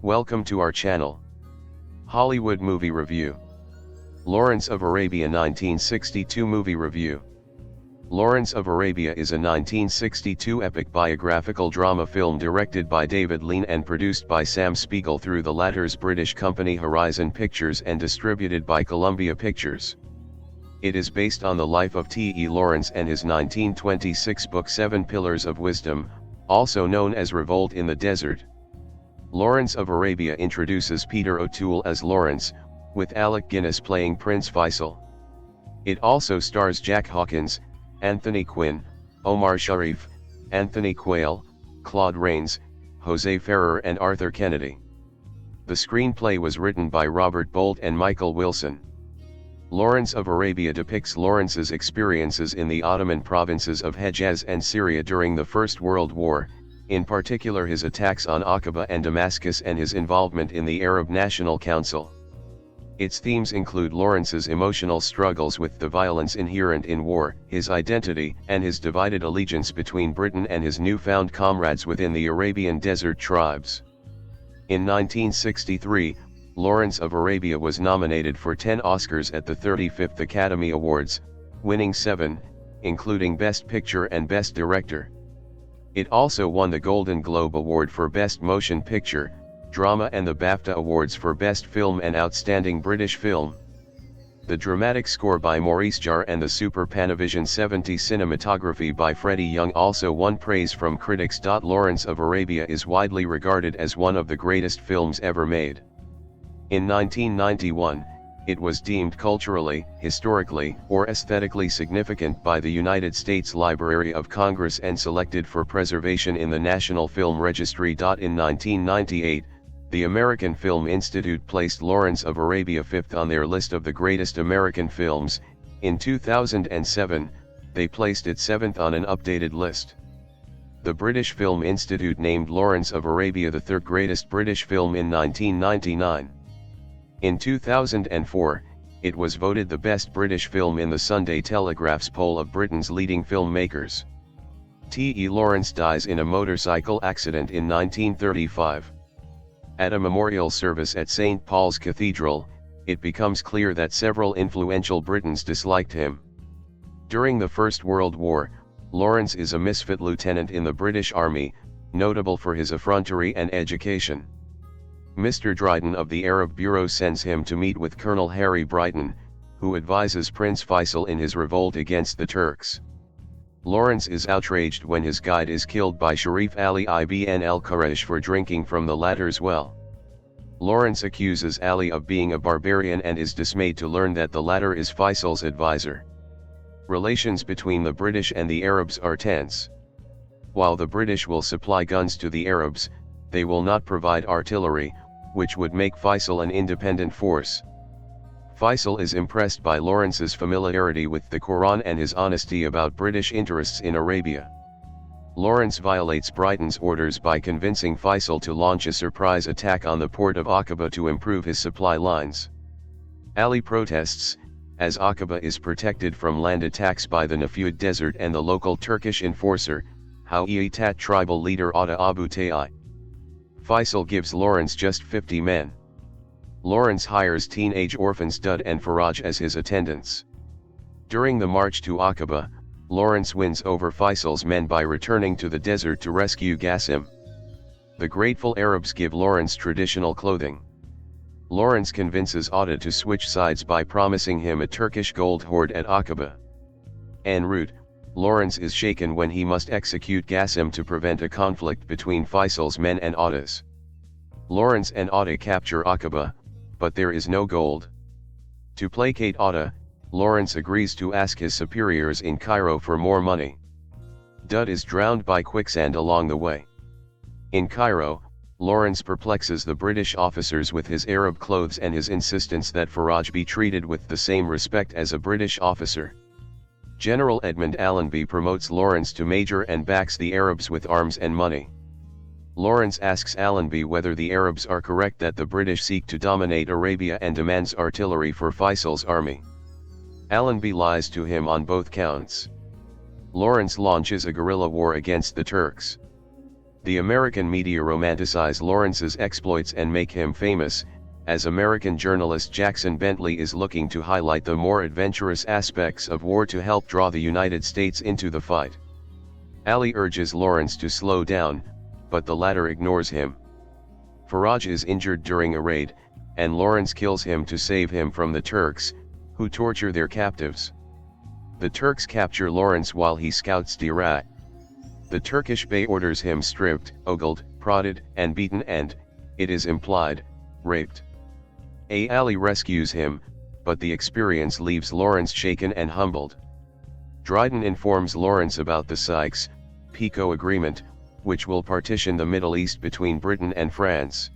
Welcome to our channel. Hollywood Movie Review. Lawrence of Arabia 1962 Movie Review. Lawrence of Arabia is a 1962 epic biographical drama film directed by David Lean and produced by Sam Spiegel through the latter's British company Horizon Pictures and distributed by Columbia Pictures. It is based on the life of T.E. Lawrence and his 1926 book 7 Pillars of Wisdom, also known as Revolt in the Desert. Lawrence of Arabia introduces Peter O'Toole as Lawrence, with Alec Guinness playing Prince Faisal. It also stars Jack Hawkins, Anthony Quinn, Omar Sharif, Anthony Quayle, Claude Rains, Jose Ferrer and Arthur Kennedy. The screenplay was written by Robert Bolt and Michael Wilson. Lawrence of Arabia depicts Lawrence's experiences in the Ottoman provinces of Hejaz and Syria during the First World War, in particular his attacks on Aqaba and Damascus and his involvement in the Arab National Council. Its themes include Lawrence's emotional struggles with the violence inherent in war, his identity, and his divided allegiance between Britain and his newfound comrades within the Arabian desert tribes. In 1963, Lawrence of Arabia was nominated for 10 Oscars at the 35th Academy Awards, winning 7, including Best Picture and Best Director. It also won the Golden Globe Award for Best Motion Picture, Drama and the BAFTA Awards for Best Film and Outstanding British Film. The dramatic score by Maurice Jarre and the Super Panavision 70 cinematography by Freddie Young also won praise from critics. Lawrence of Arabia is widely regarded as one of the greatest films ever made. In 1991, it was deemed culturally, historically, or aesthetically significant by the United States Library of Congress and selected for preservation in the National Film Registry. In 1998, the American Film Institute placed Lawrence of Arabia 5th on their list of the greatest American films. In 2007, they placed it 7th on an updated list. The British Film Institute named Lawrence of Arabia the third greatest British film in 1999. In 2004, it was voted the best British film in the Sunday Telegraph's poll of Britain's leading filmmakers. T.E. Lawrence dies in a motorcycle accident in 1935. At a memorial service at St. Paul's Cathedral, it becomes clear that several influential Britons disliked him. During the First World War, Lawrence is a misfit lieutenant in the British Army, notable for his effrontery and education. Mr. Dryden of the Arab Bureau sends him to meet with Colonel Harry Brighton, who advises Prince Faisal in his revolt against the Turks. Lawrence is outraged when his guide is killed by Sharif Ali ibn al-Quraysh for drinking from the latter's well. Lawrence accuses Ali of being a barbarian and is dismayed to learn that the latter is Faisal's advisor. Relations between the British and the Arabs are tense. While the British will supply guns to the Arabs, they will not provide artillery, which would make Faisal an independent force. Faisal is impressed by Lawrence's familiarity with the Quran and his honesty about British interests in Arabia. Lawrence violates Brighton's orders by convincing Faisal to launch a surprise attack on the port of Aqaba to improve his supply lines. Ali protests, as Aqaba is protected from land attacks by the Nafud Desert and the local Turkish enforcer, Hawiyat tribal leader Atta Abu Ta'i. Faisal gives Lawrence just 50 men. Lawrence hires teenage orphans Dud and Faraj as his attendants. During the march to Aqaba, Lawrence wins over Faisal's men by returning to the desert to rescue Qasim. The grateful Arabs give Lawrence traditional clothing. Lawrence convinces Atta to switch sides by promising him a Turkish gold hoard at Aqaba. En route, Lawrence is shaken when he must execute Qasim to prevent a conflict between Faisal's men and Atta's. Lawrence and Atta capture Aqaba, but there is no gold. To placate Atta, Lawrence agrees to ask his superiors in Cairo for more money. Dud is drowned by quicksand along the way. In Cairo, Lawrence perplexes the British officers with his Arab clothes and his insistence that Faraj be treated with the same respect as a British officer. General Edmund Allenby promotes Lawrence to major and backs the Arabs with arms and money. Lawrence asks Allenby whether the Arabs are correct that the British seek to dominate Arabia and demands artillery for Faisal's army. Allenby lies to him on both counts. Lawrence launches a guerrilla war against the Turks. The American media romanticize Lawrence's exploits and make him famous, as American journalist Jackson Bentley is looking to highlight the more adventurous aspects of war to help draw the United States into the fight. Ali urges Lawrence to slow down, but the latter ignores him. Faraj is injured during a raid, and Lawrence kills him to save him from the Turks, who torture their captives. The Turks capture Lawrence while he scouts Dirac. The Turkish bey orders him stripped, ogled, prodded, and beaten and, it is implied, raped. Ali rescues him, but the experience leaves Lawrence shaken and humbled. Dryden informs Lawrence about the Sykes-Picot Agreement, which will partition the Middle East between Britain and France.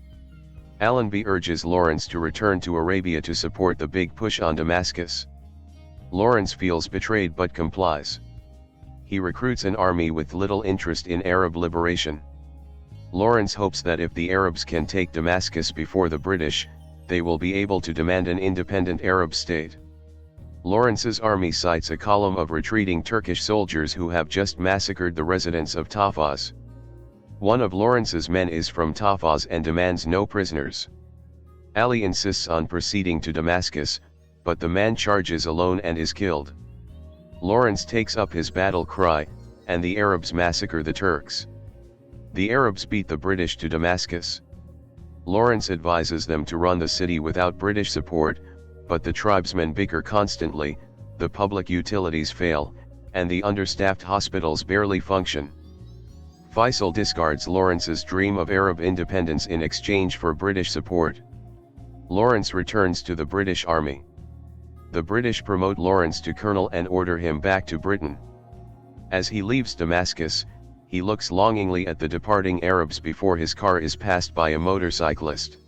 Allenby urges Lawrence to return to Arabia to support the big push on Damascus. Lawrence feels betrayed but complies. He recruits an army with little interest in Arab liberation. Lawrence hopes that if the Arabs can take Damascus before the British, they will be able to demand an independent Arab state. Lawrence's army sights a column of retreating Turkish soldiers who have just massacred the residents of Tafaz. One of Lawrence's men is from Tafaz and demands no prisoners. Ali insists on proceeding to Damascus, but the man charges alone and is killed. Lawrence takes up his battle cry, and the Arabs massacre the Turks. The Arabs beat the British to Damascus. Lawrence advises them to run the city without British support, but the tribesmen bicker constantly, the public utilities fail, and the understaffed hospitals barely function. Faisal discards Lawrence's dream of Arab independence in exchange for British support. Lawrence returns to the British Army. The British promote Lawrence to colonel and order him back to Britain. As he leaves Damascus, he looks longingly at the departing Arabs before his car is passed by a motorcyclist.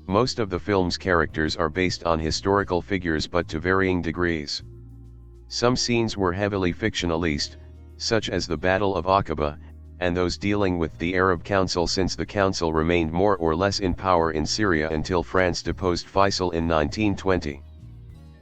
Most of the film's characters are based on historical figures but to varying degrees. Some scenes were heavily fictionalized, such as the Battle of Aqaba, and those dealing with the Arab Council since the council remained more or less in power in Syria until France deposed Faisal in 1920.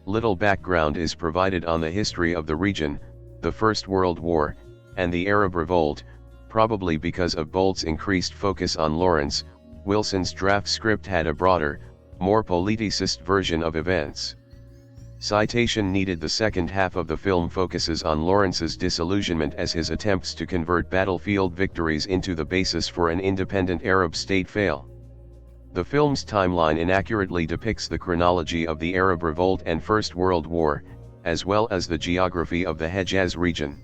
Little background is provided on the history of the region, the First World War, and the Arab Revolt, probably because of Bolt's increased focus on Lawrence. Wilson's draft script had a broader, more politicist version of events. Citation needed. The second half of the film focuses on Lawrence's disillusionment as his attempts to convert battlefield victories into the basis for an independent Arab state fail. The film's timeline inaccurately depicts the chronology of the Arab Revolt and First World War, as well as the geography of the Hejaz region.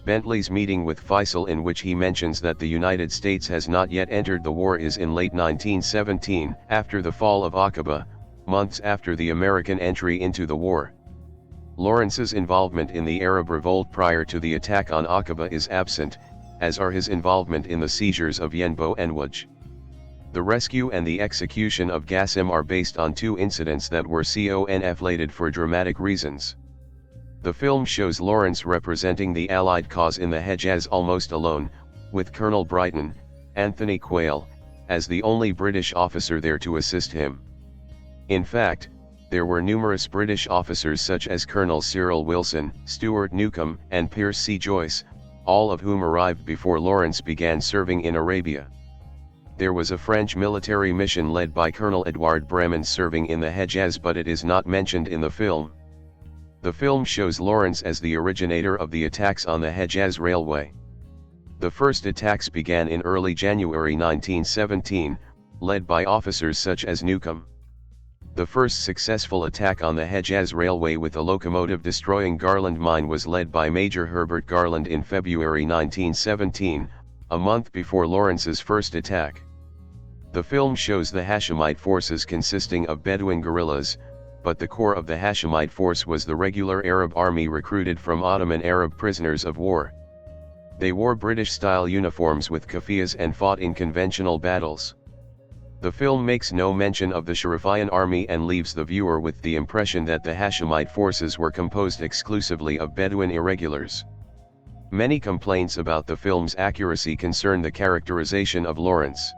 Bentley's meeting with Faisal, in which he mentions that the United States has not yet entered the war, is in late 1917, after the fall of Aqaba, months after the American entry into the war. Lawrence's involvement in the Arab Revolt prior to the attack on Aqaba is absent, as are his involvement in the seizures of Yenbo and Waj. The rescue and the execution of Qasim are based on two incidents that were conflated for dramatic reasons. The film shows Lawrence representing the Allied cause in the Hejaz almost alone, with Colonel Brighton, Anthony Quayle, as the only British officer there to assist him. In fact, there were numerous British officers such as Colonel Cyril Wilson, Stuart Newcombe, and Pierce C. Joyce, all of whom arrived before Lawrence began serving in Arabia. There was a French military mission led by Colonel Edouard Bremen serving in the Hejaz, but it is not mentioned in the film. The film shows Lawrence as the originator of the attacks on the Hejaz Railway. The first attacks began in early January 1917, led by officers such as Newcombe. The first successful attack on the Hejaz Railway with a locomotive-destroying Garland mine was led by Major Herbert Garland in February 1917, a month before Lawrence's first attack. The film shows the Hashemite forces consisting of Bedouin guerrillas, but the core of the Hashemite force was the regular Arab army recruited from Ottoman Arab prisoners of war. They wore British-style uniforms with keffiyehs and fought in conventional battles. The film makes no mention of the Sharifian army and leaves the viewer with the impression that the Hashemite forces were composed exclusively of Bedouin irregulars. Many complaints about the film's accuracy concern the characterization of Lawrence.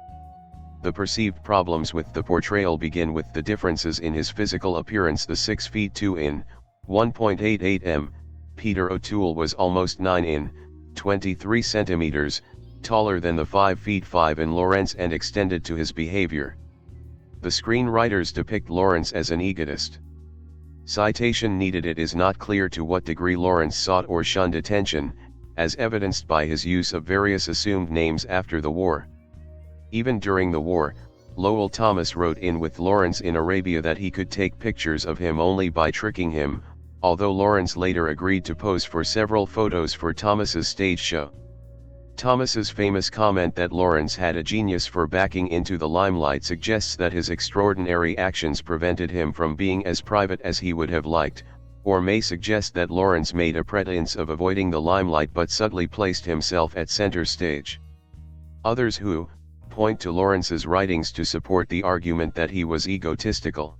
The perceived problems with the portrayal begin with the differences in his physical appearance. The 6 feet 2 in, 1.88 m, Peter O'Toole was almost 9 in, 23 centimeters, taller than the 5 feet 5 in Lawrence and extended to his behavior. The screenwriters depict Lawrence as an egotist. Citation needed. It is not clear to what degree Lawrence sought or shunned attention, as evidenced by his use of various assumed names after the war. Even during the war, Lowell Thomas wrote in with Lawrence in Arabia that he could take pictures of him only by tricking him, although Lawrence later agreed to pose for several photos for Thomas's stage show. Thomas's famous comment that Lawrence had a genius for backing into the limelight suggests that his extraordinary actions prevented him from being as private as he would have liked, or may suggest that Lawrence made a pretense of avoiding the limelight but subtly placed himself at center stage. Others who point to Lawrence's writings to support the argument that he was egotistical.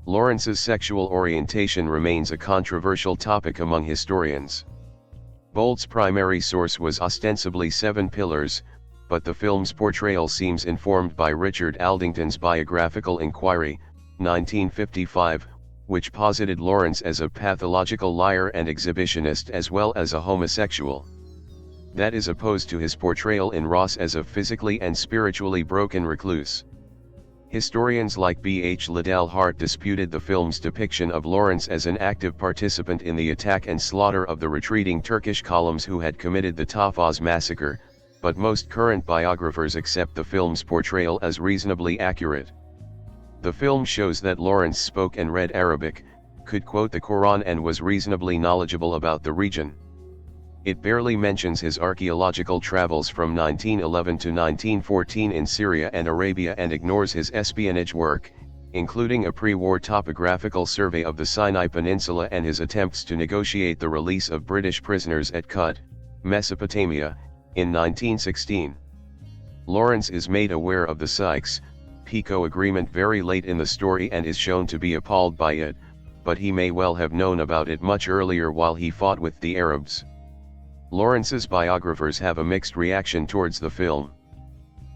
Lawrence's sexual orientation remains a controversial topic among historians. Bolt's primary source was ostensibly 7 Pillars, but the film's portrayal seems informed by Richard Aldington's Biographical Inquiry, 1955, which posited Lawrence as a pathological liar and exhibitionist as well as a homosexual. That is opposed to his portrayal in Ross as a physically and spiritually broken recluse. Historians like B. H. Liddell Hart disputed the film's depiction of Lawrence as an active participant in the attack and slaughter of the retreating Turkish columns who had committed the Tahfaz massacre, but most current biographers accept the film's portrayal as reasonably accurate. The film shows that Lawrence spoke and read Arabic, could quote the Quran and was reasonably knowledgeable about the region. It barely mentions his archaeological travels from 1911 to 1914 in Syria and Arabia and ignores his espionage work, including a pre-war topographical survey of the Sinai Peninsula and his attempts to negotiate the release of British prisoners at Kut, Mesopotamia, in 1916. Lawrence is made aware of the Sykes-Picot Agreement very late in the story and is shown to be appalled by it, but he may well have known about it much earlier while he fought with the Arabs. Lawrence's biographers have a mixed reaction towards the film.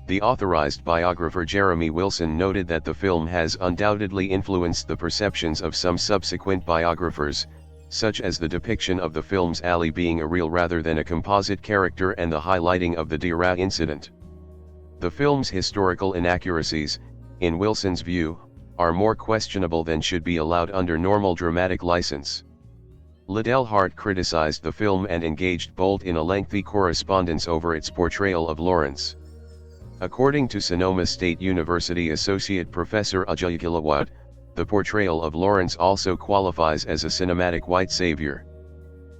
The authorized biographer Jeremy Wilson noted that the film has undoubtedly influenced the perceptions of some subsequent biographers, such as the depiction of the film's Ali being a real rather than a composite character and the highlighting of the Dira incident. The film's historical inaccuracies, in Wilson's view, are more questionable than should be allowed under normal dramatic license. Liddell Hart criticized the film and engaged Bolt in a lengthy correspondence over its portrayal of Lawrence. According to Sonoma State University Associate Professor Ajay Gilawat, the portrayal of Lawrence also qualifies as a cinematic white savior.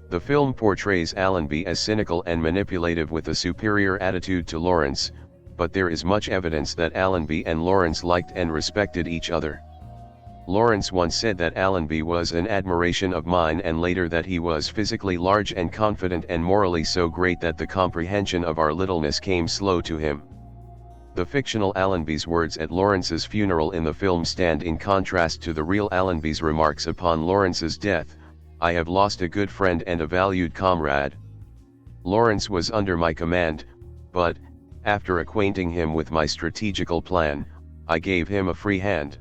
The film portrays Allenby as cynical and manipulative with a superior attitude to Lawrence, but there is much evidence that Allenby and Lawrence liked and respected each other. Lawrence once said that Allenby was an admiration of mine and later that he was physically large and confident and morally so great that the comprehension of our littleness came slow to him. The fictional Allenby's words at Lawrence's funeral in the film stand in contrast to the real Allenby's remarks upon Lawrence's death: "I have lost a good friend and a valued comrade. Lawrence was under my command, but, after acquainting him with my strategical plan, I gave him a free hand.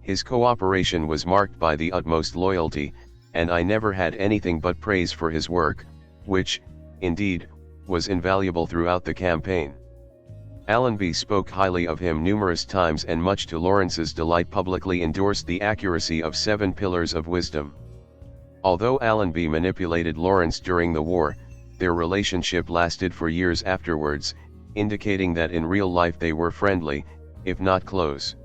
His cooperation was marked by the utmost loyalty, and I never had anything but praise for his work, which, indeed, was invaluable throughout the campaign." Allenby spoke highly of him numerous times and much to Lawrence's delight publicly endorsed the accuracy of 7 Pillars of Wisdom. Although Allenby manipulated Lawrence during the war, their relationship lasted for years afterwards, indicating that in real life they were friendly, if not close.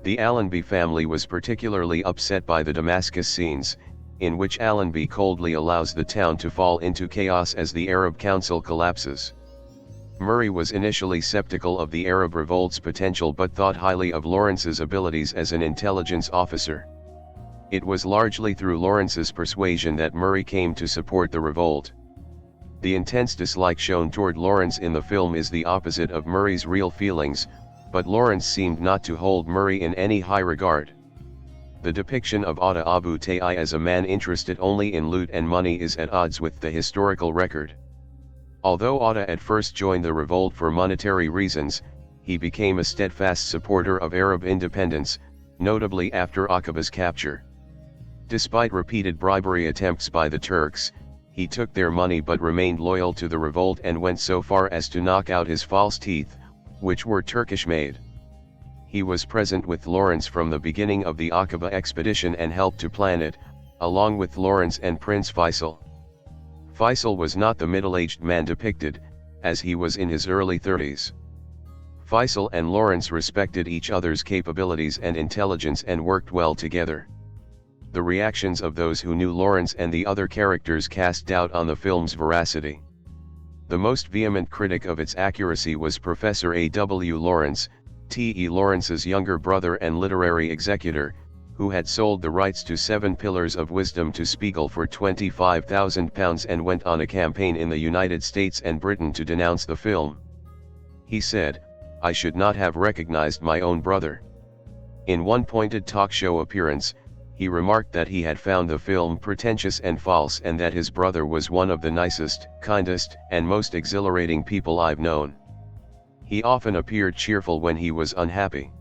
The Allenby family was particularly upset by the Damascus scenes, in which Allenby coldly allows the town to fall into chaos as the Arab Council collapses. Murray was initially skeptical of the Arab revolt's potential but thought highly of Lawrence's abilities as an intelligence officer. It was largely through Lawrence's persuasion that Murray came to support the revolt. The intense dislike shown toward Lawrence in the film is the opposite of Murray's real feelings, but Lawrence seemed not to hold Murray in any high regard. The depiction of Atta Abu Ta'i as a man interested only in loot and money is at odds with the historical record. Although Atta at first joined the revolt for monetary reasons, he became a steadfast supporter of Arab independence, notably after Aqaba's capture. Despite repeated bribery attempts by the Turks, he took their money but remained loyal to the revolt and went so far as to knock out his false teeth, which were Turkish-made. He was present with Lawrence from the beginning of the Aqaba expedition and helped to plan it, along with Lawrence and Prince Faisal. Faisal was not the middle-aged man depicted, as he was in his early 30s. Faisal and Lawrence respected each other's capabilities and intelligence and worked well together. The reactions of those who knew Lawrence and the other characters cast doubt on the film's veracity. The most vehement critic of its accuracy was Professor A. W. Lawrence, T.E. Lawrence's younger brother and literary executor, who had sold the rights to 7 Pillars of Wisdom to Spiegel for £25,000 and went on a campaign in the United States and Britain to denounce the film. He said, "I should not have recognized my own brother." In one pointed talk show appearance, he remarked that he had found the film pretentious and false and that his brother was one of the nicest, kindest, and most exhilarating people I've known. He often appeared cheerful when he was unhappy.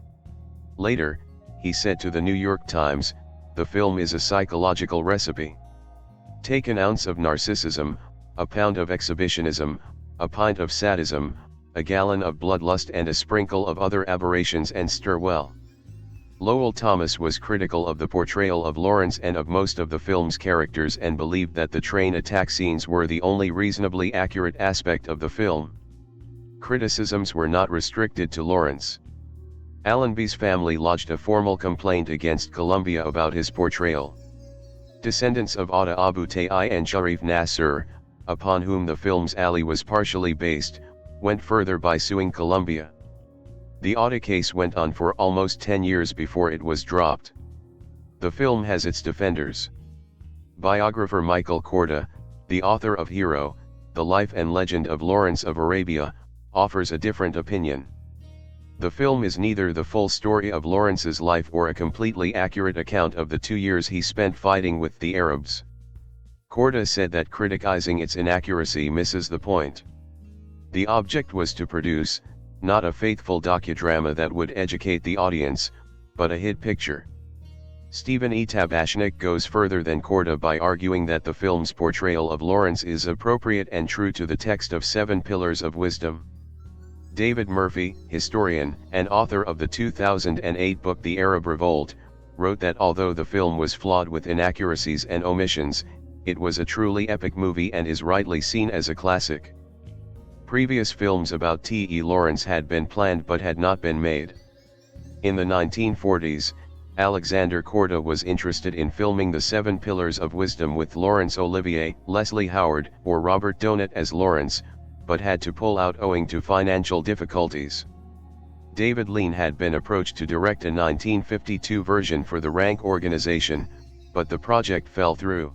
Later, he said to the New York Times, "The film is a psychological recipe. Take an ounce of narcissism, a pound of exhibitionism, a pint of sadism, a gallon of bloodlust and a sprinkle of other aberrations and stir well." Lowell Thomas was critical of the portrayal of Lawrence and of most of the film's characters and believed that the train attack scenes were the only reasonably accurate aspect of the film. Criticisms were not restricted to Lawrence. Allenby's family lodged a formal complaint against Columbia about his portrayal. Descendants of Atta Abu Ta'i and Sharif Nasser, upon whom the film's Ali was partially based, went further by suing Columbia. The Atta case went on for almost 10 years before it was dropped. The film has its defenders. Biographer Michael Korda, the author of Hero, The Life and Legend of Lawrence of Arabia, offers a different opinion. The film is neither the full story of Lawrence's life or a completely accurate account of the 2 years he spent fighting with the Arabs. Korda said that criticizing its inaccuracy misses the point. The object was to produce, not a faithful docudrama that would educate the audience, but a hit picture. Stephen E. Tabashnik goes further than Korda by arguing that the film's portrayal of Lawrence is appropriate and true to the text of 7 Pillars of Wisdom. David Murphy, historian and author of the 2008 book The Arab Revolt, wrote that although the film was flawed with inaccuracies and omissions, it was a truly epic movie and is rightly seen as a classic. Previous films about T.E. Lawrence had been planned but had not been made. In the 1940s, Alexander Korda was interested in filming the 7 Pillars of Wisdom with Laurence Olivier, Leslie Howard, or Robert Donat as Lawrence, but had to pull out owing to financial difficulties. David Lean had been approached to direct a 1952 version for the Rank organization, but the project fell through.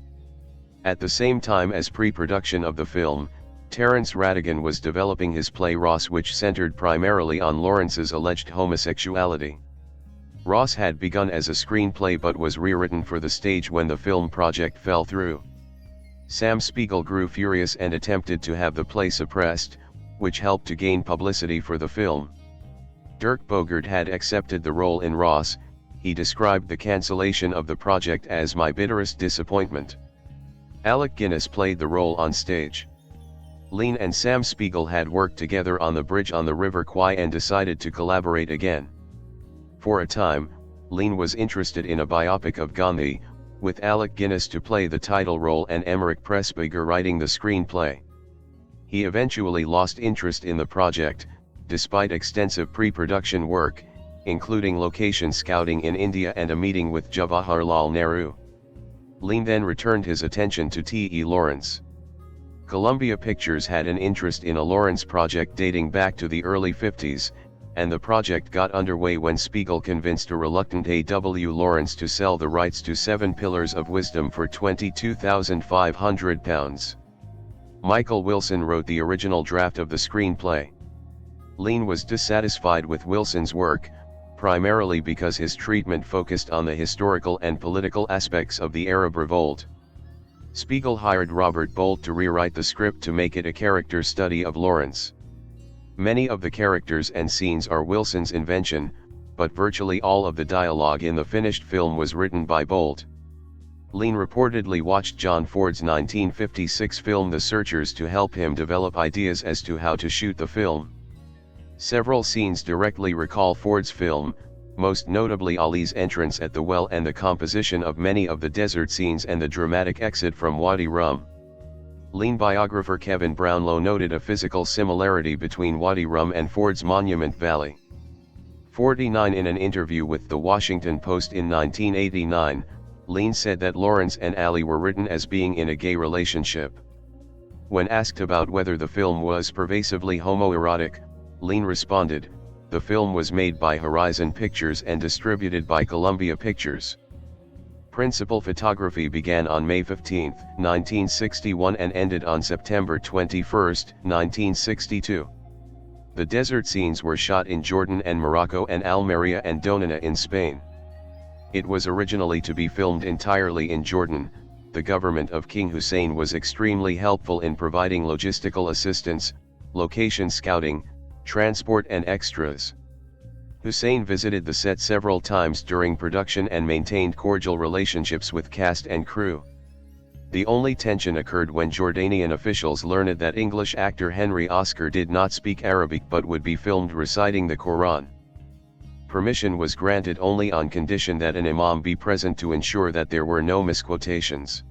At the same time as pre-production of the film, Terence Rattigan was developing his play Ross, which centered primarily on Lawrence's alleged homosexuality. Ross had begun as a screenplay but was rewritten for the stage when the film project fell through. Sam Spiegel grew furious and attempted to have the play suppressed, which helped to gain publicity for the film. Dirk Bogarde had accepted the role in Ross. He described the cancellation of the project as "my bitterest disappointment." Alec Guinness played the role on stage. Lean and Sam Spiegel had worked together on The Bridge on the River Kwai and decided to collaborate again. For a time, Lean was interested in a biopic of Gandhi, with Alec Guinness to play the title role and Emmerich Pressburger writing the screenplay. He eventually lost interest in the project, despite extensive pre-production work, including location scouting in India and a meeting with Jawaharlal Nehru. Lean then returned his attention to T.E. Lawrence. Columbia Pictures had an interest in a Lawrence project dating back to the early 50s, and the project got underway when Spiegel convinced a reluctant A.W. Lawrence to sell the rights to 7 Pillars of Wisdom for £22,500. Michael Wilson wrote the original draft of the screenplay. Lean was dissatisfied with Wilson's work, primarily because his treatment focused on the historical and political aspects of the Arab Revolt. Spiegel hired Robert Bolt to rewrite the script to make it a character study of Lawrence. Many of the characters and scenes are Wilson's invention, but virtually all of the dialogue in the finished film was written by Bolt. Lean reportedly watched John Ford's 1956 film The Searchers to help him develop ideas as to how to shoot the film. Several scenes directly recall Ford's film, most notably Ali's entrance at the well and the composition of many of the desert scenes and the dramatic exit from Wadi Rum. Lean biographer Kevin Brownlow noted a physical similarity between Wadi Rum and Ford's Monument Valley. 49 In an interview with The Washington Post in 1989, Lean said that Lawrence and Ali were written as being in a gay relationship. When asked about whether the film was pervasively homoerotic, Lean responded, "The film was made by Horizon Pictures and distributed by Columbia Pictures." Principal photography began on May 15, 1961 and ended on September 21, 1962. The desert scenes were shot in Jordan and Morocco and Almeria and Donana in Spain. It was originally to be filmed entirely in Jordan. The government of King Hussein was extremely helpful in providing logistical assistance, location scouting, transport and extras. Hussein visited the set several times during production and maintained cordial relationships with cast and crew. The only tension occurred when Jordanian officials learned that English actor Henry Oscar did not speak Arabic but would be filmed reciting the Quran. Permission was granted only on condition that an imam be present to ensure that there were no misquotations.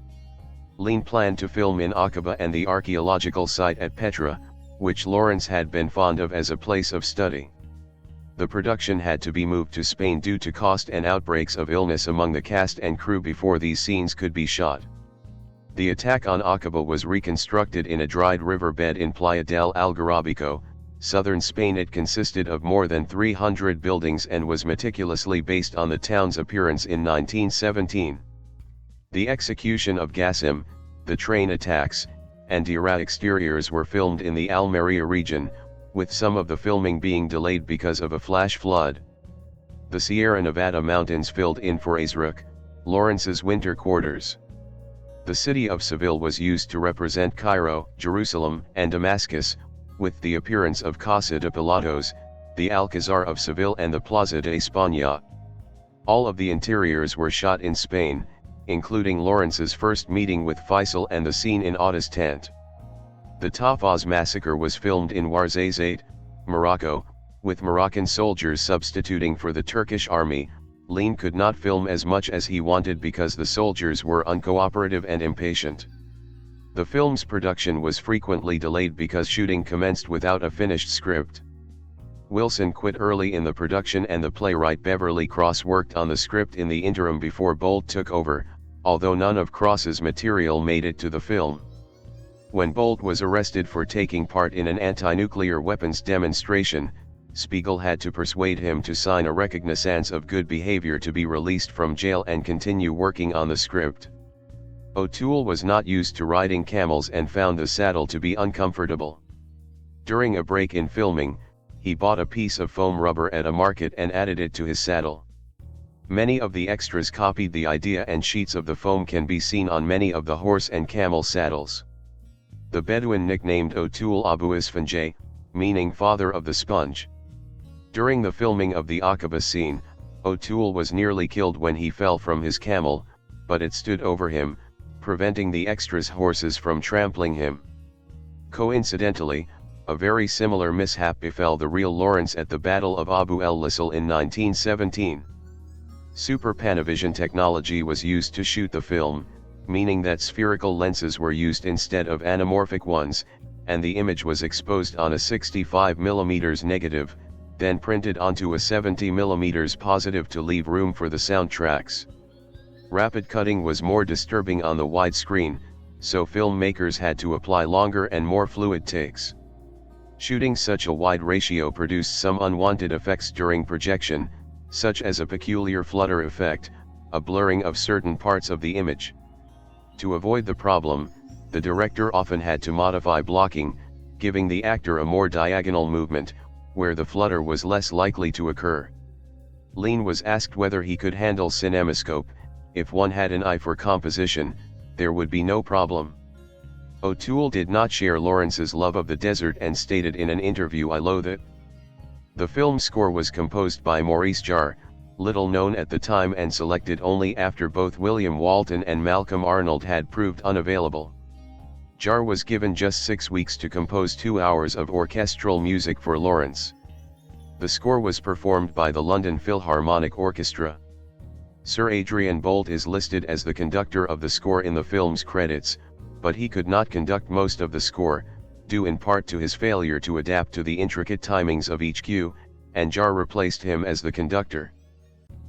Lean planned to film in Aqaba and the archaeological site at Petra, which Lawrence had been fond of as a place of study. The production had to be moved to Spain due to cost and outbreaks of illness among the cast and crew before these scenes could be shot. The attack on Aqaba was reconstructed in a dried riverbed in Playa del Algarrobico, southern Spain. It consisted of more than 300 buildings and was meticulously based on the town's appearance in 1917. The execution of Qasim, the train attacks, and Dira exteriors were filmed in the Almeria region, with some of the filming being delayed because of a flash flood. The Sierra Nevada mountains filled in for Azraq, Lawrence's winter quarters. The city of Seville was used to represent Cairo, Jerusalem, and Damascus, with the appearance of Casa de Pilatos, the Alcazar of Seville and the Plaza de España. All of the interiors were shot in Spain, including Lawrence's first meeting with Faisal and the scene in Atta's tent. The Tahfaz massacre was filmed in Ouarzazate, Morocco, with Moroccan soldiers substituting for the Turkish army. Lean could not film as much as he wanted because the soldiers were uncooperative and impatient. The film's production was frequently delayed because shooting commenced without a finished script. Wilson quit early in the production and the playwright Beverly Cross worked on the script in the interim before Bolt took over, although none of Cross's material made it to the film. When Bolt was arrested for taking part in an anti-nuclear weapons demonstration, Spiegel had to persuade him to sign a recognizance of good behavior to be released from jail and continue working on the script. O'Toole was not used to riding camels and found the saddle to be uncomfortable. During a break in filming, he bought a piece of foam rubber at a market and added it to his saddle. Many of the extras copied the idea and sheets of the foam can be seen on many of the horse and camel saddles. The Bedouin nicknamed O'Toole Abu Isfanjay, meaning father of the sponge. During the filming of the Aqaba scene, O'Toole was nearly killed when he fell from his camel, but it stood over him, preventing the extras' horses from trampling him. Coincidentally, a very similar mishap befell the real Lawrence at the Battle of Abu el-Lisl in 1917. Super Panavision technology was used to shoot the film, meaning that spherical lenses were used instead of anamorphic ones, and the image was exposed on a 65 mm negative, then printed onto a 70 mm positive to leave room for the soundtracks. Rapid cutting was more disturbing on the widescreen, so filmmakers had to apply longer and more fluid takes. Shooting such a wide ratio produced some unwanted effects during projection, such as a peculiar flutter effect, a blurring of certain parts of the image. To avoid the problem, the director often had to modify blocking, giving the actor a more diagonal movement, where the flutter was less likely to occur. Lean was asked whether he could handle cinemascope. If one had an eye for composition, there would be no problem. O'Toole did not share Lawrence's love of the desert and stated in an interview, "I loathe it." The film score was composed by Maurice Jarre, little known at the time and selected only after both William Walton and Malcolm Arnold had proved unavailable. Jar was given just 6 weeks to compose 2 hours of orchestral music for Lawrence. The score was performed by the London Philharmonic Orchestra. Sir Adrian Boult is listed as the conductor of the score in the film's credits, but he could not conduct most of the score, due in part to his failure to adapt to the intricate timings of each cue, and Jar replaced him as the conductor.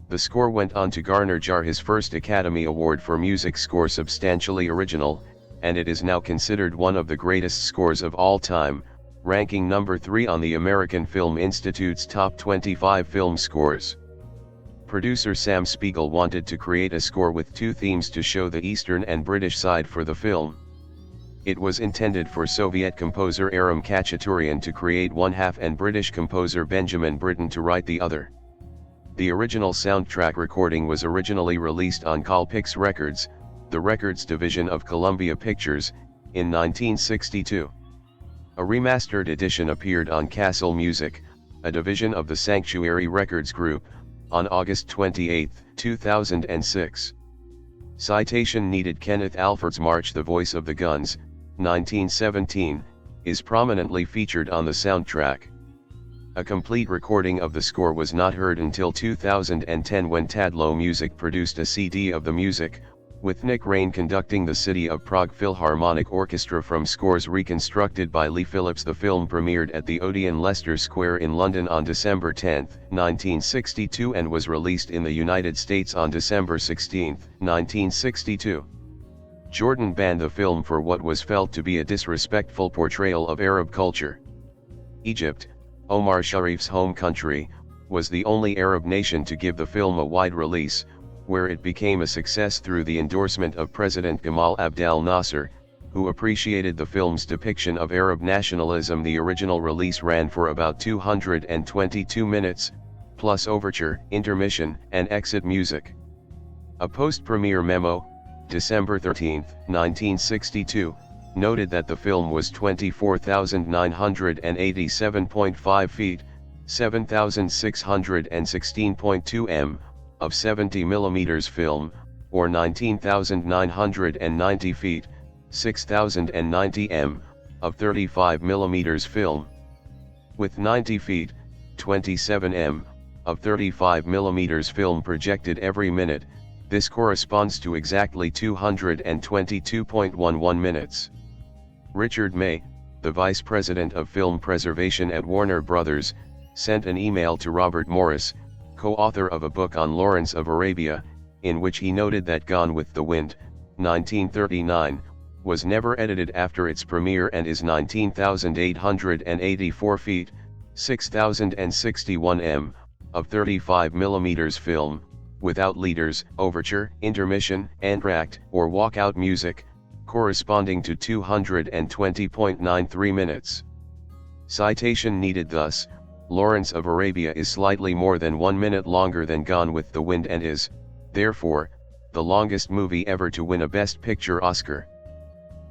The score went on to garner Jar his first Academy Award for Music Score Substantially Original, and it is now considered one of the greatest scores of all time, ranking number 3 on the American Film Institute's top 25 film scores. Producer Sam Spiegel wanted to create a score with 2 themes to show the Eastern and British side for the film. It was intended for Soviet composer Aram Khachaturian to create one half and British composer Benjamin Britten to write the other. The original soundtrack recording was originally released on Colpix Records, the records division of Columbia Pictures, in 1962. A remastered edition appeared on Castle Music, a division of the Sanctuary Records Group, on August 28, 2006. Citation needed. Kenneth Alford's March the Voice of the Guns, 1917, is prominently featured on the soundtrack. A complete recording of the score was not heard until 2010 when Tadlow Music produced a CD of the music, with Nick Raine conducting the City of Prague Philharmonic Orchestra from scores reconstructed by Lee Phillips. The film premiered at the Odeon Leicester Square in London on December 10, 1962 and was released in the United States on December 16, 1962. Jordan banned the film for what was felt to be a disrespectful portrayal of Arab culture. Egypt, Omar Sharif's home country, was the only Arab nation to give the film a wide release, where it became a success through the endorsement of President Gamal Abdel Nasser, who appreciated the film's depiction of Arab nationalism. The original release ran for about 222 minutes, plus overture, intermission, and exit music. A post-premiere memo, December 13, 1962, noted that the film was 24,987.5 feet, 7,616.2 m, of 70 mm film, or 19,990 feet, 6,090 m, of 35 mm film. With 90 feet, 27 m, of 35 mm film projected every minute, this corresponds to exactly 222.11 minutes. Richard May, the Vice President of Film Preservation at Warner Brothers, sent an email to Robert Morris, co-author of a book on Lawrence of Arabia, in which he noted that Gone with the Wind, 1939, was never edited after its premiere and is 19,884 feet, 6,061 m, of 35 mm film, without leaders, overture, intermission, entr'acte, or walkout music, corresponding to 220.93 minutes. Citation needed. Thus, Lawrence of Arabia is slightly more than 1 minute longer than Gone with the Wind and is, therefore, the longest movie ever to win a Best Picture Oscar.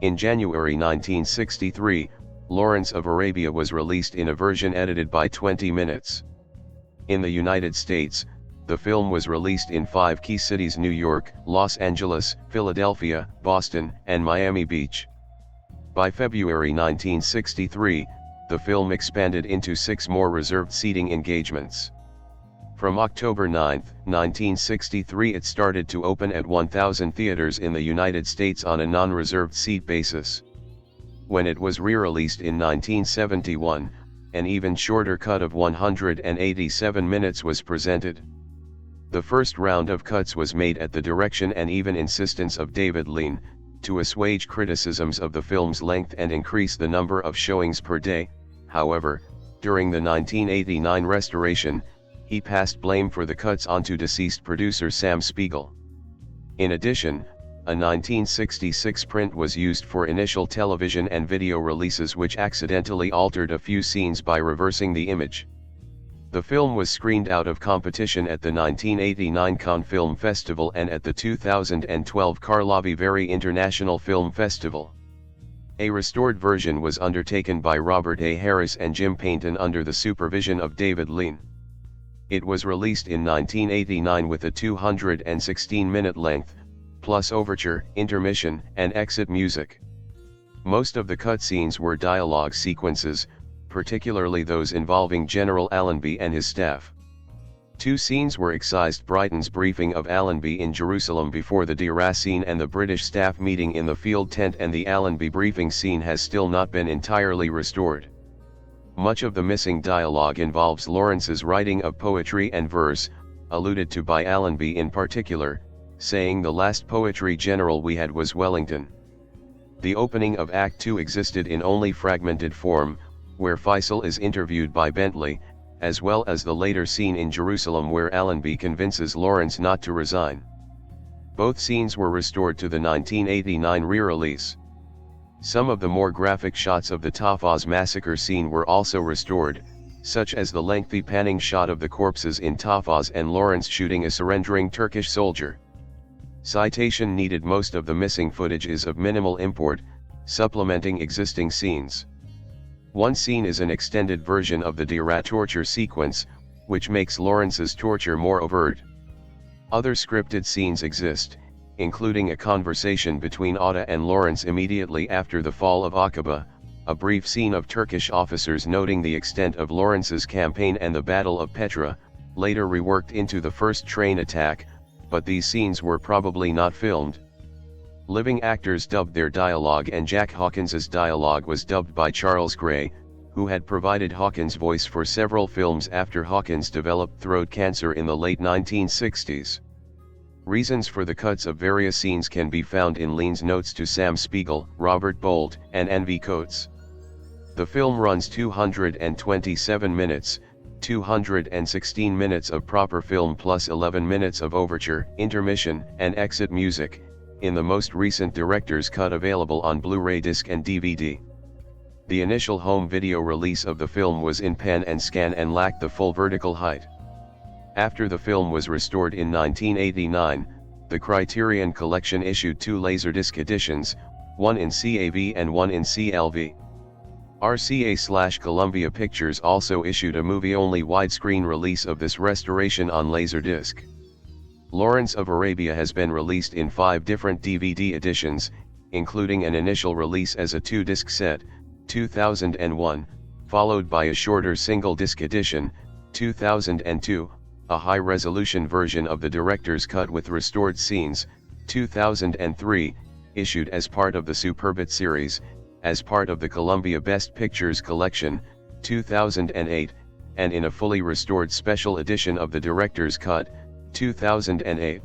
In January 1963, Lawrence of Arabia was released in a version edited by 20 minutes. In the United States, the film was released in 5 key cities: New York, Los Angeles, Philadelphia, Boston, and Miami Beach. By February 1963, the film expanded into 6 more reserved seating engagements. From October 9, 1963 it started to open at 1,000 theaters in the United States on a non-reserved seat basis. When it was re-released in 1971, an even shorter cut of 187 minutes was presented. The first round of cuts was made at the direction and even insistence of David Lean, to assuage criticisms of the film's length and increase the number of showings per day. However, during the 1989 restoration, he passed blame for the cuts onto deceased producer Sam Spiegel. In addition, a 1966 print was used for initial television and video releases which accidentally altered a few scenes by reversing the image. The film was screened out of competition at the 1989 Cannes Film Festival and at the 2012 Karlovy Vary International Film Festival. A restored version was undertaken by Robert A. Harris and Jim Paynton under the supervision of David Lean. It was released in 1989 with a 216-minute length, plus overture, intermission, and exit music. Most of the cutscenes were dialogue sequences, particularly those involving General Allenby and his staff. Two scenes were excised: Brighton's briefing of Allenby in Jerusalem before the Dira scene and the British staff meeting in the field tent, and the Allenby briefing scene has still not been entirely restored. Much of the missing dialogue involves Lawrence's writing of poetry and verse, alluded to by Allenby in particular, saying the last poetry general we had was Wellington. The opening of Act 2 existed in only fragmented form, where Faisal is interviewed by Bentley, as well as the later scene in Jerusalem where Allenby convinces Lawrence not to resign. Both scenes were restored to the 1989 re-release. Some of the more graphic shots of the Tahfaz massacre scene were also restored, such as the lengthy panning shot of the corpses in Tahfaz and Lawrence shooting a surrendering Turkish soldier. Citation needed. Most of the missing footage is of minimal import, supplementing existing scenes. One scene is an extended version of the Dira torture sequence, which makes Lawrence's torture more overt. Other scripted scenes exist, including a conversation between Atta and Lawrence immediately after the fall of Aqaba, a brief scene of Turkish officers noting the extent of Lawrence's campaign, and the Battle of Petra, later reworked into the first train attack, but these scenes were probably not filmed. Living actors dubbed their dialogue, and Jack Hawkins's dialogue was dubbed by Charles Gray, who had provided Hawkins' voice for several films after Hawkins developed throat cancer in the late 1960s. Reasons for the cuts of various scenes can be found in Lean's notes to Sam Spiegel, Robert Bolt, and N.V. Coates. The film runs 227 minutes, 216 minutes of proper film plus 11 minutes of overture, intermission, and exit music, in the most recent director's cut available on Blu-ray disc and DVD. The initial home video release of the film was in pan and scan and lacked the full vertical height. After the film was restored in 1989, the Criterion Collection issued two Laserdisc editions, one in CAV and one in CLV. RCA/Columbia Pictures also issued a movie-only widescreen release of this restoration on Laserdisc. Lawrence of Arabia has been released in 5 different DVD editions, including an initial release as a 2-disc set, 2001, followed by a shorter single-disc edition, 2002, a high-resolution version of the director's cut with restored scenes, 2003, issued as part of the Superbit series, as part of the Columbia Best Pictures collection, 2008, and in a fully restored special edition of the director's cut, 2008.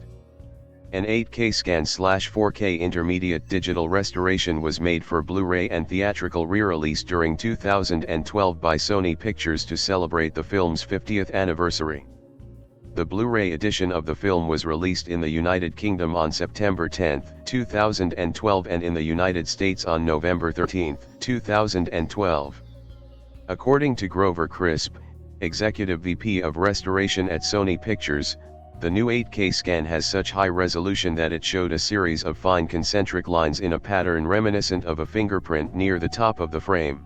An 8K scan/4K intermediate digital restoration was made for Blu-ray and theatrical re-release during 2012 by Sony Pictures to celebrate the film's 50th anniversary. The Blu-ray edition of the film was released in the United Kingdom on September 10, 2012 and in the United States on November 13, 2012. According to Grover Crisp, Executive VP of Restoration at Sony Pictures, the new 8K scan has such high resolution that it showed a series of fine concentric lines in a pattern reminiscent of a fingerprint near the top of the frame.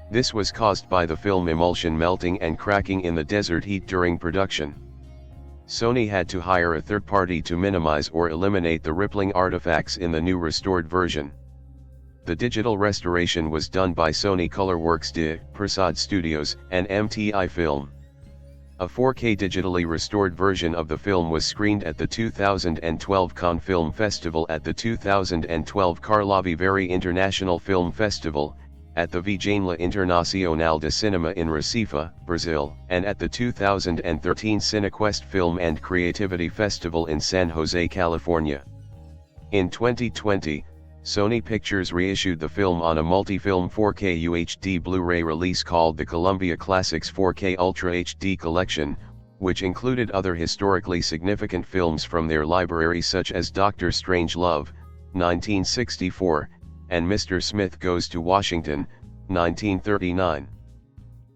This was caused by the film emulsion melting and cracking in the desert heat during production. Sony had to hire a third party to minimize or eliminate the rippling artifacts in the new restored version. The digital restoration was done by Sony Colorworks de Prasad Studios and MTI Film. A 4K digitally restored version of the film was screened at the 2012 Cannes Film Festival, at the 2012 Karlovy Vary International Film Festival, at the Vijainla Internacional de Cinema in Recife, Brazil, and at the 2013 Cinequest Film and Creativity Festival in San Jose, California. In 2020, Sony Pictures reissued the film on a multi-film 4K UHD Blu-ray release called the Columbia Classics 4K Ultra HD Collection, which included other historically significant films from their library such as Dr. Strangelove, 1964, and Mr. Smith Goes to Washington, 1939.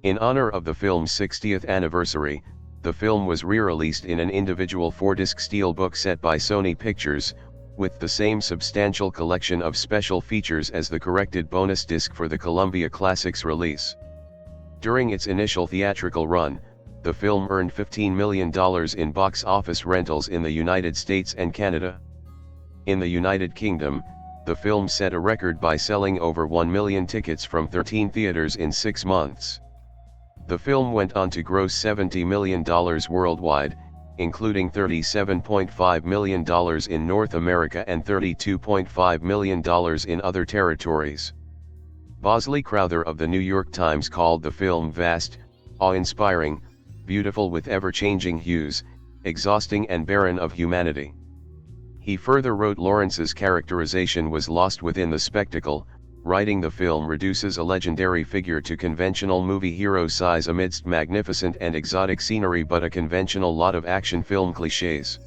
In honor of the film's 60th anniversary, the film was re-released in an individual 4-disc steelbook set by Sony Pictures, with the same substantial collection of special features as the corrected bonus disc for the Columbia Classics release. During its initial theatrical run, the film earned $15 million in box office rentals in the United States and Canada. In the United Kingdom, the film set a record by selling over 1 million tickets from 13 theaters in 6 months. The film went on to gross $70 million worldwide, including $37.5 million in North America and $32.5 million in other territories. Bosley Crowther of the New York Times called the film vast, awe-inspiring, beautiful with ever-changing hues, exhausting and barren of humanity. He further wrote Lawrence's characterization was lost within the spectacle, writing the film reduces a legendary figure to conventional movie hero size amidst magnificent and exotic scenery but a conventional lot of action film cliches.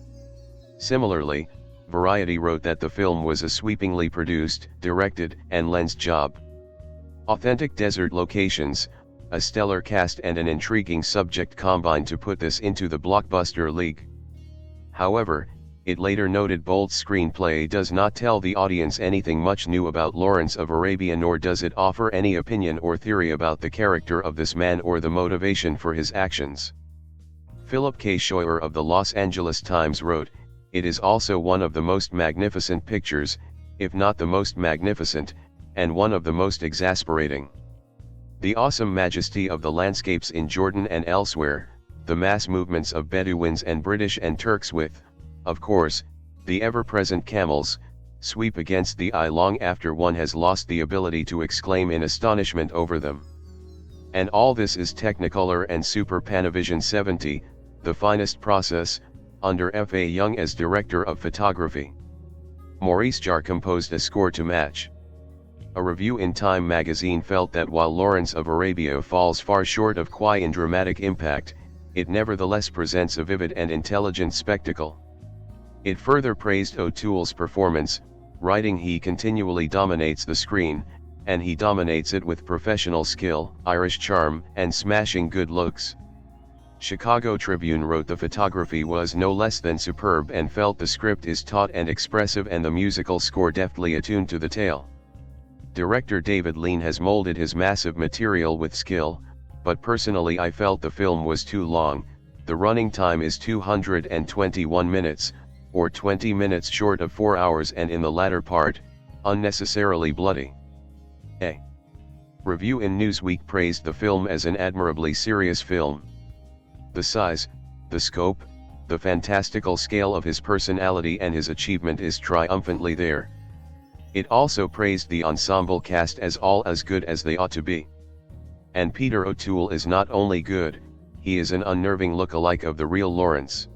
Similarly, Variety wrote that the film was a sweepingly produced, directed, and lensed job. Authentic desert locations, a stellar cast and an intriguing subject combined to put this into the blockbuster league. However, it later noted Bolt's screenplay does not tell the audience anything much new about Lawrence of Arabia nor does it offer any opinion or theory about the character of this man or the motivation for his actions. Philip K. Scheuer of the Los Angeles Times wrote, "It is also one of the most magnificent pictures, if not the most magnificent, and one of the most exasperating. The awesome majesty of the landscapes in Jordan and elsewhere, the mass movements of Bedouins and British and Turks with, of course, the ever-present camels, sweep against the eye long after one has lost the ability to exclaim in astonishment over them. And all this is Technicolor and Super Panavision 70, the finest process, under F.A. Young as director of photography. Maurice Jarre composed a score to match." A review in Time magazine felt that while Lawrence of Arabia falls far short of Quinn in dramatic impact, it nevertheless presents a vivid and intelligent spectacle. It further praised O'Toole's performance, writing he continually dominates the screen, and he dominates it with professional skill, Irish charm, and smashing good looks. Chicago Tribune wrote the photography was no less than superb and felt the script is taut and expressive and the musical score deftly attuned to the tale. Director David Lean has molded his massive material with skill, but personally I felt the film was too long. The running time is 221 minutes, or 20 minutes short of 4 hours, and in the latter part, unnecessarily bloody. A review in Newsweek praised the film as an admirably serious film. The size, the scope, the fantastical scale of his personality and his achievement is triumphantly there. It also praised the ensemble cast as all as good as they ought to be. And Peter O'Toole is not only good, he is an unnerving look-alike of the real Lawrence.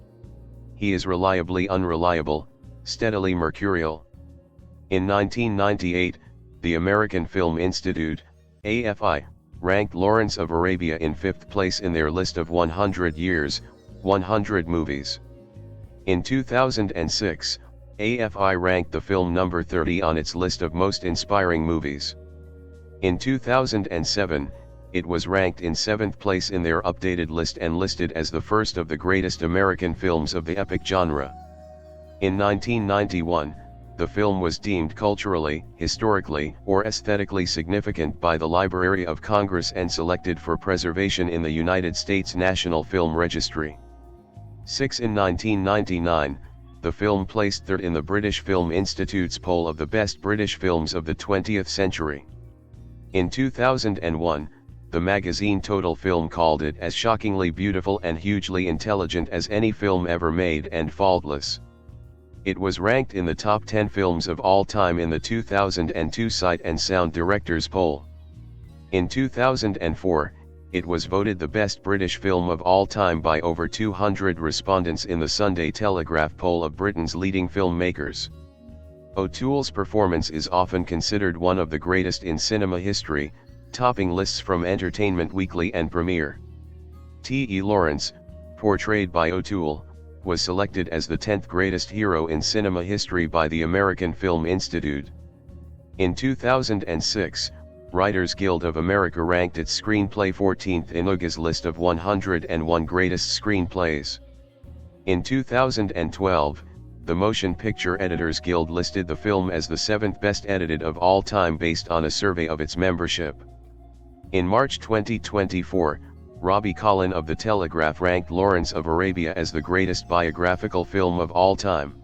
He is reliably unreliable, steadily mercurial. In 1998, the American Film Institute, AFI, ranked Lawrence of Arabia in 5th place in their list of 100 years, 100 movies. In 2006, AFI ranked the film number 30 on its list of most inspiring movies. In 2007, it was ranked in 7th place in their updated list and listed as the first of the greatest American films of the epic genre. In 1991, the film was deemed culturally, historically, or aesthetically significant by the Library of Congress and selected for preservation in the United States National Film Registry. 6 In 1999, the film placed third in the British Film Institute's poll of the best British films of the 20th century. In 2001, the magazine Total Film called it as shockingly beautiful and hugely intelligent as any film ever made and faultless. It was ranked in the top 10 films of all time in the 2002 Sight and Sound Directors Poll. In 2004, it was voted the best British film of all time by over 200 respondents in the Sunday Telegraph poll of Britain's leading filmmakers. O'Toole's performance is often considered one of the greatest in cinema history, topping lists from Entertainment Weekly and Premiere. T.E. Lawrence, portrayed by O'Toole, was selected as the 10th greatest hero in cinema history by the American Film Institute. In 2006, Writers Guild of America ranked its screenplay 14th in UGA's list of 101 greatest screenplays. In 2012, the Motion Picture Editors Guild listed the film as the 7th best edited of all time based on a survey of its membership. In March 2024, Robbie Collin of The Telegraph ranked Lawrence of Arabia as the greatest biographical film of all time.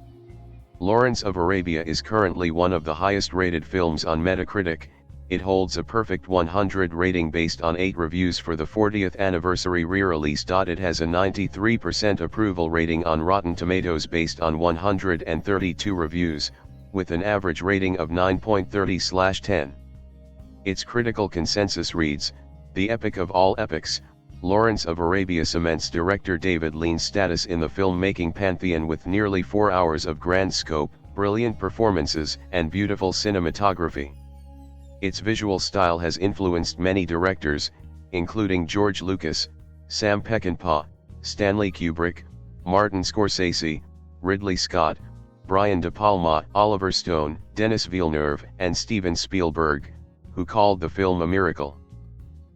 Lawrence of Arabia is currently one of the highest rated films on Metacritic. It holds a perfect 100 rating based on 8 reviews for the 40th anniversary re-release. It has a 93% approval rating on Rotten Tomatoes based on 132 reviews, with an average rating of 9.30/10. Its critical consensus reads, "The epic of all epics, Lawrence of Arabia cements director David Lean's status in the filmmaking pantheon with nearly 4 hours of grand scope, brilliant performances, and beautiful cinematography." Its visual style has influenced many directors, including George Lucas, Sam Peckinpah, Stanley Kubrick, Martin Scorsese, Ridley Scott, Brian De Palma, Oliver Stone, Denis Villeneuve, and Steven Spielberg, who called the film a miracle.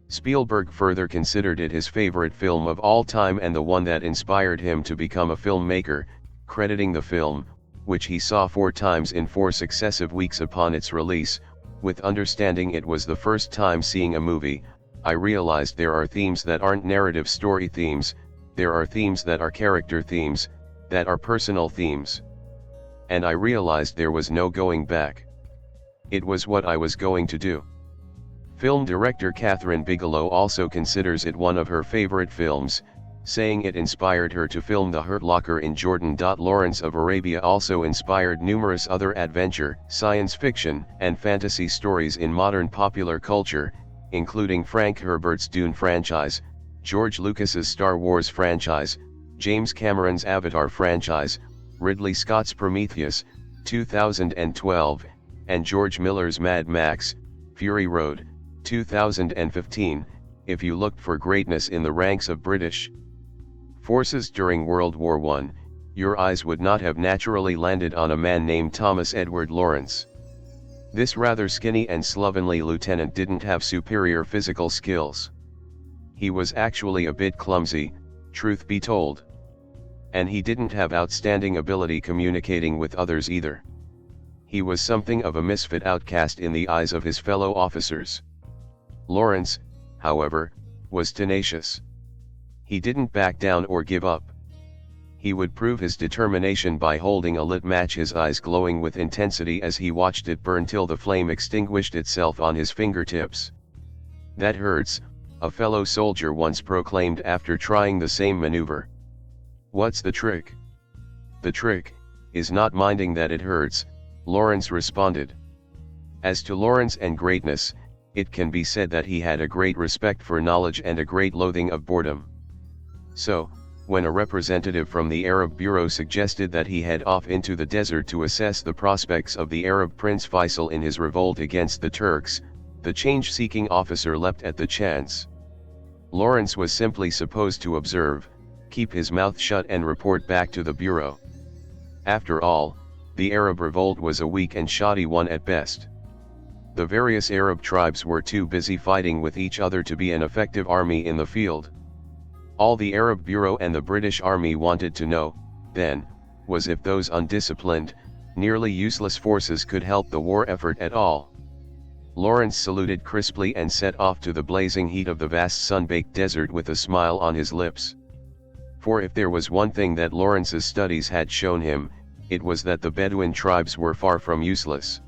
Spielberg further considered it his favorite film of all time and the one that inspired him to become a filmmaker, crediting the film, which he saw 4 times in 4 successive weeks upon its release, with understanding it was the first time seeing a movie. "I realized there are themes that aren't narrative story themes, there are themes that are character themes, that are personal themes. And I realized there was no going back. It was what I was going to do." Film director Kathryn Bigelow also considers it one of her favorite films, saying it inspired her to film The Hurt Locker in Jordan. Lawrence of Arabia also inspired numerous other adventure, science fiction, and fantasy stories in modern popular culture, including Frank Herbert's Dune franchise, George Lucas's Star Wars franchise, James Cameron's Avatar franchise, Ridley Scott's Prometheus, 2012, and George Miller's Mad Max, Fury Road, 2015. If you looked for greatness in the ranks of British forces during World War I, your eyes would not have naturally landed on a man named Thomas Edward Lawrence. This rather skinny and slovenly lieutenant didn't have superior physical skills. He was actually a bit clumsy, truth be told. And he didn't have outstanding ability communicating with others either. He was something of a misfit outcast in the eyes of his fellow officers. Lawrence, however, was tenacious. He didn't back down or give up. He would prove his determination by holding a lit match, his eyes glowing with intensity as he watched it burn till the flame extinguished itself on his fingertips. "That hurts," a fellow soldier once proclaimed after trying the same maneuver. "What's the trick?" "The trick is not minding that it hurts," Lawrence responded. As to Lawrence and greatness, it can be said that he had a great respect for knowledge and a great loathing of boredom. So, when a representative from the Arab Bureau suggested that he head off into the desert to assess the prospects of the Arab Prince Faisal in his revolt against the Turks, the change-seeking officer leapt at the chance. Lawrence was simply supposed to observe, keep his mouth shut and report back to the Bureau. After all, the Arab revolt was a weak and shoddy one at best. The various Arab tribes were too busy fighting with each other to be an effective army in the field. All the Arab Bureau and the British Army wanted to know, then, was if those undisciplined, nearly useless forces could help the war effort at all. Lawrence saluted crisply and set off to the blazing heat of the vast sun-baked desert with a smile on his lips. For if there was one thing that Lawrence's studies had shown him, it was that the Bedouin tribes were far from useless.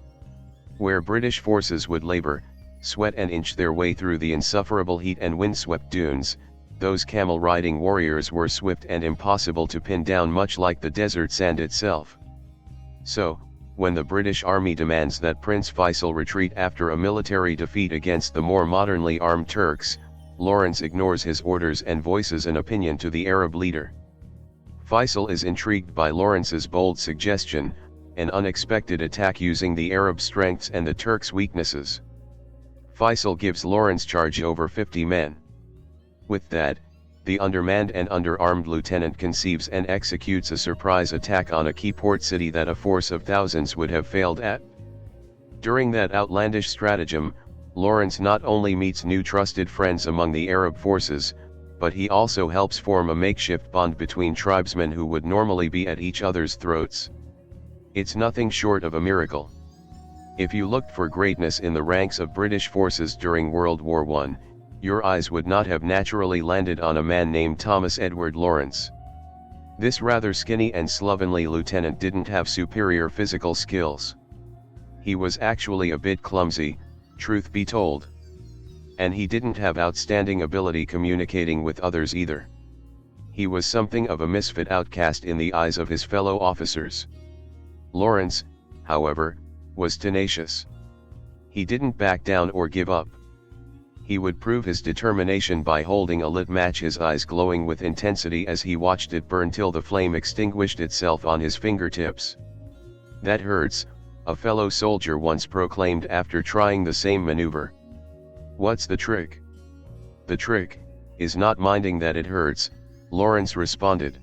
Where British forces would labor, sweat and inch their way through the insufferable heat and windswept dunes, those camel-riding warriors were swift and impossible to pin down, much like the desert sand itself. So, when the British Army demands that Prince Faisal retreat after a military defeat against the more modernly armed Turks, Lawrence ignores his orders and voices an opinion to the Arab leader. Faisal is intrigued by Lawrence's bold suggestion, an unexpected attack using the Arab strengths and the Turks' weaknesses. Faisal gives Lawrence charge over 50 men. With that, the undermanned and underarmed lieutenant conceives and executes a surprise attack on a key port city that a force of thousands would have failed at. During that outlandish stratagem, Lawrence not only meets new trusted friends among the Arab forces, but he also helps form a makeshift bond between tribesmen who would normally be at each other's throats. It's nothing short of a miracle. If you looked for greatness in the ranks of British forces during World War I, your eyes would not have naturally landed on a man named Thomas Edward Lawrence. This rather skinny and slovenly lieutenant didn't have superior physical skills. He was actually a bit clumsy, truth be told. And he didn't have outstanding ability communicating with others either. He was something of a misfit outcast in the eyes of his fellow officers. Lawrence, however, was tenacious. He didn't back down or give up. He would prove his determination by holding a lit match, his eyes glowing with intensity as he watched it burn till the flame extinguished itself on his fingertips. "That hurts," a fellow soldier once proclaimed after trying the same maneuver. "What's the trick?" "The trick is not minding that it hurts," Lawrence responded.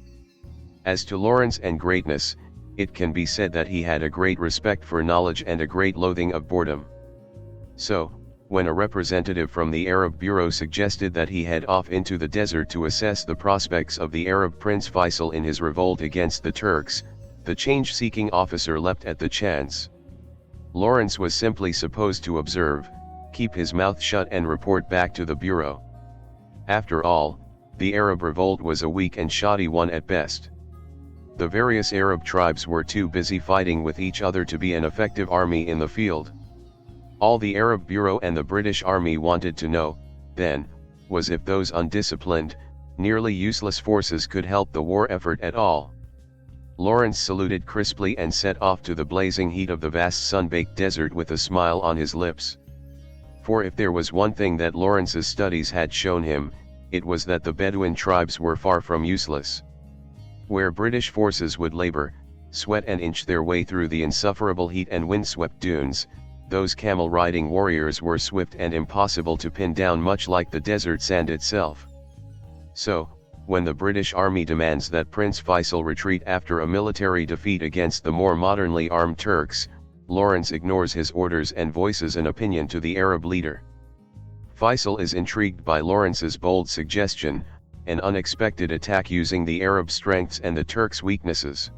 As to Lawrence and greatness, it can be said that he had a great respect for knowledge and a great loathing of boredom. So, when a representative from the Arab Bureau suggested that he head off into the desert to assess the prospects of the Arab Prince Faisal in his revolt against the Turks, the change-seeking officer leapt at the chance. Lawrence was simply supposed to observe, keep his mouth shut and report back to the Bureau. After all, the Arab revolt was a weak and shoddy one at best. The various Arab tribes were too busy fighting with each other to be an effective army in the field. All the Arab Bureau and the British Army wanted to know, then, was if those undisciplined, nearly useless forces could help the war effort at all. Lawrence saluted crisply and set off to the blazing heat of the vast sun-baked desert with a smile on his lips. For if there was one thing that Lawrence's studies had shown him, it was that the Bedouin tribes were far from useless. Where British forces would labor, sweat and inch their way through the insufferable heat and windswept dunes, those camel-riding warriors were swift and impossible to pin down, much like the desert sand itself. So, when the British Army demands that Prince Faisal retreat after a military defeat against the more modernly armed Turks, Lawrence ignores his orders and voices an opinion to the Arab leader. Faisal is intrigued by Lawrence's bold suggestion, an unexpected attack using the Arab strengths and the Turks' weaknesses.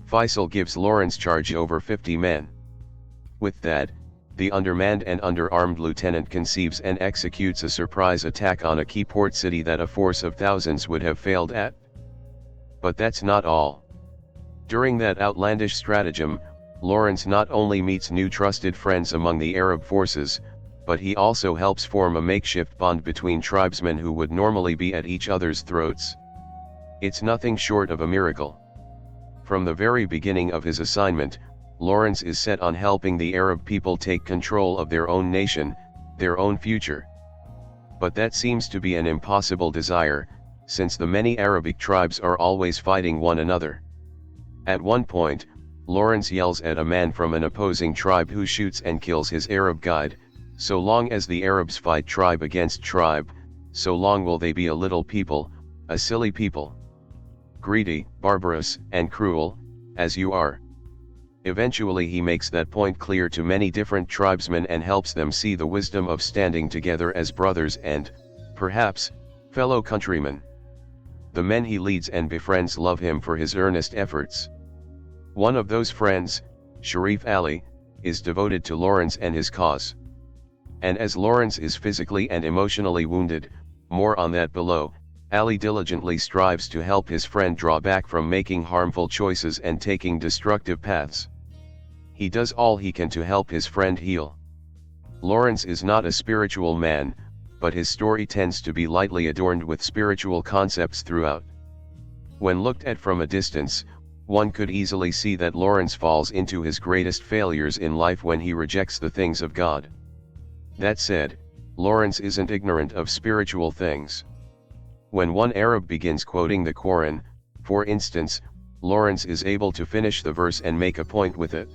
Faisal gives Lawrence charge over 50 men. With that, the undermanned and underarmed lieutenant conceives and executes a surprise attack on a key port city that a force of thousands would have failed at. But that's not all. During that outlandish stratagem, Lawrence not only meets new trusted friends among the Arab forces, but he also helps form a makeshift bond between tribesmen who would normally be at each other's throats. It's nothing short of a miracle. From the very beginning of his assignment, Lawrence is set on helping the Arab people take control of their own nation, their own future. But that seems to be an impossible desire, since the many Arabic tribes are always fighting one another. At one point, Lawrence yells at a man from an opposing tribe who shoots and kills his Arab guide, "So long as the Arabs fight tribe against tribe, so long will they be a little people, a silly people. Greedy, barbarous, and cruel, as you are." Eventually he makes that point clear to many different tribesmen and helps them see the wisdom of standing together as brothers and, perhaps, fellow countrymen. The men he leads and befriends love him for his earnest efforts. One of those friends, Sharif Ali, is devoted to Lawrence and his cause. And as Lawrence is physically and emotionally wounded, more on that below, Ali diligently strives to help his friend draw back from making harmful choices and taking destructive paths. He does all he can to help his friend heal. Lawrence is not a spiritual man, but his story tends to be lightly adorned with spiritual concepts throughout. When looked at from a distance, one could easily see that Lawrence falls into his greatest failures in life when he rejects the things of God. That said, Lawrence isn't ignorant of spiritual things. When one Arab begins quoting the Quran, for instance, Lawrence is able to finish the verse and make a point with it.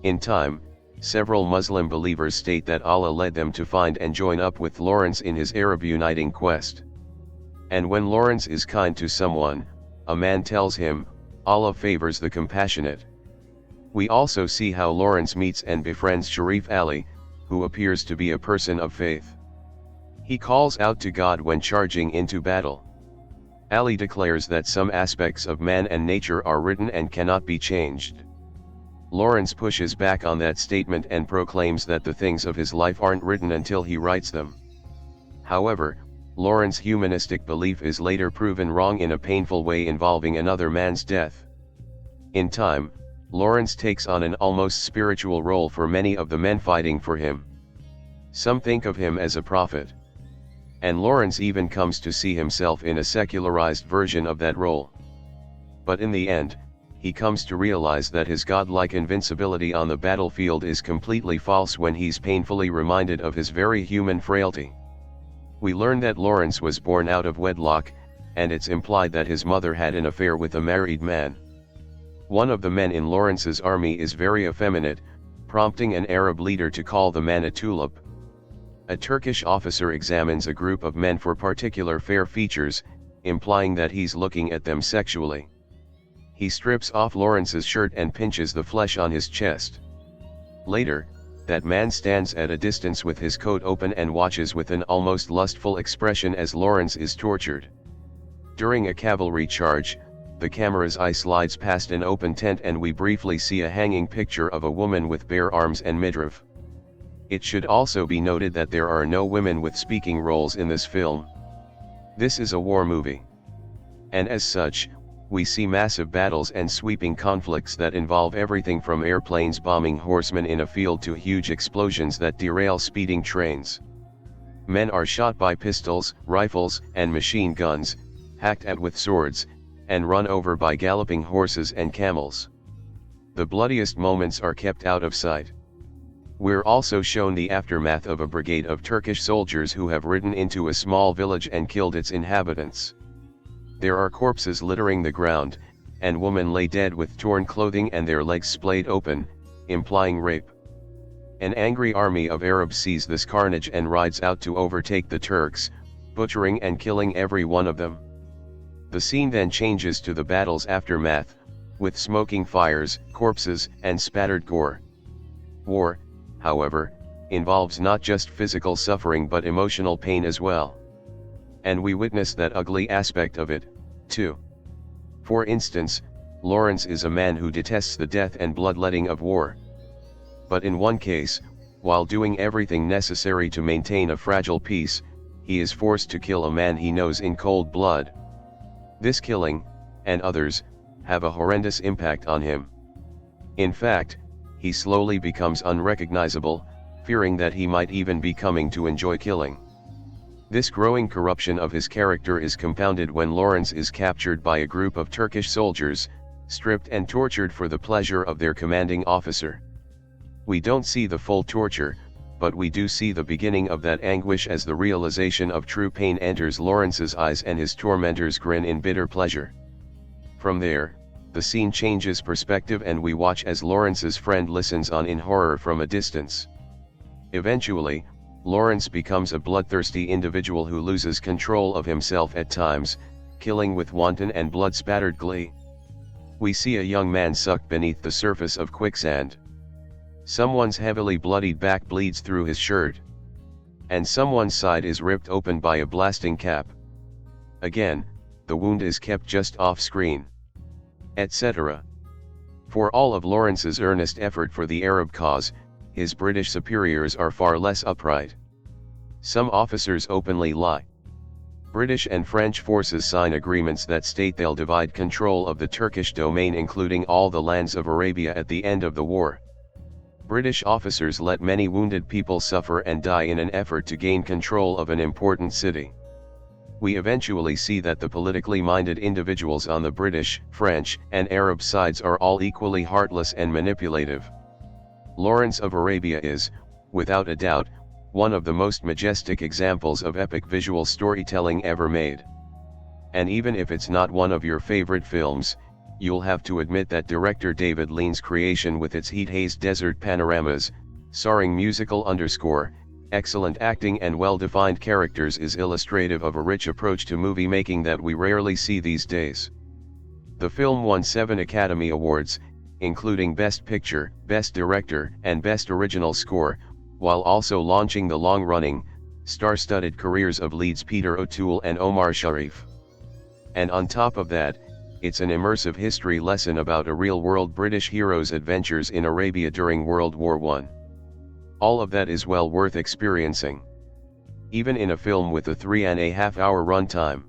In time, several Muslim believers state that Allah led them to find and join up with Lawrence in his Arab uniting quest. And when Lawrence is kind to someone, a man tells him, Allah favors the compassionate. We also see how Lawrence meets and befriends Sharif Ali, who appears to be a person of faith. He calls out to God when charging into battle. Ali declares that some aspects of man and nature are written and cannot be changed. Lawrence pushes back on that statement and proclaims that the things of his life aren't written until he writes them. However, Lauren's humanistic belief is later proven wrong in a painful way involving another man's death. In time, Lawrence takes on an almost spiritual role for many of the men fighting for him. Some think of him as a prophet. And Lawrence even comes to see himself in a secularized version of that role. But in the end, he comes to realize that his godlike invincibility on the battlefield is completely false when he's painfully reminded of his very human frailty. We learn that Lawrence was born out of wedlock, and it's implied that his mother had an affair with a married man. One of the men in Lawrence's army is very effeminate, prompting an Arab leader to call the man a tulip. A Turkish officer examines a group of men for particular fair features, implying that he's looking at them sexually. He strips off Lawrence's shirt and pinches the flesh on his chest. Later, that man stands at a distance with his coat open and watches with an almost lustful expression as Lawrence is tortured. During a cavalry charge, the camera's eye slides past an open tent and we briefly see a hanging picture of a woman with bare arms and midriff. It should also be noted that there are no women with speaking roles in this film. This is a war movie. And as such, we see massive battles and sweeping conflicts that involve everything from airplanes bombing horsemen in a field to huge explosions that derail speeding trains. Men are shot by pistols, rifles, and machine guns, hacked at with swords, and run over by galloping horses and camels. The bloodiest moments are kept out of sight. We're also shown the aftermath of a brigade of Turkish soldiers who have ridden into a small village and killed its inhabitants. There are corpses littering the ground, and women lay dead with torn clothing and their legs splayed open, implying rape. An angry army of Arabs sees this carnage and rides out to overtake the Turks, butchering and killing every one of them. The scene then changes to the battle's aftermath, with smoking fires, corpses, and spattered gore. War, however, involves not just physical suffering but emotional pain as well. And we witness that ugly aspect of it, too. For instance, Lawrence is a man who detests the death and bloodletting of war. But in one case, while doing everything necessary to maintain a fragile peace, he is forced to kill a man he knows in cold blood. This killing, and others, have a horrendous impact on him. In fact, he slowly becomes unrecognizable, fearing that he might even be coming to enjoy killing. This growing corruption of his character is compounded when Lawrence is captured by a group of Turkish soldiers, stripped and tortured for the pleasure of their commanding officer. We don't see the full torture, but we do see the beginning of that anguish as the realization of true pain enters Lawrence's eyes and his tormentors grin in bitter pleasure. From there, the scene changes perspective and we watch as Lawrence's friend listens on in horror from a distance. Eventually, Lawrence becomes a bloodthirsty individual who loses control of himself at times, killing with wanton and blood-spattered glee. We see a young man sucked beneath the surface of quicksand. Someone's heavily bloodied back bleeds through his shirt. And someone's side is ripped open by a blasting cap. Again, the wound is kept just off-screen. Etc. For all of Lawrence's earnest effort for the Arab cause, his British superiors are far less upright. Some officers openly lie. British and French forces sign agreements that state they'll divide control of the Turkish domain including all the lands of Arabia at the end of the war. British officers let many wounded people suffer and die in an effort to gain control of an important city. We eventually see that the politically minded individuals on the British, French, and Arab sides are all equally heartless and manipulative. Lawrence of Arabia is, without a doubt, one of the most majestic examples of epic visual storytelling ever made. And even if it's not one of your favorite films, you'll have to admit that director David Lean's creation with its heat-hazed desert panoramas, soaring musical underscore, excellent acting and well-defined characters is illustrative of a rich approach to movie making that we rarely see these days. The film won 7 Academy Awards, including Best Picture, Best Director, and Best Original Score, while also launching the long-running, star-studded careers of leads Peter O'Toole and Omar Sharif. And on top of that, it's an immersive history lesson about a real-world British hero's adventures in Arabia during World War I. All of that is well worth experiencing. even in a film with a 3.5-hour runtime.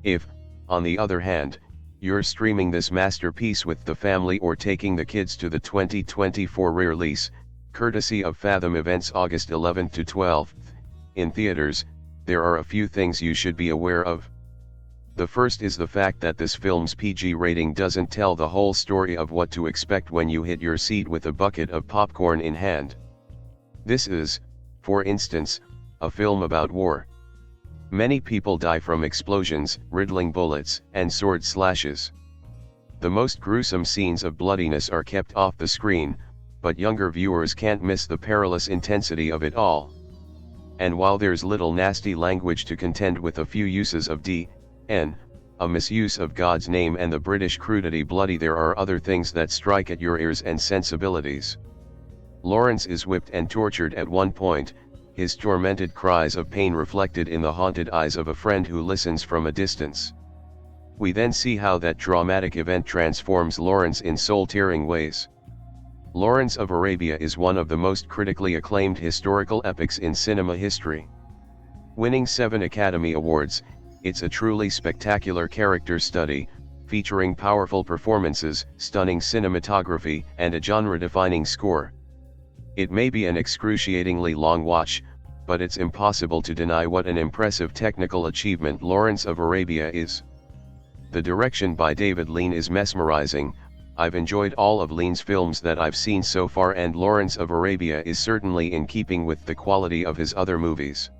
If, on the other hand, you're streaming this masterpiece with the family or taking the kids to the 2024 release, courtesy of Fathom Events August 11th to 12th, in theaters, there are a few things you should be aware of. The first is the fact that this film's PG rating doesn't tell the whole story of what to expect when you hit your seat with a bucket of popcorn in hand. This is, for instance, a film about war. Many people die from explosions, riddling bullets, and sword slashes. The most gruesome scenes of bloodiness are kept off the screen, but younger viewers can't miss the perilous intensity of it all. And while there's little nasty language to contend with a few uses of D.N., a misuse of God's name and the British crudity bloody, there are other things that strike at your ears and sensibilities. Lawrence is whipped and tortured at one point, his tormented cries of pain reflected in the haunted eyes of a friend who listens from a distance. We then see how that traumatic event transforms Lawrence in soul-tearing ways. Lawrence of Arabia is one of the most critically acclaimed historical epics in cinema history. Winning 7 Academy Awards, it's a truly spectacular character study, featuring powerful performances, stunning cinematography, and a genre-defining score. It may be an excruciatingly long watch, but it's impossible to deny what an impressive technical achievement Lawrence of Arabia is. The direction by David Lean is mesmerizing. I've enjoyed all of Lean's films that I've seen so far, and Lawrence of Arabia is certainly in keeping with the quality of his other movies.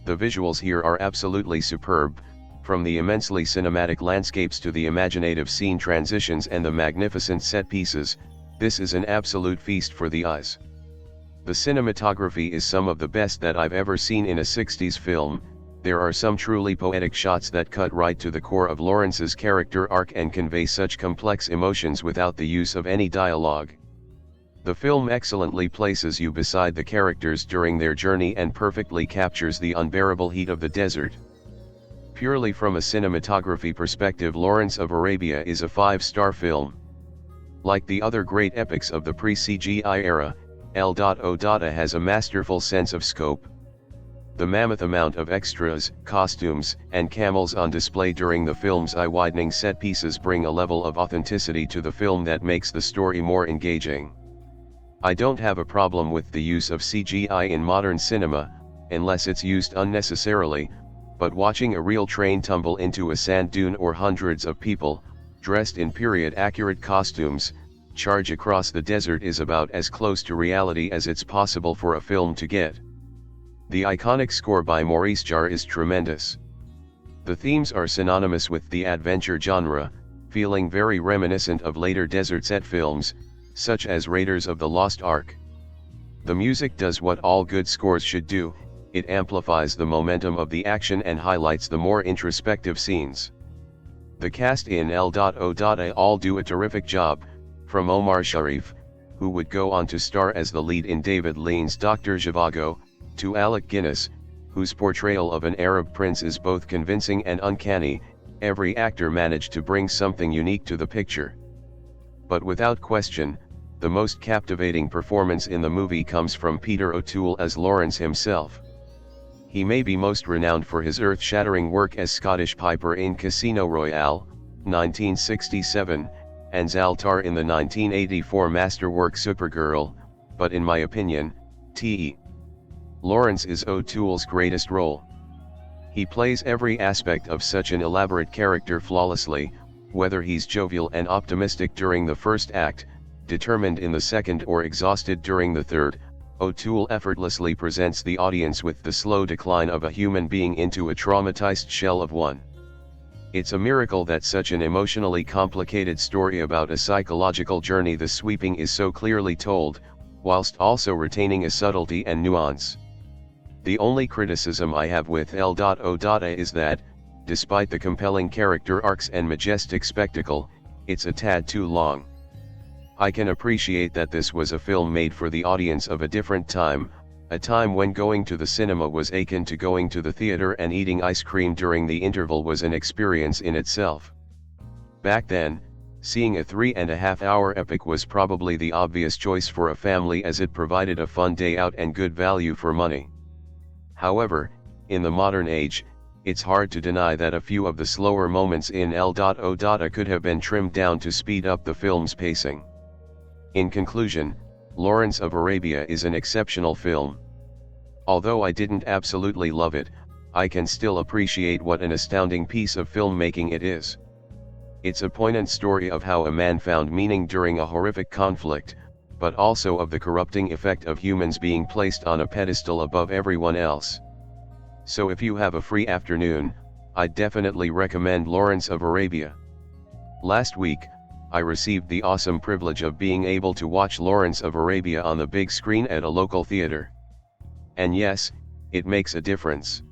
The visuals here are absolutely superb, from the immensely cinematic landscapes to the imaginative scene transitions and the magnificent set pieces. This is an absolute feast for the eyes. The cinematography is some of the best that I've ever seen in a 60s film. There are some truly poetic shots that cut right to the core of Lawrence's character arc and convey such complex emotions without the use of any dialogue. The film excellently places you beside the characters during their journey and perfectly captures the unbearable heat of the desert. Purely from a cinematography perspective, Lawrence of Arabia is a 5-star film. Like the other great epics of the pre-CGI era, L.O. has a masterful sense of scope. The mammoth amount of extras, costumes, and camels on display during the film's eye-widening set pieces bring a level of authenticity to the film that makes the story more engaging. I don't have a problem with the use of CGI in modern cinema, unless it's used unnecessarily, but watching a real train tumble into a sand dune or hundreds of people, dressed in period-accurate costumes, charge across the desert is about as close to reality as it's possible for a film to get. The iconic score by Maurice Jarre is tremendous. The themes are synonymous with the adventure genre, feeling very reminiscent of later desert set films, such as Raiders of the Lost Ark. The music does what all good scores should do, it amplifies the momentum of the action and highlights the more introspective scenes. The cast in L.O. all do a terrific job, from Omar Sharif, who would go on to star as the lead in David Lean's Dr. Zhivago, to Alec Guinness, whose portrayal of an Arab prince is both convincing and uncanny. Every actor managed to bring something unique to the picture. But without question, the most captivating performance in the movie comes from Peter O'Toole as Lawrence himself. He may be most renowned for his earth-shattering work as Scottish Piper in Casino Royale, 1967, and Zaltar in the 1984 masterwork Supergirl, but in my opinion, T.E. Lawrence is O'Toole's greatest role. He plays every aspect of such an elaborate character flawlessly, whether he's jovial and optimistic during the first act, determined in the second, or exhausted during the third. O'Toole effortlessly presents the audience with the slow decline of a human being into a traumatized shell of one. It's a miracle that such an emotionally complicated story about a psychological journey this sweeping is so clearly told, whilst also retaining a subtlety and nuance. The only criticism I have with L.O. is that, despite the compelling character arcs and majestic spectacle, it's a tad too long. I can appreciate that this was a film made for the audience of a different time, a time when going to the cinema was akin to going to the theater, and eating ice cream during the interval was an experience in itself. Back then, seeing a 3.5-hour epic was probably the obvious choice for a family, as it provided a fun day out and good value for money. However, in the modern age, it's hard to deny that a few of the slower moments in L.O. could have been trimmed down to speed up the film's pacing. In conclusion, Lawrence of Arabia is an exceptional film. Although I didn't absolutely love it, I can still appreciate what an astounding piece of filmmaking it is. It's a poignant story of how a man found meaning during a horrific conflict, but also of the corrupting effect of humans being placed on a pedestal above everyone else. So if you have a free afternoon, I'd definitely recommend Lawrence of Arabia. Last week, I received the awesome privilege of being able to watch Lawrence of Arabia on the big screen at a local theater. And yes, it makes a difference.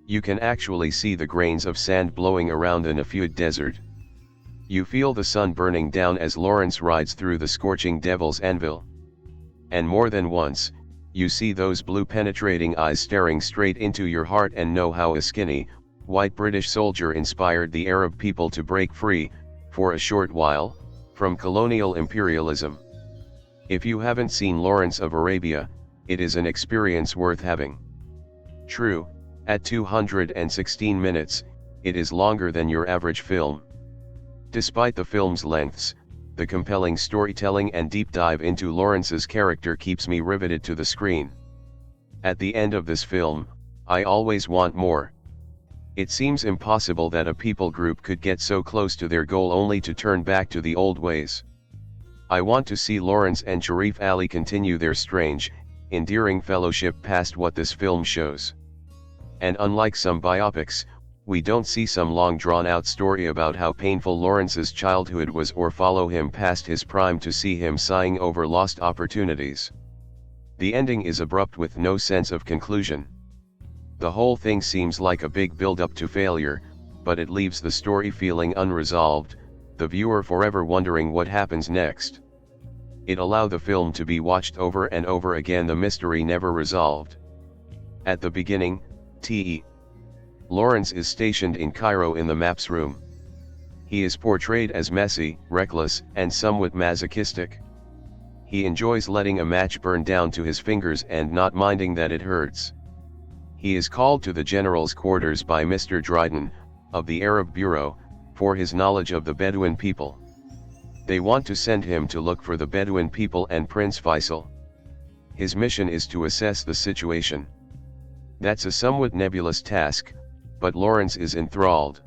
You can actually see the grains of sand blowing around in a Fude desert. You feel the sun burning down as Lawrence rides through the scorching Devil's Anvil. And more than once, you see those blue penetrating eyes staring straight into your heart and know how a skinny, white British soldier inspired the Arab people to break free, for a short while, from colonial imperialism. If you haven't seen Lawrence of Arabia, it is an experience worth having. True, at 216 minutes, it is longer than your average film. Despite the film's lengths, the compelling storytelling and deep dive into Lawrence's character keeps me riveted to the screen. At the end of this film, I always want more. It seems impossible that a people group could get so close to their goal only to turn back to the old ways. I want to see Lawrence and Sharif Ali continue their strange, endearing fellowship past what this film shows. And unlike some biopics, we don't see some long drawn-out story about how painful Lawrence's childhood was or follow him past his prime to see him sighing over lost opportunities. The ending is abrupt with no sense of conclusion. The whole thing seems like a big build-up to failure, but it leaves the story feeling unresolved, the viewer forever wondering what happens next. It allowed the film to be watched over and over again, the mystery never resolved. At the beginning, Lawrence is stationed in Cairo in the maps room. He is portrayed as messy, reckless, and somewhat masochistic. He enjoys letting a match burn down to his fingers and not minding that it hurts. He is called to the general's quarters by Mr. Dryden, of the Arab Bureau, for his knowledge of the Bedouin people. They want to send him to look for the Bedouin people and Prince Faisal. His mission is to assess the situation. That's a somewhat nebulous task, but Lawrence is enthralled.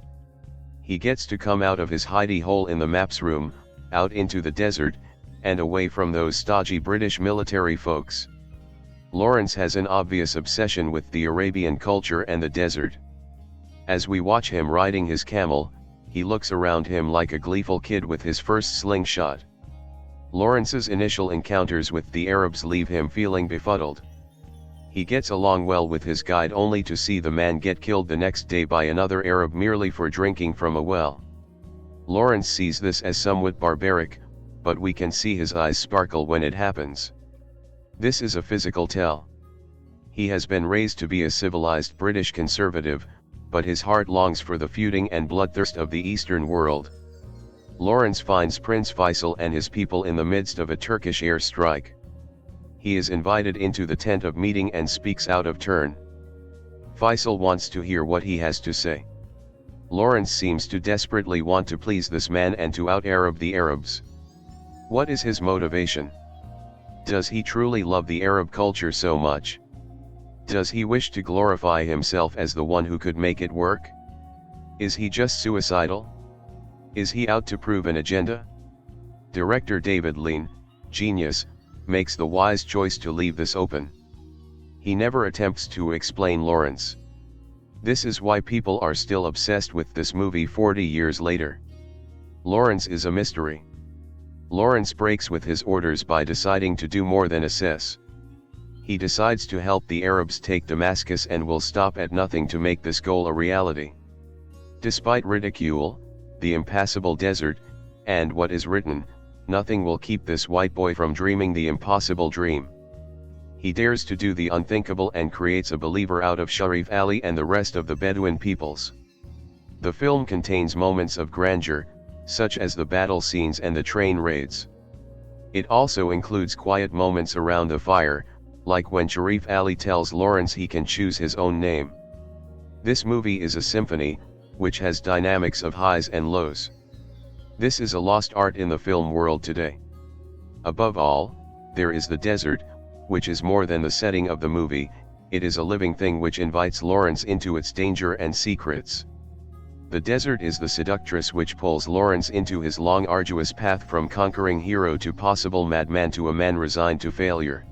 He gets to come out of his hidey hole in the maps room, out into the desert, and away from those stodgy British military folks. Lawrence has an obvious obsession with the Arabian culture and the desert. As we watch him riding his camel, he looks around him like a gleeful kid with his first slingshot. Lawrence's initial encounters with the Arabs leave him feeling befuddled. He gets along well with his guide only to see the man get killed the next day by another Arab merely for drinking from a well. Lawrence sees this as somewhat barbaric, but we can see his eyes sparkle when it happens. This is a physical tell. He has been raised to be a civilized British conservative, but his heart longs for the feuding and bloodthirst of the Eastern world. Lawrence finds Prince Faisal and his people in the midst of a Turkish air strike. He is invited into the tent of meeting and speaks out of turn. Faisal wants to hear what he has to say. Lawrence seems to desperately want to please this man and to out-Arab the Arabs. What is his motivation? Does he truly love the Arab culture so much? Does he wish to glorify himself as the one who could make it work? Is he just suicidal? Is he out to prove an agenda? Director David Lean, genius, makes the wise choice to leave this open. He never attempts to explain Lawrence. This is why people are still obsessed with this movie 40 years later. Lawrence is a mystery. Lawrence breaks with his orders by deciding to do more than assess. He decides to help the Arabs take Damascus and will stop at nothing to make this goal a reality. Despite ridicule, the impassable desert, and what is written, nothing will keep this white boy from dreaming the impossible dream. He dares to do the unthinkable and creates a believer out of Sharif Ali and the rest of the Bedouin peoples. The film contains moments of grandeur, such as the battle scenes and the train raids. It also includes quiet moments around the fire, like when Sharif Ali tells Lawrence he can choose his own name. This movie is a symphony, which has dynamics of highs and lows. This is a lost art in the film world today. Above all, there is the desert, which is more than the setting of the movie, it is a living thing which invites Lawrence into its danger and secrets. The desert is the seductress which pulls Lawrence into his long arduous path from conquering hero to possible madman to a man resigned to failure.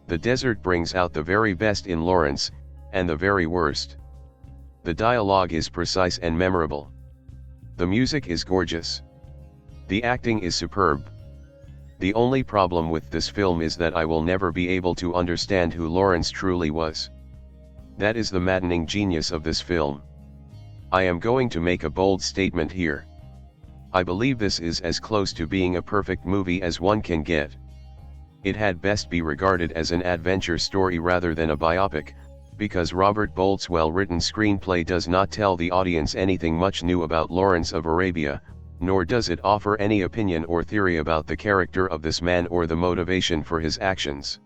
The desert brings out the very best in Lawrence, and the very worst. The dialogue is precise and memorable. The music is gorgeous. The acting is superb. The only problem with this film is that I will never be able to understand who Lawrence truly was. That is the maddening genius of this film. I am going to make a bold statement here. I believe this is as close to being a perfect movie as one can get. It had best be regarded as an adventure story rather than a biopic, because Robert Bolt's well-written screenplay does not tell the audience anything much new about Lawrence of Arabia, nor does it offer any opinion or theory about the character of this man or the motivation for his actions.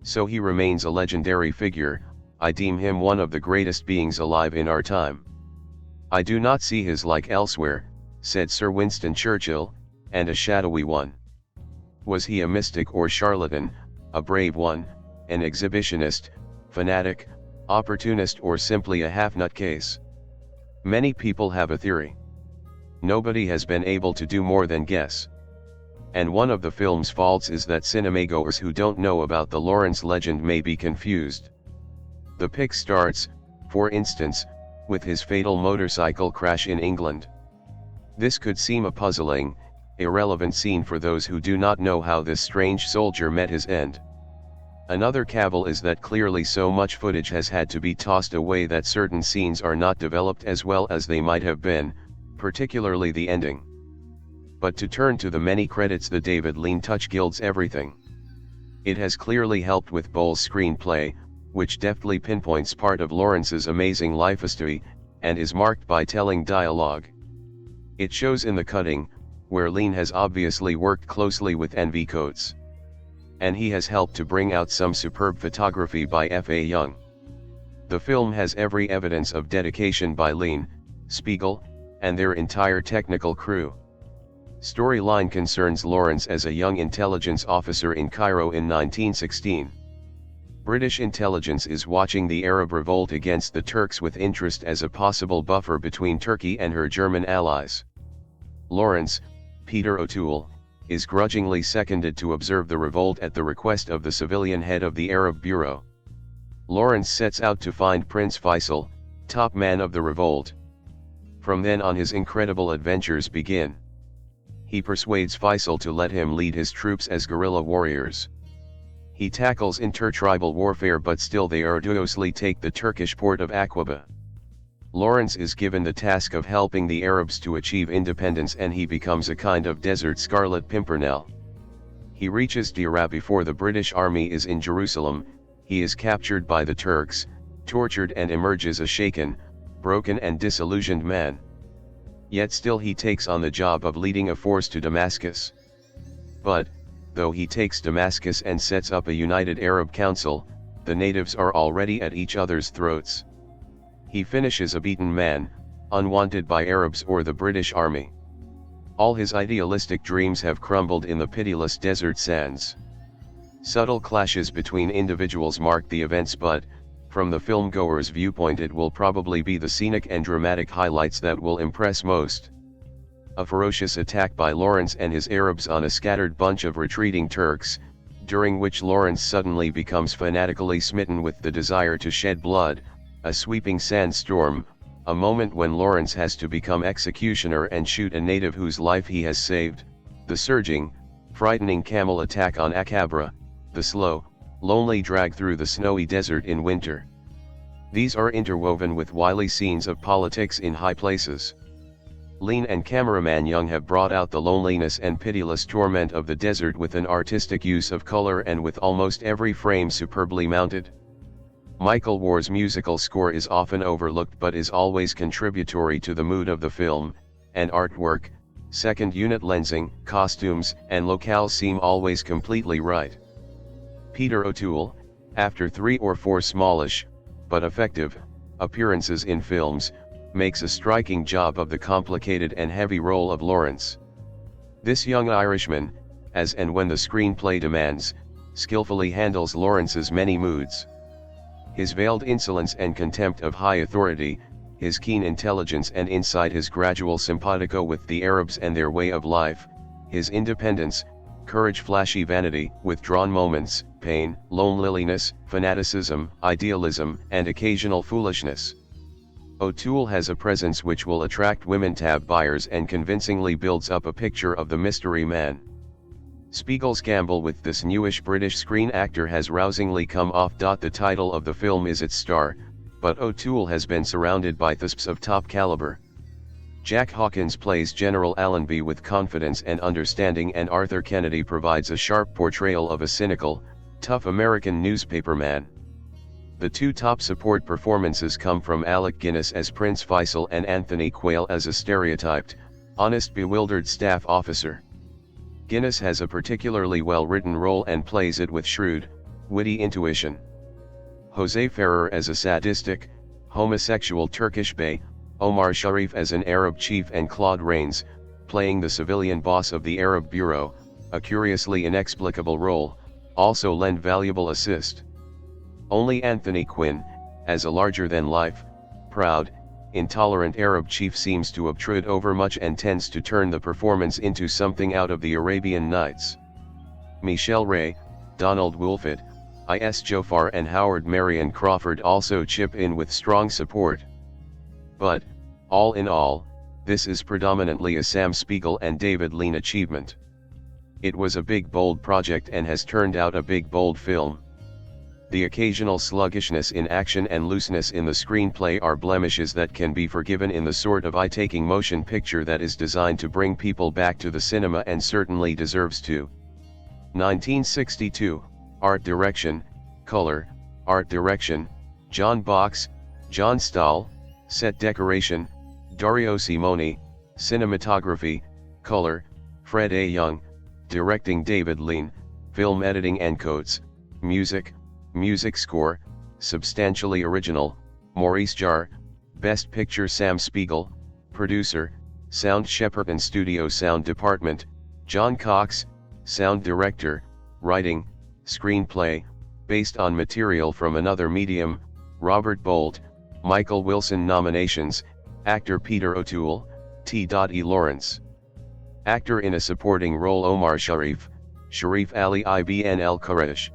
So he remains a legendary figure. I deem him one of the greatest beings alive in our time. I do not see his like elsewhere, said Sir Winston Churchill, and a shadowy one. Was he a mystic or charlatan, a brave one, an exhibitionist, fanatic, opportunist, or simply a half-nutcase? Many people have a theory. Nobody has been able to do more than guess. And one of the film's faults is that cinemagoers who don't know about the Lawrence legend may be confused. The pic starts, for instance, with his fatal motorcycle crash in England. This could seem a puzzling, irrelevant scene for those who do not know how this strange soldier met his end. Another cavil is that clearly so much footage has had to be tossed away that certain scenes are not developed as well as they might have been, particularly the ending. But to turn to the many credits, the David Lean touch gilds everything. It has clearly helped with Bolt's screenplay, which deftly pinpoints part of Lawrence's amazing life history, and is marked by telling dialogue. It shows in the cutting, where Lean has obviously worked closely with N.V. Coates. And he has helped to bring out some superb photography by F.A. Young. The film has every evidence of dedication by Lean, Spiegel, and their entire technical crew. Storyline concerns Lawrence as a young intelligence officer in Cairo in 1916. British intelligence is watching the Arab revolt against the Turks with interest as a possible buffer between Turkey and her German allies. Lawrence, Peter O'Toole, is grudgingly seconded to observe the revolt at the request of the civilian head of the Arab Bureau. Lawrence sets out to find Prince Faisal, top man of the revolt. From then on his incredible adventures begin. He persuades Faisal to let him lead his troops as guerrilla warriors. He tackles intertribal warfare, but still they arduously take the Turkish port of Aqaba. Lawrence is given the task of helping the Arabs to achieve independence, and he becomes a kind of desert Scarlet Pimpernel. He reaches Dira before the British army is in Jerusalem. He is captured by the Turks, tortured, and emerges a shaken, broken and disillusioned man. Yet still he takes on the job of leading a force to Damascus. But, though he takes Damascus and sets up a united Arab council, the natives are already at each other's throats. He finishes a beaten man, unwanted by Arabs or the British army. All his idealistic dreams have crumbled in the pitiless desert sands. Subtle clashes between individuals mark the events, but, from the filmgoer's viewpoint, it will probably be the scenic and dramatic highlights that will impress most. A ferocious attack by Lawrence and his Arabs on a scattered bunch of retreating Turks, during which Lawrence suddenly becomes fanatically smitten with the desire to shed blood, a sweeping sandstorm, a moment when Lawrence has to become executioner and shoot a native whose life he has saved, the surging, frightening camel attack on Aqaba, the slow, lonely drag through the snowy desert in winter. These are interwoven with wily scenes of politics in high places. Lean and cameraman Young have brought out the loneliness and pitiless torment of the desert with an artistic use of color and with almost every frame superbly mounted. Michael Ward's musical score is often overlooked but is always contributory to the mood of the film, and artwork, second unit lensing, costumes, and locales seem always completely right. Peter O'Toole, after 3 or 4 smallish, but effective, appearances in films, makes a striking job of the complicated and heavy role of Lawrence. This young Irishman, as and when the screenplay demands, skillfully handles Lawrence's many moods. His veiled insolence and contempt of high authority, his keen intelligence and insight, his gradual simpatico with the Arabs and their way of life, his independence, courage, flashy vanity, withdrawn moments, pain, loneliness, fanaticism, idealism, and occasional foolishness. O'Toole has a presence which will attract women tab buyers and convincingly builds up a picture of the mystery man. Spiegel's gamble with this newish British screen actor has rousingly come off. The title of the film is its star, but O'Toole has been surrounded by thespians of top caliber. Jack Hawkins plays General Allenby with confidence and understanding, and Arthur Kennedy provides a sharp portrayal of a cynical, tough American newspaperman. The 2 top support performances come from Alec Guinness as Prince Faisal and Anthony Quayle as a stereotyped, honest, bewildered staff officer. Guinness has a particularly well-written role and plays it with shrewd, witty intuition. Jose Ferrer as a sadistic, homosexual Turkish bey, Omar Sharif as an Arab chief, and Claude Rains, playing the civilian boss of the Arab Bureau, a curiously inexplicable role, also lend valuable assist. Only Anthony Quinn, as a larger-than-life, proud, intolerant Arab chief, seems to obtrude overmuch and tends to turn the performance into something out of the Arabian Nights. Michelle Ray, Donald Woolford, I.S. Jofar and Howard Marion Crawford also chip in with strong support. But, all in all, this is predominantly a Sam Spiegel and David Lean achievement. It was a big bold project and has turned out a big bold film. The occasional sluggishness in action and looseness in the screenplay are blemishes that can be forgiven in the sort of eye-taking motion picture that is designed to bring people back to the cinema and certainly deserves to. 1962, Art Direction, Color, Art Direction, John Box, John Stahl, Set Decoration, Dario Simoni, Cinematography, Color, Fred A. Young, Directing David Lean, Film Editing and Coates, Music, Music Score, Substantially Original, Maurice Jarre, Best Picture Sam Spiegel, Producer, Sound Shepperton Studio Sound Department, John Cox, Sound Director, Writing, Screenplay, based on material from another medium, Robert Bolt, Michael Wilson. Nominations, Actor Peter O'Toole, T.E. Lawrence. Actor in a supporting role Omar Sharif, Sharif Ali ibn al-Quraysh.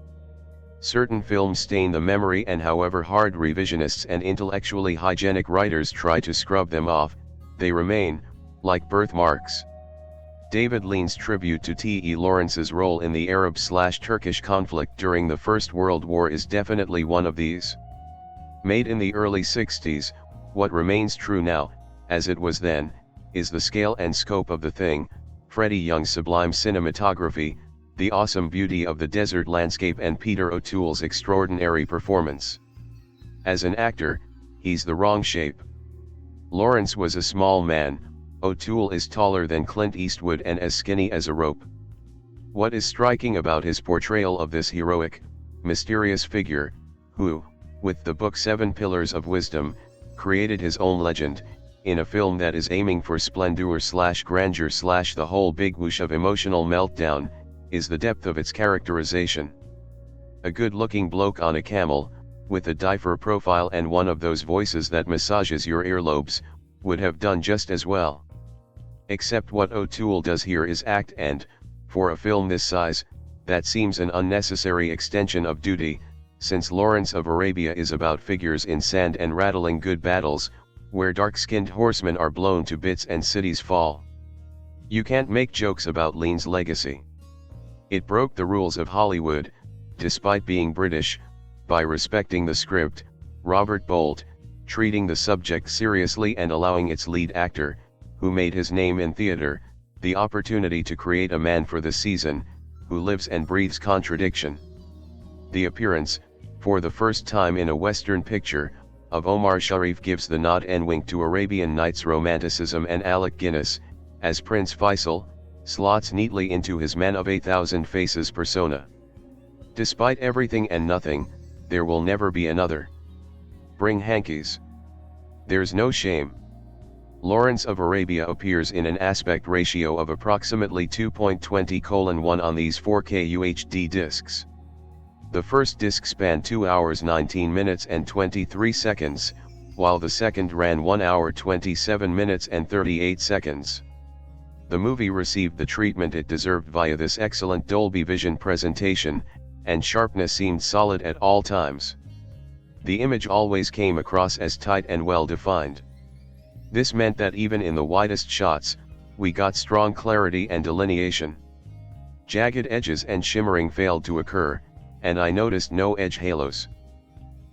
Certain films stain the memory, and however hard revisionists and intellectually hygienic writers try to scrub them off, they remain, like birthmarks. David Lean's tribute to T.E. Lawrence's role in the Arab/Turkish conflict during the First World War is definitely one of these. Made in the early 60s, what remains true now, as it was then, is the scale and scope of the thing, Freddie Young's sublime cinematography, the awesome beauty of the desert landscape, and Peter O'Toole's extraordinary performance. As an actor, he's the wrong shape. Lawrence was a small man, O'Toole is taller than Clint Eastwood and as skinny as a rope. What is striking about his portrayal of this heroic, mysterious figure, who, with the book 7 Pillars of Wisdom, created his own legend, in a film that is aiming for splendor/grandeur/ the whole big whoosh of emotional meltdown, is the depth of its characterization. A good-looking bloke on a camel, with a diaper profile and one of those voices that massages your earlobes, would have done just as well. Except what O'Toole does here is act, and, for a film this size, that seems an unnecessary extension of duty, since Lawrence of Arabia is about figures in sand and rattling good battles, where dark-skinned horsemen are blown to bits and cities fall. You can't make jokes about Lean's legacy. It broke the rules of Hollywood, despite being British, by respecting the script, Robert Bolt, treating the subject seriously and allowing its lead actor, who made his name in theater, the opportunity to create a man for the season, who lives and breathes contradiction. The appearance, for the first time in a Western picture, of Omar Sharif gives the nod and wink to Arabian Nights romanticism, and Alec Guinness, as Prince Faisal, slots neatly into his Man of 8,000 Faces persona. Despite everything and nothing, there will never be another. Bring hankies. There's no shame. Lawrence of Arabia appears in an aspect ratio of approximately 2.20:1 on these 4K UHD discs. The first disc spanned 2 hours 19 minutes and 23 seconds, while the second ran 1 hour 27 minutes and 38 seconds. The movie received the treatment it deserved via this excellent Dolby Vision presentation, and sharpness seemed solid at all times. The image always came across as tight and well defined. This meant that even in the widest shots, we got strong clarity and delineation. Jagged edges and shimmering failed to occur, and I noticed no edge halos.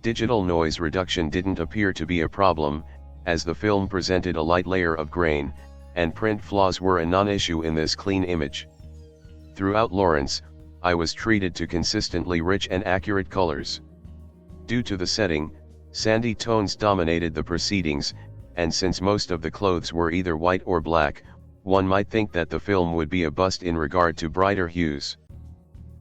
Digital noise reduction didn't appear to be a problem, as the film presented a light layer of grain, and print flaws were a non-issue in this clean image. Throughout Lawrence, I was treated to consistently rich and accurate colors. Due to the setting, sandy tones dominated the proceedings, and since most of the clothes were either white or black, one might think that the film would be a bust in regard to brighter hues.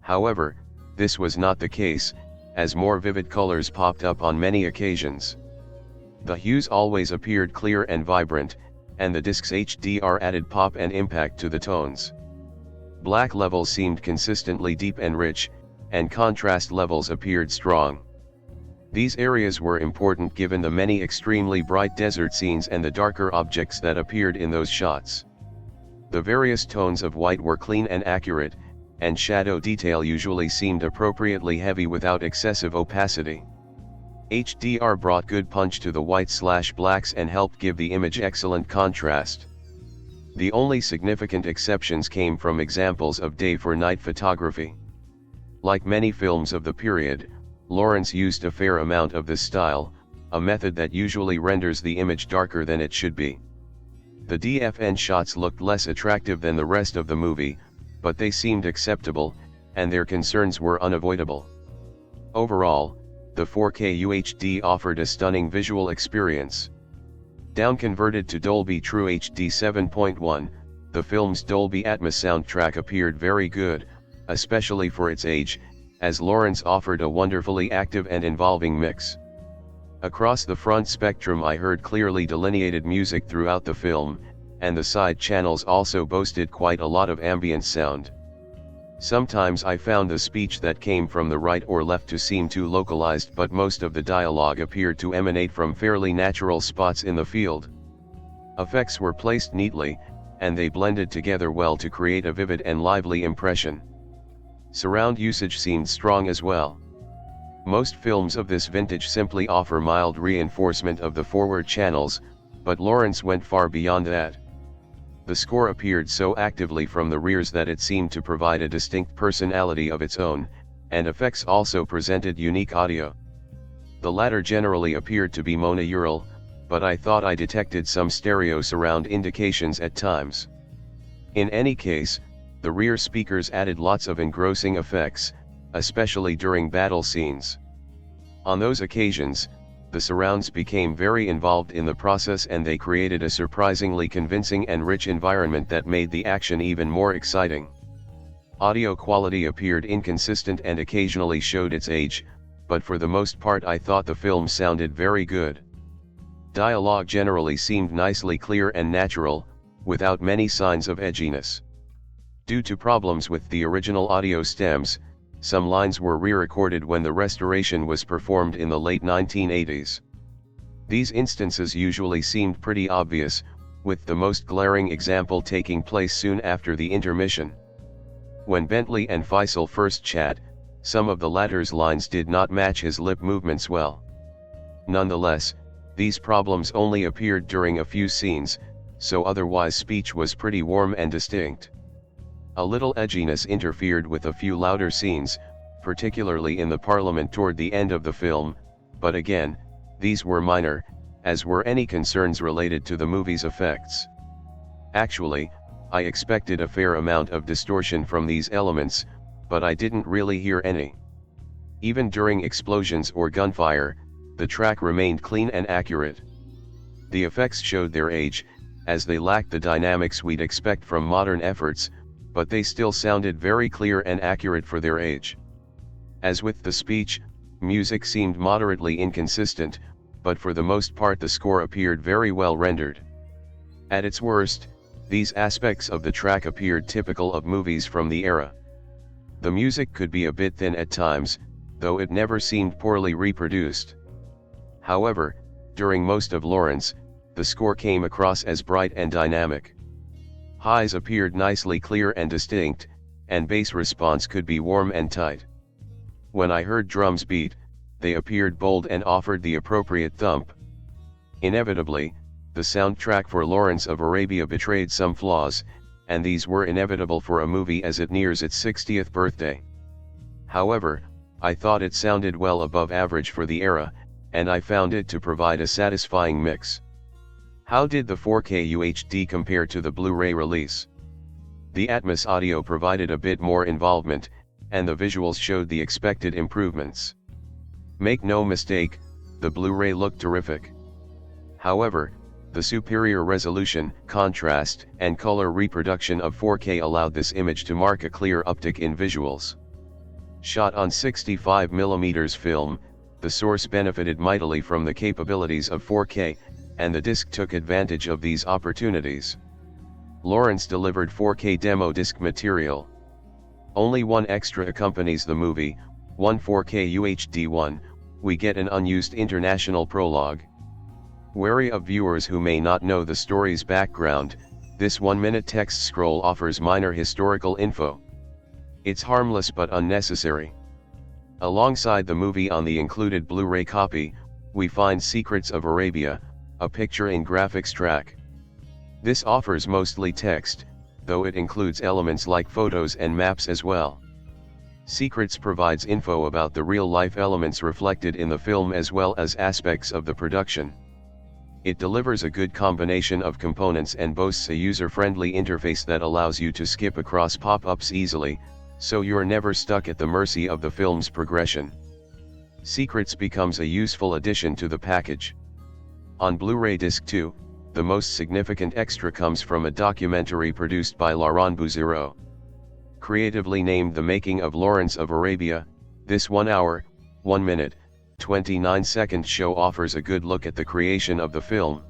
However, this was not the case, as more vivid colors popped up on many occasions. The hues always appeared clear and vibrant, and the disc's HDR added pop and impact to the tones. Black levels seemed consistently deep and rich, and contrast levels appeared strong. These areas were important given the many extremely bright desert scenes and the darker objects that appeared in those shots. The various tones of white were clean and accurate, and shadow detail usually seemed appropriately heavy without excessive opacity. HDR brought good punch to the whites/blacks and helped give the image excellent contrast. The only significant exceptions came from examples of day for night photography. Like many films of the period, Lawrence used a fair amount of this style, a method that usually renders the image darker than it should be. The DFN shots looked less attractive than the rest of the movie, but they seemed acceptable, and their concerns were unavoidable. Overall, the 4K UHD offered a stunning visual experience. Down-converted to Dolby True HD 7.1, the film's Dolby Atmos soundtrack appeared very good, especially for its age, as Lawrence offered a wonderfully active and involving mix. Across the front spectrum I heard clearly delineated music throughout the film, and the side channels also boasted quite a lot of ambient sound. Sometimes I found the speech that came from the right or left to seem too localized, but most of the dialogue appeared to emanate from fairly natural spots in the field. Effects were placed neatly, and they blended together well to create a vivid and lively impression. Surround usage seemed strong as well. Most films of this vintage simply offer mild reinforcement of the forward channels, but Lawrence went far beyond that. The score appeared so actively from the rears that it seemed to provide a distinct personality of its own, and effects also presented unique audio. The latter generally appeared to be monaural, but I thought I detected some stereo surround indications at times. In any case, the rear speakers added lots of engrossing effects, especially during battle scenes. On those occasions, the surrounds became very involved in the process and they created a surprisingly convincing and rich environment that made the action even more exciting. Audio quality appeared inconsistent and occasionally showed its age, but for the most part I thought the film sounded very good. Dialogue generally seemed nicely clear and natural, without many signs of edginess. Due to problems with the original audio stems, some lines were re-recorded when the restoration was performed in the late 1980s. These instances usually seemed pretty obvious, with the most glaring example taking place soon after the intermission. When Bentley and Faisal first chat, some of the latter's lines did not match his lip movements well. Nonetheless, these problems only appeared during a few scenes, so otherwise speech was pretty warm and distinct. A little edginess interfered with a few louder scenes, particularly in the parliament toward the end of the film, but again, these were minor, as were any concerns related to the movie's effects. Actually, I expected a fair amount of distortion from these elements, but I didn't really hear any. Even during explosions or gunfire, the track remained clean and accurate. The effects showed their age, as they lacked the dynamics we'd expect from modern efforts, but they still sounded very clear and accurate for their age. As with the speech, music seemed moderately inconsistent, but for the most part the score appeared very well rendered. At its worst, these aspects of the track appeared typical of movies from the era. The music could be a bit thin at times, though it never seemed poorly reproduced. However, during most of Lawrence, the score came across as bright and dynamic. Highs appeared nicely clear and distinct, and bass response could be warm and tight. When I heard drums beat, they appeared bold and offered the appropriate thump. Inevitably, the soundtrack for Lawrence of Arabia betrayed some flaws, and these were inevitable for a movie as it nears its 60th birthday. However, I thought it sounded well above average for the era, and I found it to provide a satisfying mix. How did the 4K UHD compare to the Blu-ray release? The Atmos audio provided a bit more involvement, and the visuals showed the expected improvements. Make no mistake, the Blu-ray looked terrific. However, the superior resolution, contrast, and color reproduction of 4K allowed this image to mark a clear uptick in visuals. Shot on 65mm film, the source benefited mightily from the capabilities of 4K, and the disc took advantage of these opportunities. Lawrence delivered 4K demo disc material. Only one extra accompanies the movie, one 4K UHD one. We get an unused international prologue. Wary of viewers who may not know the story's background, this 1-minute text scroll offers minor historical info. It's harmless but unnecessary. Alongside the movie on the included Blu-ray copy, we find Secrets of Arabia, a picture in graphics track. This offers mostly text, though it includes elements like photos and maps as well. Secrets provides info about the real-life elements reflected in the film as well as aspects of the production. It delivers a good combination of components and boasts a user-friendly interface that allows you to skip across pop-ups easily, so you're never stuck at the mercy of the film's progression. Secrets becomes a useful addition to the package. On Blu-ray Disc 2, the most significant extra comes from a documentary produced by Laurent Bouzereau. Creatively named The Making of Lawrence of Arabia, this 1 hour, 1 minute, 29-second show offers a good look at the creation of the film.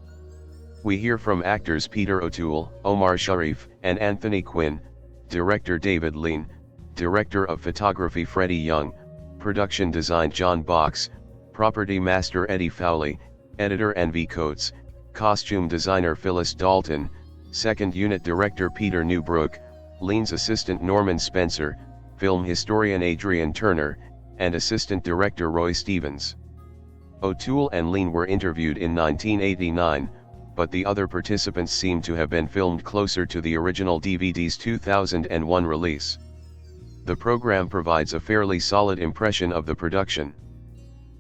We hear from actors Peter O'Toole, Omar Sharif, and Anthony Quinn, director David Lean, director of photography Freddie Young, production design John Box, property master Eddie Fowley, editor N.V. Coates, costume designer Phyllis Dalton, second unit director Peter Newbrook, Lean's assistant Norman Spencer, film historian Adrian Turner, and assistant director Roy Stevens. O'Toole and Lean were interviewed in 1989, but the other participants seem to have been filmed closer to the original DVD's 2001 release. The program provides a fairly solid impression of the production.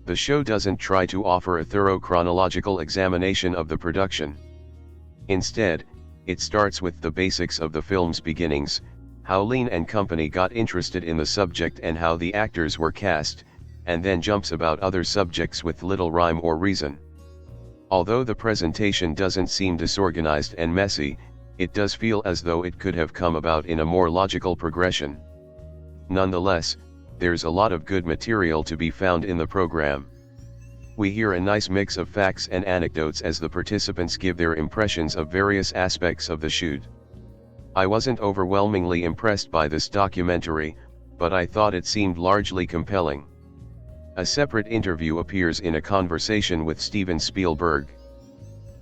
The show doesn't try to offer a thorough chronological examination of the production. Instead, it starts with the basics of the film's beginnings, how Lean and company got interested in the subject and how the actors were cast, and then jumps about other subjects with little rhyme or reason. Although the presentation doesn't seem disorganized and messy, it does feel as though it could have come about in a more logical progression. Nonetheless, there's a lot of good material to be found in the program. We hear a nice mix of facts and anecdotes as the participants give their impressions of various aspects of the shoot. I wasn't overwhelmingly impressed by this documentary, but I thought it seemed largely compelling. A separate interview appears in A Conversation with Steven Spielberg.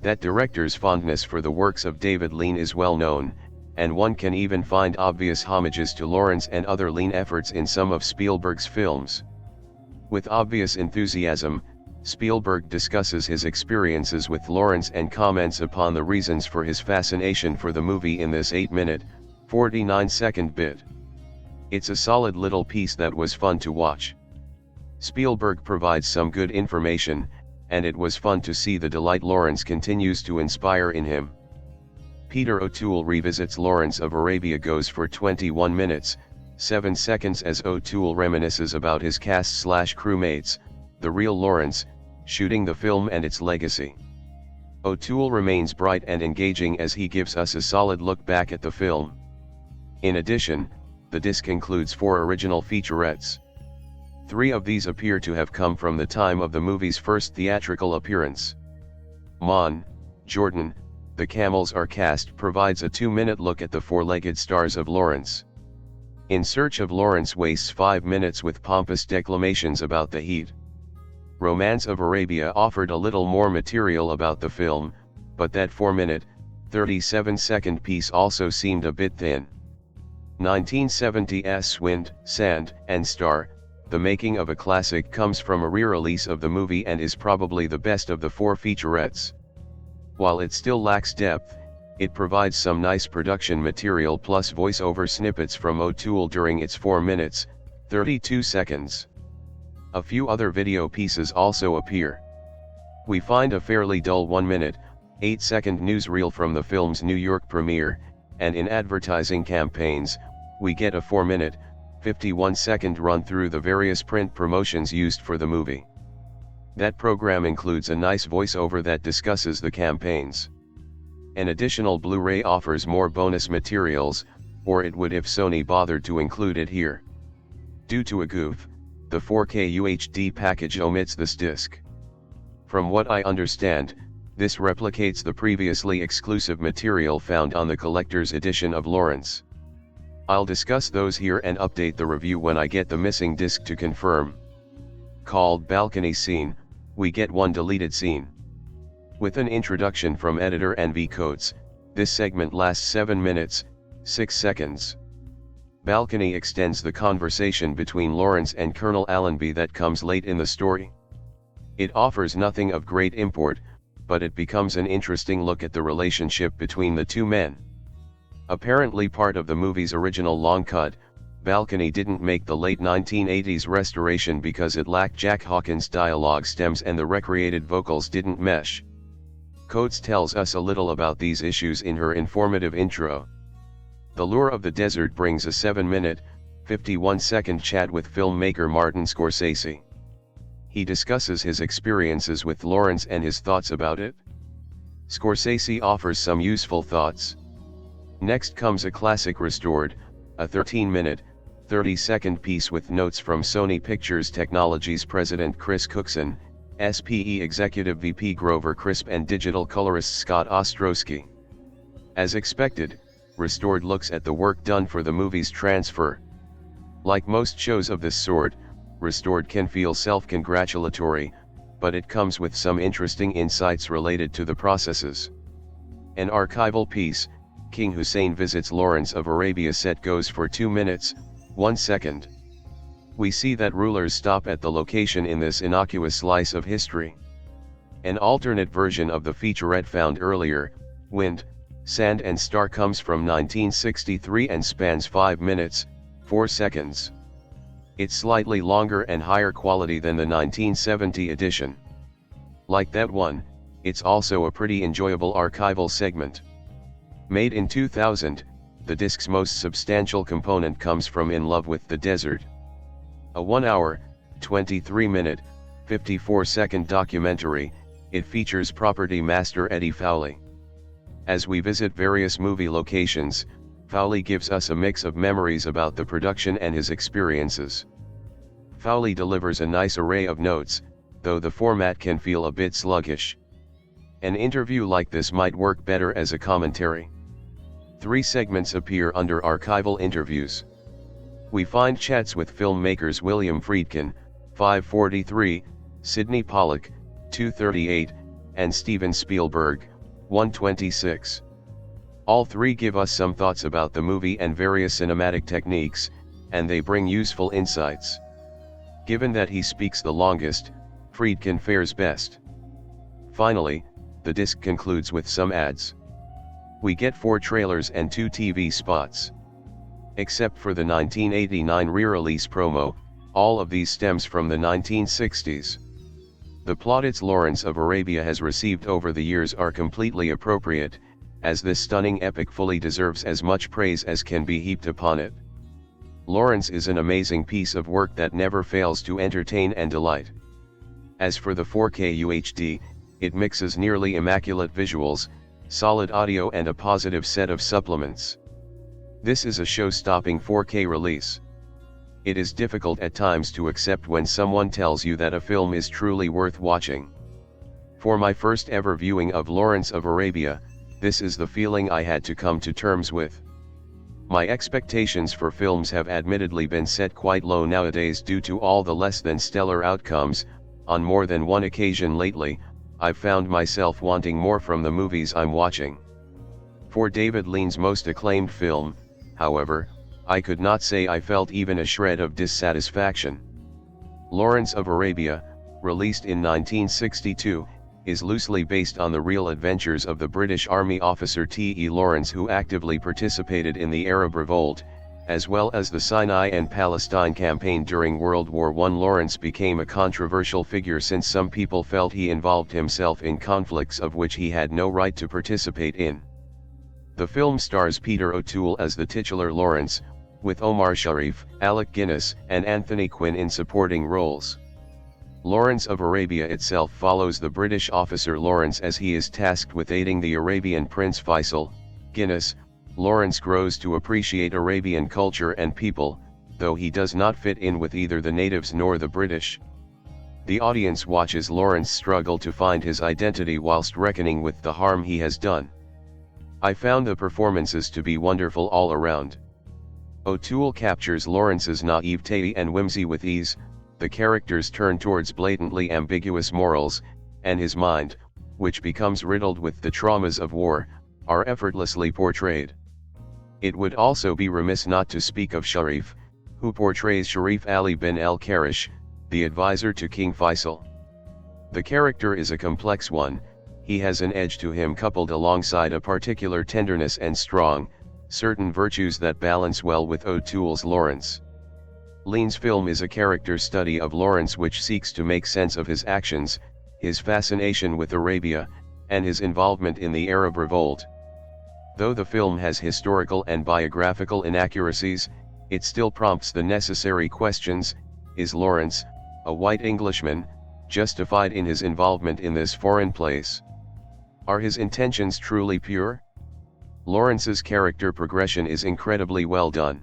That director's fondness for the works of David Lean is well known, and one can even find obvious homages to Lawrence and other Lean efforts in some of Spielberg's films. With obvious enthusiasm, Spielberg discusses his experiences with Lawrence and comments upon the reasons for his fascination for the movie in this 8-minute, 49-second bit. It's a solid little piece that was fun to watch. Spielberg provides some good information, and it was fun to see the delight Lawrence continues to inspire in him. Peter O'Toole revisits Lawrence of Arabia goes for 21 minutes, 7 seconds as O'Toole reminisces about his cast/crewmates, the real Lawrence, shooting the film and its legacy. O'Toole remains bright and engaging as he gives us a solid look back at the film. In addition, the disc includes 4 original featurettes. 3 of these appear to have come from the time of the movie's first theatrical appearance. Mon, Jordan, the Camels Are Cast provides a 2-minute look at the four-legged stars of Lawrence. In Search of Lawrence wastes 5 minutes with pompous declamations about the heat. Romance of Arabia offered a little more material about the film, but that 4-minute, 37-second piece also seemed a bit thin. 1970's Wind, Sand, and Star, The Making of a Classic comes from a re-release of the movie and is probably the best of the 4 featurettes. While it still lacks depth, it provides some nice production material plus voice-over snippets from O'Toole during its 4 minutes, 32 seconds. A few other video pieces also appear. We find a fairly dull 1-minute, 8-second newsreel from the film's New York premiere, and in advertising campaigns, we get a 4-minute, 51-second run through the various print promotions used for the movie. That program includes a nice voiceover that discusses the campaigns. An additional Blu-ray offers more bonus materials, or it would if Sony bothered to include it here. Due to a goof, the 4K UHD package omits this disc. From what I understand, this replicates the previously exclusive material found on the collector's edition of Lawrence. I'll discuss those here and update the review when I get the missing disc to confirm. Called Balcony Scene, we get one deleted scene. With an introduction from editor N.V. Coates, this segment lasts 7 minutes, 6 seconds. Balcony extends the conversation between Lawrence and Colonel Allenby that comes late in the story. It offers nothing of great import, but it becomes an interesting look at the relationship between the two men. Apparently part of the movie's original long cut, Balcony didn't make the late 1980s restoration because it lacked Jack Hawkins' dialogue stems and the recreated vocals didn't mesh. Coates tells us a little about these issues in her informative intro. The Lure of the Desert brings a 7-minute, 51-second chat with filmmaker Martin Scorsese. He discusses his experiences with Lawrence and his thoughts about it. Scorsese offers some useful thoughts. Next comes a classic restored, a 13-minute, 30-second piece with notes from Sony Pictures Technologies President Chris Cookson, SPE Executive VP Grover Crisp and digital colorist Scott Ostrowski. As expected, Restored looks at the work done for the movie's transfer. Like most shows of this sort, Restored can feel self-congratulatory, but it comes with some interesting insights related to the processes. An archival piece, King Hussein Visits Lawrence of Arabia set goes for 2 minutes, 1 second. We see that rulers stop at the location in this innocuous slice of history. An alternate version of the featurette found earlier, Wind, Sand and Star comes from 1963 and spans 5 minutes, 4 seconds. It's slightly longer and higher quality than the 1970 edition. Like that one, it's also a pretty enjoyable archival segment. Made in 2000, the disc's most substantial component comes from In Love with the Desert. A 1-hour, 23-minute, 54-second documentary, it features property master Eddie Fowley. As we visit various movie locations, Fowley gives us a mix of memories about the production and his experiences. Fowley delivers a nice array of notes, though the format can feel a bit sluggish. An interview like this might work better as a commentary. 3 segments appear under archival interviews. We find chats with filmmakers William Friedkin, 543, Sidney Pollack, 238, and Steven Spielberg, 126. All 3 give us some thoughts about the movie and various cinematic techniques, and they bring useful insights. Given that he speaks the longest, Friedkin fares best. Finally, the disc concludes with some ads. We get 4 trailers and 2 TV spots. Except for the 1989 re-release promo, all of these stems from the 1960s. The plaudits Lawrence of Arabia has received over the years are completely appropriate, as this stunning epic fully deserves as much praise as can be heaped upon it. Lawrence is an amazing piece of work that never fails to entertain and delight. As for the 4K UHD, it mixes nearly immaculate visuals, solid audio and a positive set of supplements. This is a show-stopping 4K release. It is difficult at times to accept when someone tells you that a film is truly worth watching. For my first ever viewing of Lawrence of Arabia, this is the feeling I had to come to terms with. My expectations for films have admittedly been set quite low nowadays due to all the less than stellar outcomes. On more than one occasion lately, I've found myself wanting more from the movies I'm watching. For David Lean's most acclaimed film, however, I could not say I felt even a shred of dissatisfaction. Lawrence of Arabia, released in 1962, is loosely based on the real adventures of the British Army officer T.E. Lawrence, who actively participated in the Arab Revolt, as well as the Sinai and Palestine campaign during World War I. Lawrence became a controversial figure since some people felt he involved himself in conflicts of which he had no right to participate in. The film stars Peter O'Toole as the titular Lawrence, with Omar Sharif, Alec Guinness, and Anthony Quinn in supporting roles. Lawrence of Arabia itself follows the British officer Lawrence as he is tasked with aiding the Arabian Prince Faisal. Guinness, Lawrence grows to appreciate Arabian culture and people, though he does not fit in with either the natives nor the British. The audience watches Lawrence struggle to find his identity whilst reckoning with the harm he has done. I found the performances to be wonderful all around. O'Toole captures Lawrence's naivete and whimsy with ease. The characters turn towards blatantly ambiguous morals, and his mind, which becomes riddled with the traumas of war, are effortlessly portrayed. It would also be remiss not to speak of Sharif, who portrays Sharif Ali bin al-Karish, the advisor to King Faisal. The character is a complex one. He has an edge to him coupled alongside a particular tenderness and strong, certain virtues that balance well with O'Toole's Lawrence. Lean's film is a character study of Lawrence which seeks to make sense of his actions, his fascination with Arabia, and his involvement in the Arab Revolt. Though the film has historical and biographical inaccuracies, it still prompts the necessary questions: is Lawrence, a white Englishman, justified in his involvement in this foreign place? Are his intentions truly pure? Lawrence's character progression is incredibly well done.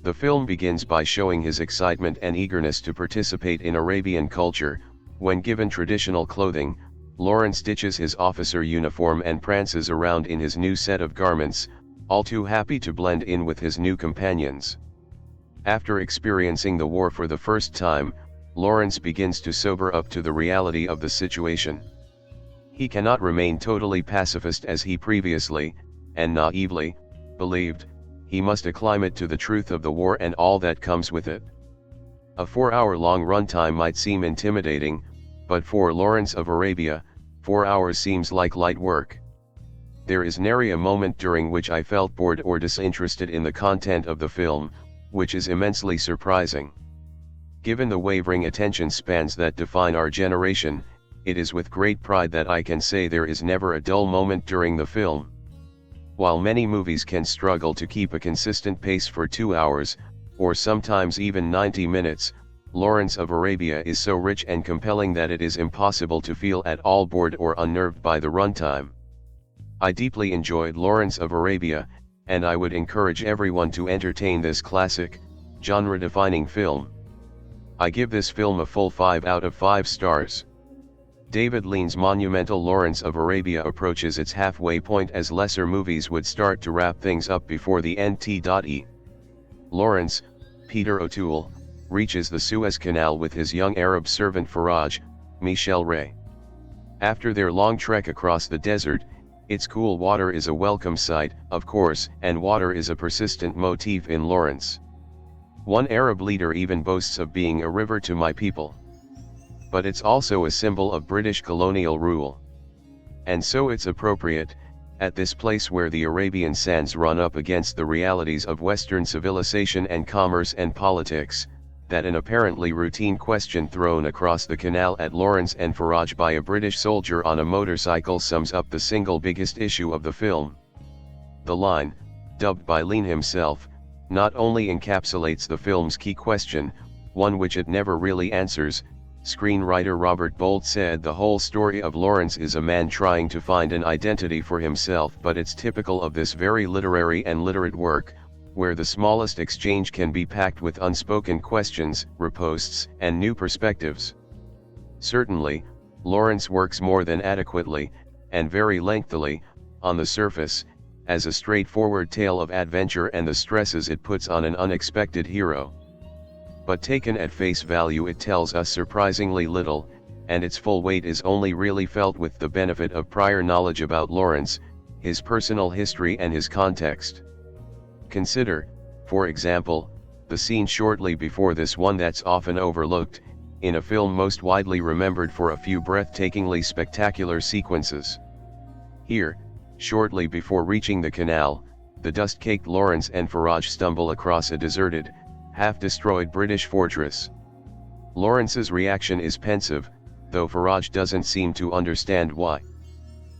The film begins by showing his excitement and eagerness to participate in Arabian culture. When given traditional clothing, Lawrence ditches his officer uniform and prances around in his new set of garments, all too happy to blend in with his new companions. After experiencing the war for the first time, Lawrence begins to sober up to the reality of the situation. He cannot remain totally pacifist as he previously, and naively, believed. He must acclimate to the truth of the war and all that comes with it. A 4-hour-long runtime might seem intimidating, but for Lawrence of Arabia, 4 hours seems like light work. There is nary a moment during which I felt bored or disinterested in the content of the film, which is immensely surprising. Given the wavering attention spans that define our generation, it is with great pride that I can say there is never a dull moment during the film. While many movies can struggle to keep a consistent pace for 2 hours, or sometimes even 90 minutes, Lawrence of Arabia is so rich and compelling that it is impossible to feel at all bored or unnerved by the runtime. I deeply enjoyed Lawrence of Arabia, and I would encourage everyone to entertain this classic, genre-defining film. I give this film a full 5 out of 5 stars. David Lean's monumental Lawrence of Arabia approaches its halfway point as lesser movies would start to wrap things up before the end. Lawrence, Peter O'Toole, reaches the Suez Canal with his young Arab servant Faraj, Michel Ray. After their long trek across the desert, its cool water is a welcome sight, of course, and water is a persistent motif in Lawrence. One Arab leader even boasts of being a river to my people. But it's also a symbol of British colonial rule. And so it's appropriate, at this place where the Arabian sands run up against the realities of Western civilization and commerce and politics, that an apparently routine question thrown across the canal at Lawrence and Faraj by a British soldier on a motorcycle sums up the single biggest issue of the film. The line, dubbed by Lean himself, not only encapsulates the film's key question, one which it never really answers. Screenwriter Robert Bolt said the whole story of Lawrence is a man trying to find an identity for himself, but it's typical of this very literary and literate work, where the smallest exchange can be packed with unspoken questions, ripostes, and new perspectives. Certainly, Lawrence works more than adequately, and very lengthily, on the surface, as a straightforward tale of adventure and the stresses it puts on an unexpected hero. But taken at face value, it tells us surprisingly little, and its full weight is only really felt with the benefit of prior knowledge about Lawrence, his personal history and his context. Consider, for example, the scene shortly before this one that's often overlooked, in a film most widely remembered for a few breathtakingly spectacular sequences. Here, shortly before reaching the canal, the dust-caked Lawrence and Faraj stumble across a deserted, half-destroyed British fortress. Lawrence's reaction is pensive, though Faraj doesn't seem to understand why.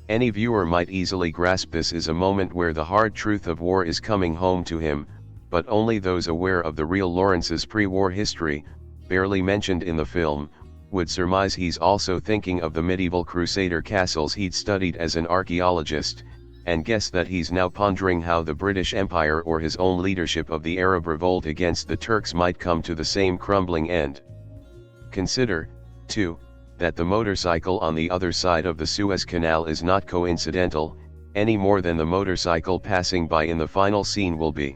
Any viewer might easily grasp this is a moment where the hard truth of war is coming home to him, but only those aware of the real Lawrence's pre-war history, barely mentioned in the film, would surmise he's also thinking of the medieval crusader castles he'd studied as an archaeologist, and guess that he's now pondering how the British Empire or his own leadership of the Arab revolt against the Turks might come to the same crumbling end. Consider, too, that the motorcycle on the other side of the Suez Canal is not coincidental, any more than the motorcycle passing by in the final scene will be.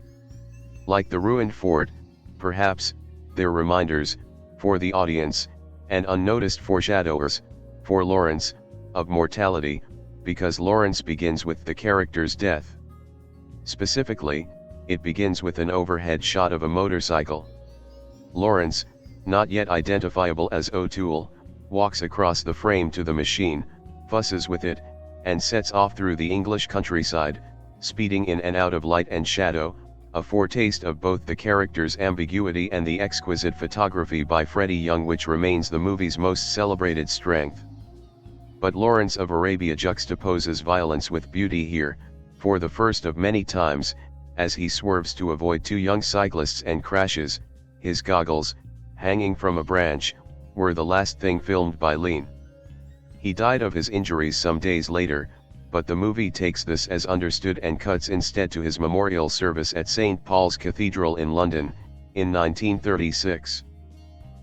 Like the ruined fort, perhaps, they're reminders, for the audience, and unnoticed foreshadowers, for Lawrence, of mortality, because Lawrence begins with the character's death. Specifically, it begins with an overhead shot of a motorcycle. Lawrence, not yet identifiable as O'Toole, walks across the frame to the machine, fusses with it, and sets off through the English countryside, speeding in and out of light and shadow, a foretaste of both the character's ambiguity and the exquisite photography by Freddie Young, which remains the movie's most celebrated strength. But Lawrence of Arabia juxtaposes violence with beauty here, for the first of many times, as he swerves to avoid two young cyclists and crashes. His goggles, hanging from a branch, were the last thing filmed by Lean. He died of his injuries some days later, but the movie takes this as understood and cuts instead to his memorial service at St. Paul's Cathedral in London, in 1936.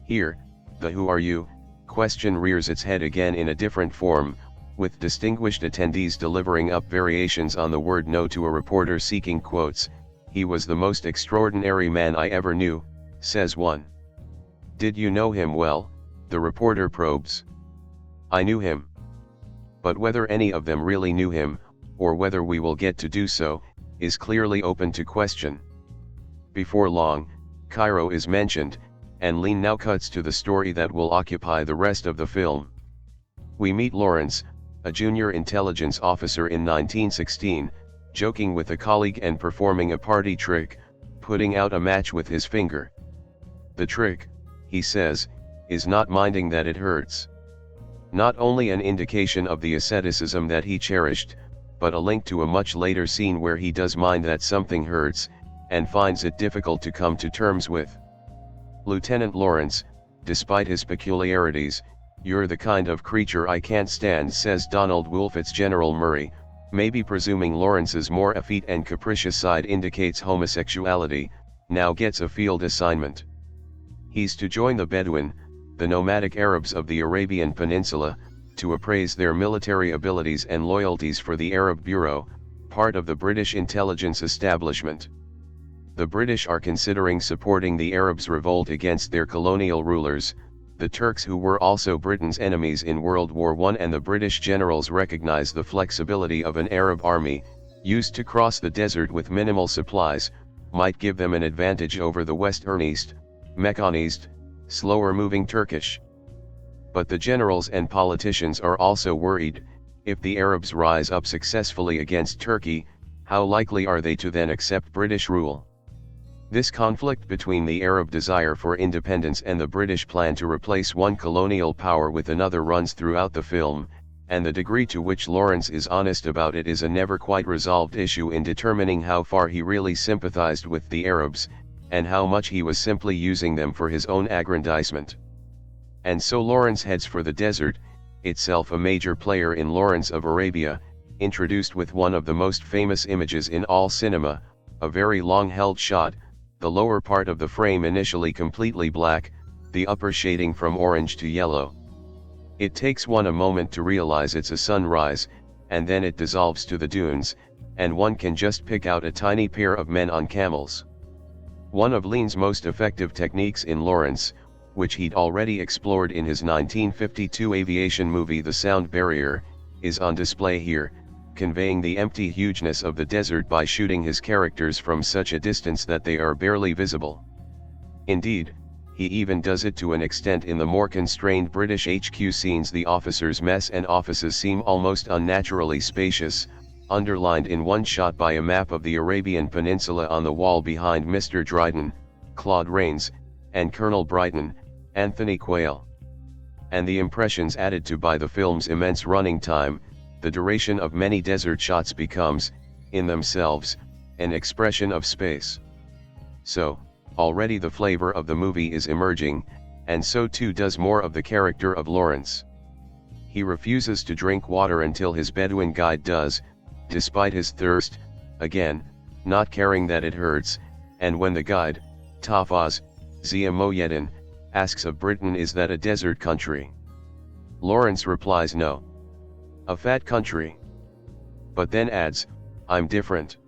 Here, the "Who are you?" question rears its head again in a different form, with distinguished attendees delivering up variations on the word "no" to a reporter seeking quotes. "He was the most extraordinary man I ever knew," says one. "Did you know him well?" the reporter probes. "I knew him." But whether any of them really knew him, or whether we will get to do so, is clearly open to question. Before long, Cairo is mentioned, and Lean now cuts to the story that will occupy the rest of the film. We meet Lawrence, a junior intelligence officer in 1916, joking with a colleague and performing a party trick, putting out a match with his finger. The trick, he says, is not minding that it hurts. Not only an indication of the asceticism that he cherished, but a link to a much later scene where he does mind that something hurts, and finds it difficult to come to terms with. Lieutenant Lawrence, despite his peculiarities, "You're the kind of creature I can't stand," says Donald Wolfett's General Murray, maybe presuming Lawrence's more effete and capricious side indicates homosexuality, now gets a field assignment. He's to join the Bedouin, the nomadic Arabs of the Arabian Peninsula, to appraise their military abilities and loyalties for the Arab Bureau, part of the British intelligence establishment. The British are considering supporting the Arabs' revolt against their colonial rulers, the Turks, who were also Britain's enemies in World War I, and the British generals recognize the flexibility of an Arab army, used to cross the desert with minimal supplies, might give them an advantage over the Westernized, mechanized, slower-moving Turkish. But the generals and politicians are also worried. If the Arabs rise up successfully against Turkey, how likely are they to then accept British rule? This conflict between the Arab desire for independence and the British plan to replace one colonial power with another runs throughout the film, and the degree to which Lawrence is honest about it is a never quite resolved issue in determining how far he really sympathized with the Arabs, and how much he was simply using them for his own aggrandizement. And so Lawrence heads for the desert, itself a major player in Lawrence of Arabia, introduced with one of the most famous images in all cinema, a very long-held shot, the lower part of the frame initially completely black, the upper shading from orange to yellow. It takes one a moment to realize it's a sunrise, and then it dissolves to the dunes, and one can just pick out a tiny pair of men on camels. One of Lean's most effective techniques in Lawrence, which he'd already explored in his 1952 aviation movie The Sound Barrier, is on display here, conveying the empty hugeness of the desert by shooting his characters from such a distance that they are barely visible. Indeed, he even does it to an extent in the more constrained British HQ scenes. The officers' mess and offices seem almost unnaturally spacious, underlined in one shot by a map of the Arabian Peninsula on the wall behind Mr. Dryden, Claude Rains, and Colonel Brighton, Anthony Quayle. And the impressions added to by the film's immense running time, the duration of many desert shots becomes, in themselves, an expression of space. So, already the flavor of the movie is emerging, and so too does more of the character of Lawrence. He refuses to drink water until his Bedouin guide does, despite his thirst, again, not caring that it hurts, and when the guide, Tafaz, Zia Moyeddin, asks of Britain, is that a desert country? Lawrence replies no. A fat country. But then adds, I'm different.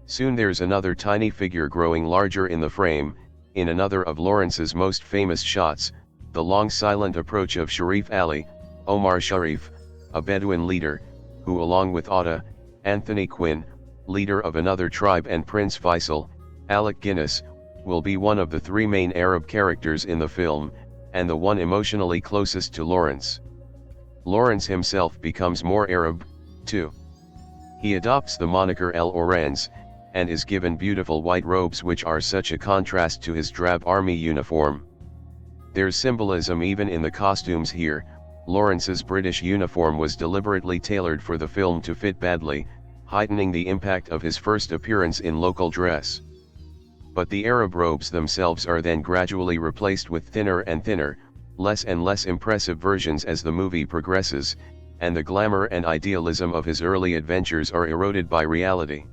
Soon there's another tiny figure growing larger in the frame, in another of Lawrence's most famous shots, the long silent approach of Sharif Ali, Omar Sharif, a Bedouin leader, who along with Atta, Anthony Quinn, leader of another tribe, and Prince Faisal, Alec Guinness, will be one of the three main Arab characters in the film, and the one emotionally closest to Lawrence. Lawrence himself becomes more Arab, too. He adopts the moniker El Orange, and is given beautiful white robes which are such a contrast to his drab army uniform. There's symbolism even in the costumes here. Lawrence's British uniform was deliberately tailored for the film to fit badly, heightening the impact of his first appearance in local dress. But the Arab robes themselves are then gradually replaced with thinner and thinner, less and less impressive versions as the movie progresses, and the glamour and idealism of his early adventures are eroded by reality.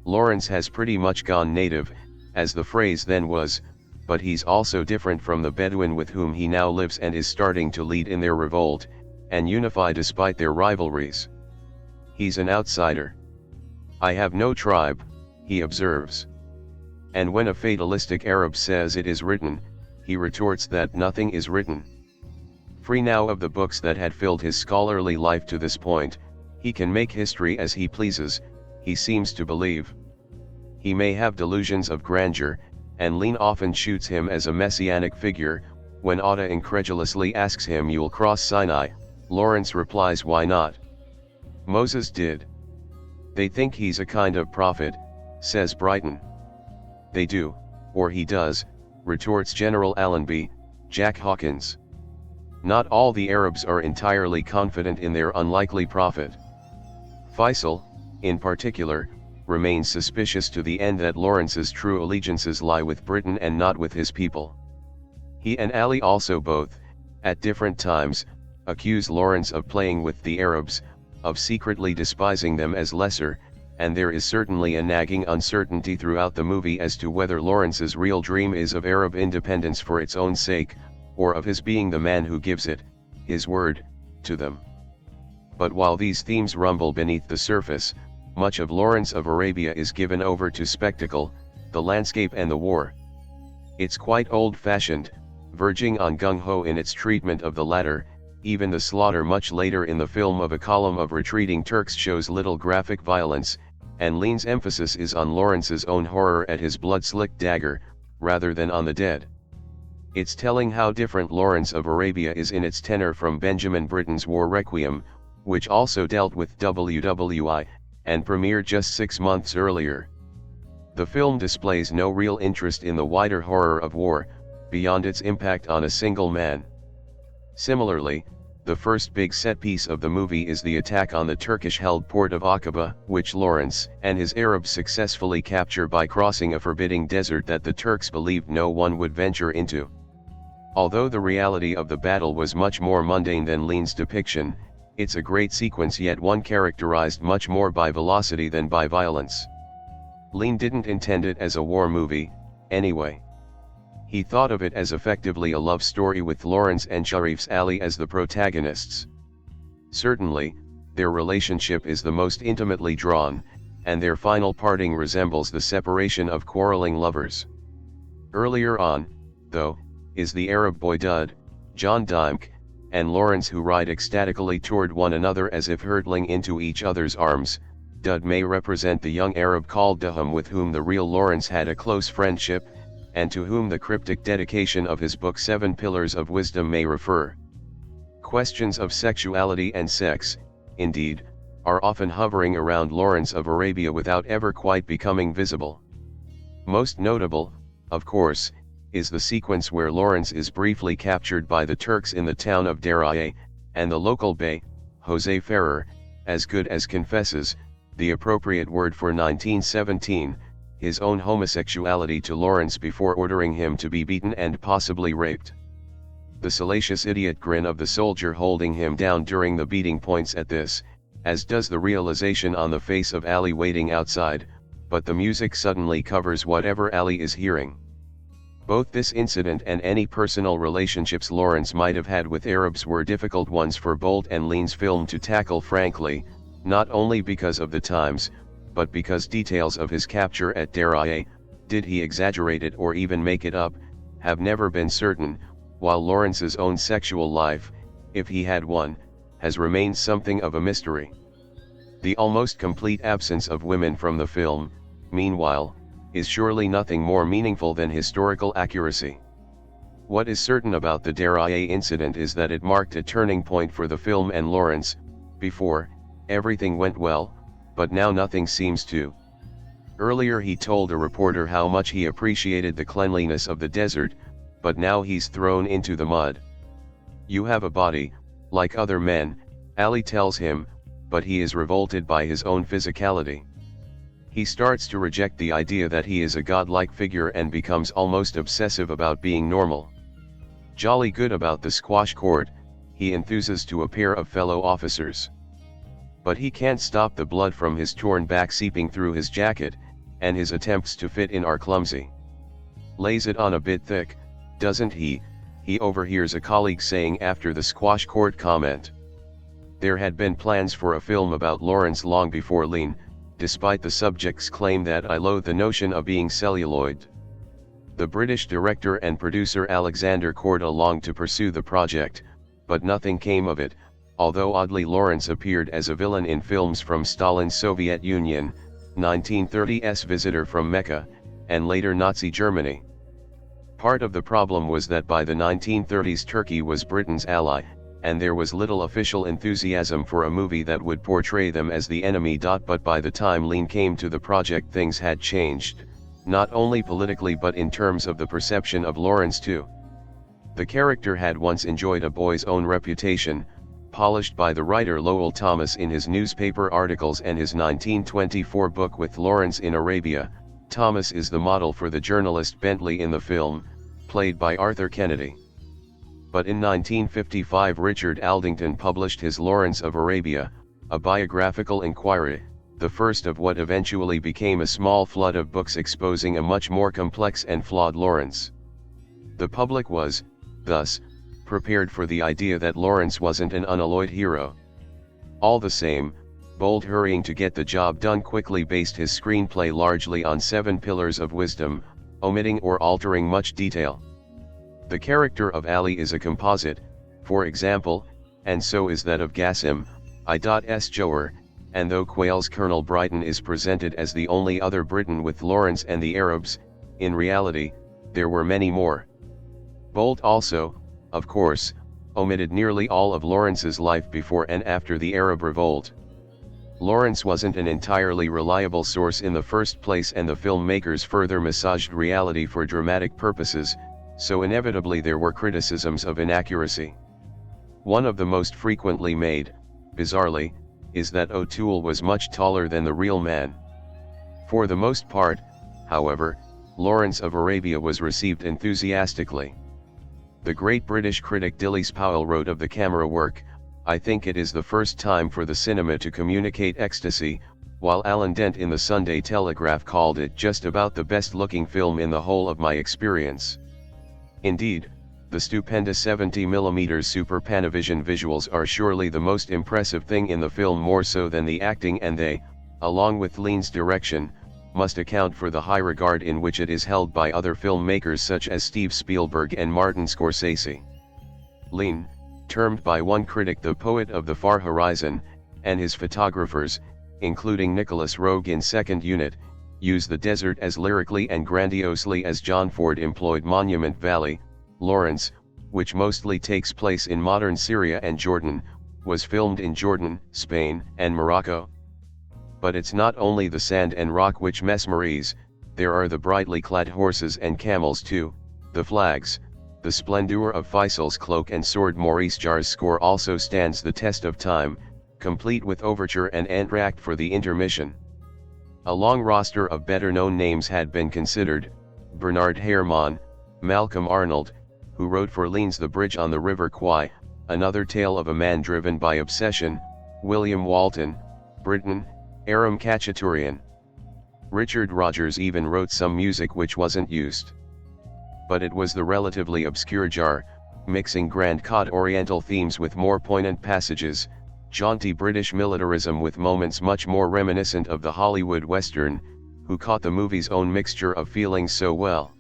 Lawrence has pretty much gone native, as the phrase then was, but he's also different from the Bedouin with whom he now lives and is starting to lead in their revolt, and unify despite their rivalries. He's an outsider. I have no tribe, he observes. And when a fatalistic Arab says it is written, he retorts that nothing is written. Free now of the books that had filled his scholarly life to this point, he can make history as he pleases, he seems to believe. He may have delusions of grandeur, and Lean often shoots him as a messianic figure. When Atta incredulously asks him, "You'll cross Sinai," Lawrence replies, "Why not? Moses did." "They think he's a kind of prophet," says Brighton. "They do, or he does," retorts General Allenby, Jack Hawkins. Not all the Arabs are entirely confident in their unlikely prophet. Faisal, in particular, remains suspicious to the end that Lawrence's true allegiances lie with Britain and not with his people. He and Ali also both, at different times, accuse Lawrence of playing with the Arabs, of secretly despising them as lesser, and there is certainly a nagging uncertainty throughout the movie as to whether Lawrence's real dream is of Arab independence for its own sake, or of his being the man who gives it, his word, to them. But while these themes rumble beneath the surface, much of Lawrence of Arabia is given over to spectacle, the landscape and the war. It's quite old-fashioned, verging on gung-ho in its treatment of the latter. Even the slaughter much later in the film of a column of retreating Turks shows little graphic violence, and Lean's emphasis is on Lawrence's own horror at his blood-slicked dagger, rather than on the dead. It's telling how different Lawrence of Arabia is in its tenor from Benjamin Britten's War Requiem, which also dealt with WWI, and premiered just 6 months earlier. The film displays no real interest in the wider horror of war, beyond its impact on a single man. Similarly, the first big set piece of the movie is the attack on the Turkish-held port of Aqaba, which Lawrence and his Arabs successfully capture by crossing a forbidding desert that the Turks believed no one would venture into. Although the reality of the battle was much more mundane than Lean's depiction, it's a great sequence, yet one characterized much more by velocity than by violence. Lean didn't intend it as a war movie, anyway. He thought of it as effectively a love story with Lawrence and Sharif's Ali as the protagonists. Certainly, their relationship is the most intimately drawn, and their final parting resembles the separation of quarreling lovers. Earlier on, though, is the Arab boy Dud, John Dimke, and Lawrence who ride ecstatically toward one another as if hurtling into each other's arms. Dud may represent the young Arab called Daham with whom the real Lawrence had a close friendship, and to whom the cryptic dedication of his book Seven Pillars of Wisdom may refer. Questions of sexuality and sex, indeed, are often hovering around Lawrence of Arabia without ever quite becoming visible. Most notable, of course, is the sequence where Lawrence is briefly captured by the Turks in the town of Daraya, and the local bey, Jose Ferrer, as good as confesses, the appropriate word for 1917, his own homosexuality to Lawrence before ordering him to be beaten and possibly raped. The salacious idiot grin of the soldier holding him down during the beating points at this, as does the realization on the face of Ali waiting outside, but the music suddenly covers whatever Ali is hearing. Both this incident and any personal relationships Lawrence might have had with Arabs were difficult ones for Bolt and Lean's film to tackle frankly, not only because of the times, but because details of his capture at Daraya, did he exaggerate it or even make it up, have never been certain, while Lawrence's own sexual life, if he had one, has remained something of a mystery. The almost complete absence of women from the film, meanwhile, is surely nothing more meaningful than historical accuracy. What is certain about the Daraya incident is that it marked a turning point for the film and Lawrence. Before, everything went well, but now nothing seems to. Earlier he told a reporter how much he appreciated the cleanliness of the desert, but now he's thrown into the mud. You have a body, like other men, Ali tells him, but he is revolted by his own physicality. He starts to reject the idea that he is a godlike figure and becomes almost obsessive about being normal. Jolly good about the squash court, he enthuses to a pair of fellow officers. But he can't stop the blood from his torn back seeping through his jacket, and his attempts to fit in are clumsy. Lays it on a bit thick, doesn't he? He overhears a colleague saying after the squash court comment. There had been plans for a film about Lawrence long before Lean, despite the subject's claim that I loathe the notion of being celluloid. The British director and producer Alexander Korda longed to pursue the project, but nothing came of it, although oddly Lawrence appeared as a villain in films from Stalin's Soviet Union, 1930's Visitor from Mecca, and later Nazi Germany. Part of the problem was that by the 1930s Turkey was Britain's ally, and there was little official enthusiasm for a movie that would portray them as the enemy. But by the time Lean came to the project things had changed, not only politically but in terms of the perception of Lawrence too. The character had once enjoyed a boy's own reputation, polished by the writer Lowell Thomas in his newspaper articles and his 1924 book With Lawrence in Arabia. Thomas is the model for the journalist Bentley in the film, played by Arthur Kennedy. But in 1955 Richard Aldington published his Lawrence of Arabia, a biographical inquiry, the first of what eventually became a small flood of books exposing a much more complex and flawed Lawrence. The public was, thus, prepared for the idea that Lawrence wasn't an unalloyed hero. All the same, Bold hurrying to get the job done quickly based his screenplay largely on 7 Pillars of Wisdom, omitting or altering much detail. The character of Ali is a composite, for example, and so is that of Gassim, I.S. Jower, and though Quayle's Colonel Brighton is presented as the only other Briton with Lawrence and the Arabs, in reality, there were many more. Bolt also, of course, omitted nearly all of Lawrence's life before and after the Arab Revolt. Lawrence wasn't an entirely reliable source in the first place, and the filmmakers further massaged reality for dramatic purposes, so inevitably there were criticisms of inaccuracy. One of the most frequently made, bizarrely, is that O'Toole was much taller than the real man. For the most part, however, Lawrence of Arabia was received enthusiastically. The great British critic Dilys Powell wrote of the camera work, "I think it is the first time for the cinema to communicate ecstasy, while Alan Dent in the Sunday Telegraph called it just about the best looking film in the whole of my experience. Indeed, the stupendous 70mm Super Panavision visuals are surely the most impressive thing in the film, more so than the acting, and they, along with Lean's direction, must account for the high regard in which it is held by other filmmakers such as Steve Spielberg and Martin Scorsese. Lean, termed by one critic the poet of the far horizon, and his photographers, including Nicholas Roeg in Second Unit, use the desert as lyrically and grandiosely as John Ford employed Monument Valley. Lawrence, which mostly takes place in modern Syria and Jordan, was filmed in Jordan, Spain, and Morocco. But it's not only the sand and rock which mesmerize, there are the brightly clad horses and camels too, the flags, the splendor of Faisal's cloak and sword. Maurice Jarre's score also stands the test of time, complete with overture and entr'acte for the intermission. A long roster of better-known names had been considered: Bernard Herrmann, Malcolm Arnold, who wrote for Lean's The Bridge on the River Kwai, Another Tale of a Man Driven by Obsession, William Walton, Britton, Aram Khachaturian. Richard Rodgers even wrote some music which wasn't used. But it was the relatively obscure Jarre, mixing grand cod Oriental themes with more poignant passages, jaunty British militarism with moments much more reminiscent of the Hollywood Western, who caught the movie's own mixture of feelings so well.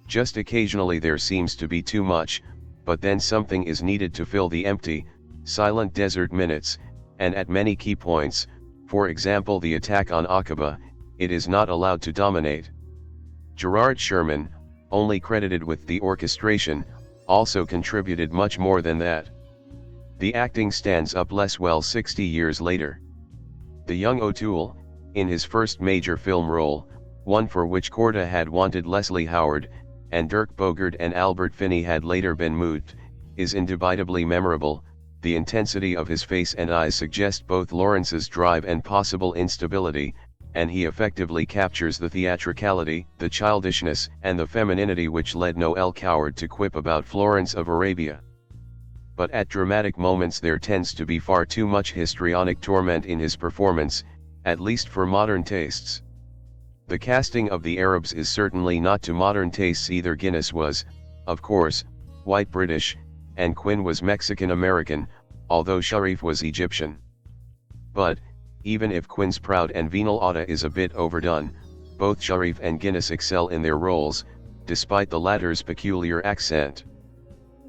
Just occasionally there seems to be too much, but then something is needed to fill the empty, silent desert minutes, and at many key points, for example the attack on Aqaba, it is not allowed to dominate. Gerard Sherman, only credited with the orchestration, also contributed much more than that. The acting stands up less well 60 years later. The young O'Toole, in his first major film role, one for which Korda had wanted Leslie Howard, and Dirk Bogarde and Albert Finney had later been moved, is indubitably memorable. The intensity of his face and eyes suggest both Lawrence's drive and possible instability, and he effectively captures the theatricality, the childishness, and the femininity which led Noel Coward to quip about Florence of Arabia. But at dramatic moments there tends to be far too much histrionic torment in his performance, at least for modern tastes. The casting of the Arabs is certainly not to modern tastes either. Guinness was, of course, white British, and Quinn was Mexican American, although Sharif was Egyptian. But, even if Quinn's proud and venal aura is a bit overdone, both Sharif and Guinness excel in their roles, despite the latter's peculiar accent.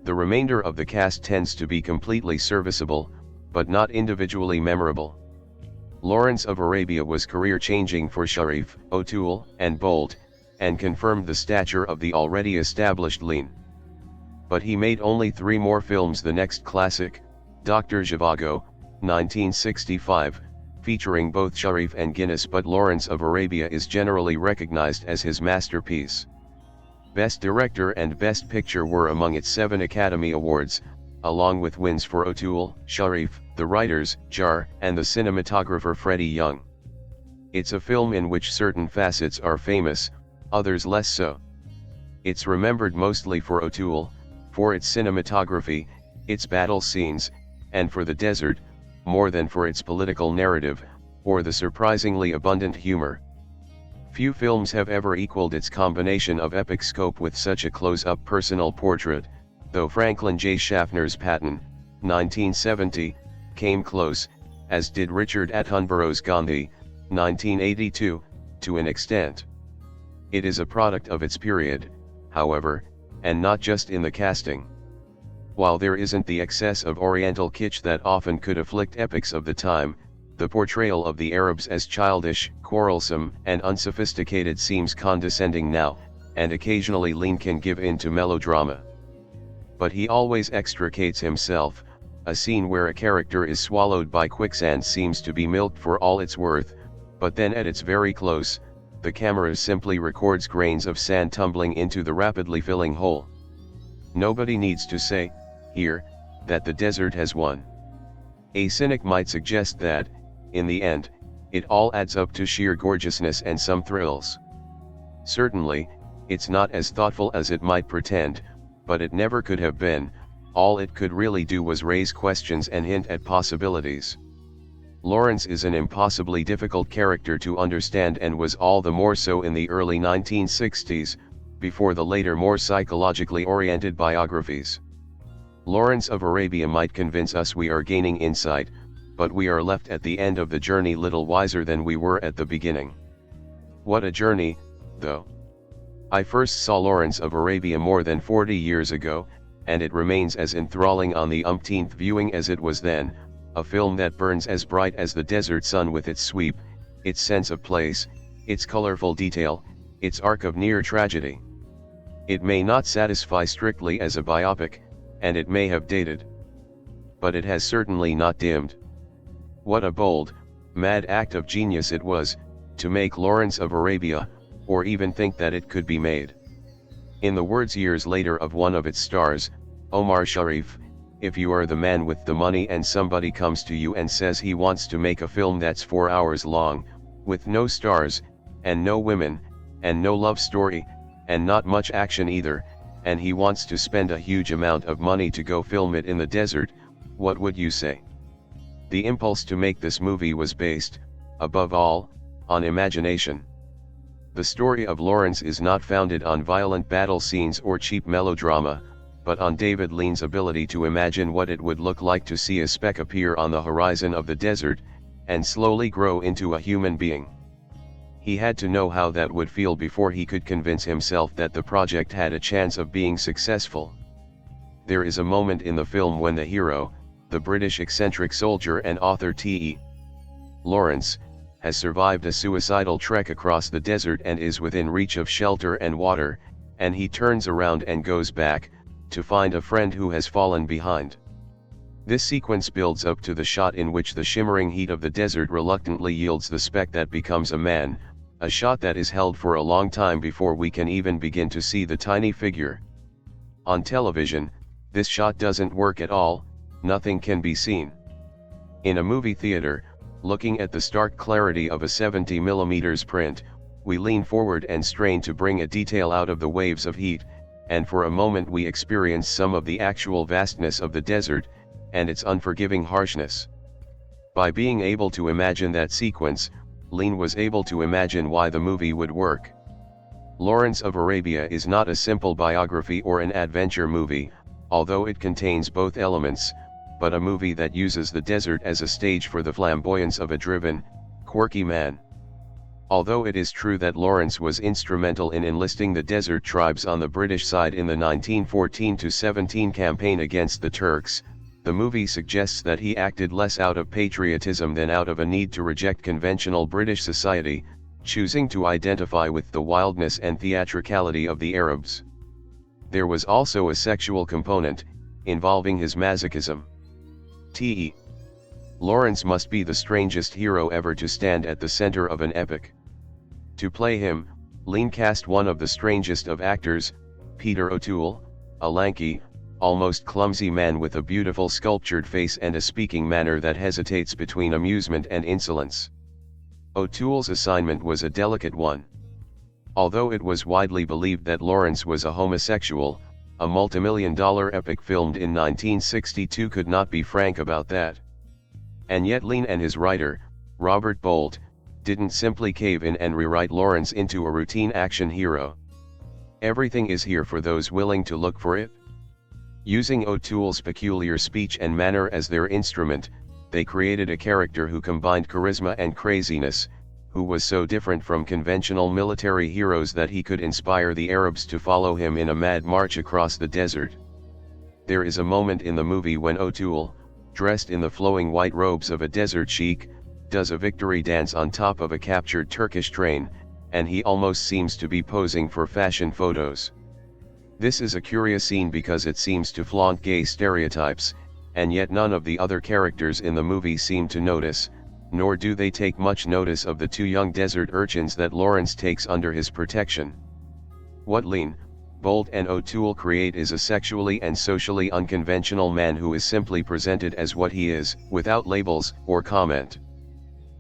The remainder of the cast tends to be completely serviceable, but not individually memorable. Lawrence of Arabia was career-changing for Sharif, O'Toole, and Bolt, and confirmed the stature of the already established Lean. But he made only 3 more films. The next classic, Dr. Zhivago, 1965, featuring both Sharif and Guinness, but Lawrence of Arabia is generally recognized as his masterpiece. Best Director and Best Picture were among its 7 Academy Awards, along with wins for O'Toole, Sharif, the writers, Jarre, and the cinematographer Freddie Young. It's a film in which certain facets are famous, others less so. It's remembered mostly for O'Toole, for its cinematography, its battle scenes, and for the desert, more than for its political narrative, or the surprisingly abundant humor. Few films have ever equaled its combination of epic scope with such a close-up personal portrait, though Franklin J. Schaffner's Patton, 1970, came close, as did Richard Attenborough's Gandhi, 1982, to an extent. It is a product of its period, however, and not just in the casting. While there isn't the excess of Oriental kitsch that often could afflict epics of the time, the portrayal of the Arabs as childish, quarrelsome, and unsophisticated seems condescending now, and occasionally Lean can give in to melodrama. But he always extricates himself. A scene where a character is swallowed by quicksand seems to be milked for all it's worth, but then at its very close, the camera simply records grains of sand tumbling into the rapidly filling hole. Nobody needs to say, here, that the desert has won. A cynic might suggest that, in the end, it all adds up to sheer gorgeousness and some thrills. Certainly, it's not as thoughtful as it might pretend, but it never could have been. All it could really do was raise questions and hint at possibilities. Lawrence is an impossibly difficult character to understand and was all the more so in the early 1960s, before the later more psychologically oriented biographies. Lawrence of Arabia might convince us we are gaining insight, but we are left at the end of the journey little wiser than we were at the beginning. What a journey, though. I first saw Lawrence of Arabia more than 40 years ago, and it remains as enthralling on the umpteenth viewing as it was then, a film that burns as bright as the desert sun with its sweep, its sense of place, its colorful detail, its arc of near tragedy. It may not satisfy strictly as a biopic, and it may have dated. But it has certainly not dimmed. What a bold, mad act of genius it was, to make Lawrence of Arabia, or even think that it could be made. In the words years later of one of its stars, Omar Sharif, if you are the man with the money and somebody comes to you and says he wants to make a film that's 4 hours long, with no stars, and no women, and no love story, and not much action either, and he wants to spend a huge amount of money to go film it in the desert, what would you say? The impulse to make this movie was based, above all, on imagination. The story of Lawrence is not founded on violent battle scenes or cheap melodrama, but on David Lean's ability to imagine what it would look like to see a speck appear on the horizon of the desert, and slowly grow into a human being. He had to know how that would feel before he could convince himself that the project had a chance of being successful. There is a moment in the film when the hero, the British eccentric soldier and author T.E. Lawrence, has survived a suicidal trek across the desert and is within reach of shelter and water, and he turns around and goes back, to find a friend who has fallen behind. This sequence builds up to the shot in which the shimmering heat of the desert reluctantly yields the speck that becomes a man, a shot that is held for a long time before we can even begin to see the tiny figure. On television, this shot doesn't work at all, nothing can be seen. In a movie theater, looking at the stark clarity of a 70mm print, we lean forward and strain to bring a detail out of the waves of heat, and for a moment we experience some of the actual vastness of the desert, and its unforgiving harshness. By being able to imagine that sequence, Lean was able to imagine why the movie would work. Lawrence of Arabia is not a simple biography or an adventure movie, although it contains both elements, but a movie that uses the desert as a stage for the flamboyance of a driven, quirky man. Although it is true that Lawrence was instrumental in enlisting the desert tribes on the British side in the 1914-17 campaign against the Turks, the movie suggests that he acted less out of patriotism than out of a need to reject conventional British society, choosing to identify with the wildness and theatricality of the Arabs. There was also a sexual component, involving his masochism. T.E. Lawrence must be the strangest hero ever to stand at the center of an epic. To play him, Lean cast one of the strangest of actors, Peter O'Toole, a lanky, almost clumsy man with a beautiful sculptured face and a speaking manner that hesitates between amusement and insolence. O'Toole's assignment was a delicate one. Although it was widely believed that Lawrence was a homosexual, a multimillion-dollar epic filmed in 1962 could not be frank about that. And yet Lean and his writer, Robert Bolt, didn't simply cave in and rewrite Lawrence into a routine action hero. Everything is here for those willing to look for it. Using O'Toole's peculiar speech and manner as their instrument, they created a character who combined charisma and craziness, who was so different from conventional military heroes that he could inspire the Arabs to follow him in a mad march across the desert. There is a moment in the movie when O'Toole, dressed in the flowing white robes of a desert sheik, does a victory dance on top of a captured Turkish train, and he almost seems to be posing for fashion photos. This is a curious scene because it seems to flaunt gay stereotypes, and yet none of the other characters in the movie seem to notice, nor do they take much notice of the two young desert urchins that Lawrence takes under his protection. What Lean, Bolt and O'Toole create is a sexually and socially unconventional man who is simply presented as what he is, without labels or comment.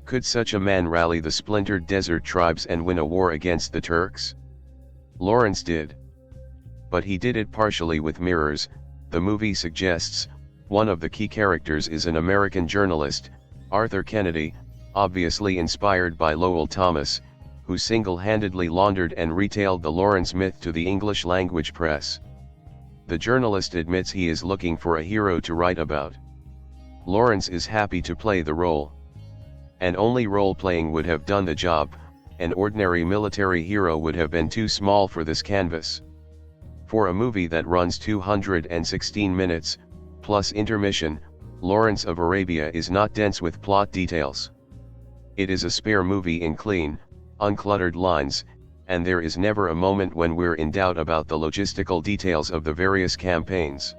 Could such a man rally the splintered desert tribes and win a war against the Turks? Lawrence did. But he did it partially with mirrors. The movie suggests, one of the key characters is an American journalist, Arthur Kennedy, obviously inspired by Lowell Thomas, who single-handedly laundered and retailed the Lawrence myth to the English language press. The journalist admits he is looking for a hero to write about. Lawrence is happy to play the role. And only role-playing would have done the job. An ordinary military hero would have been too small for this canvas. For a movie that runs 216 minutes, plus intermission, Lawrence of Arabia is not dense with plot details. It is a spare movie in clean, uncluttered lines, and there is never a moment when we're in doubt about the logistical details of the various campaigns.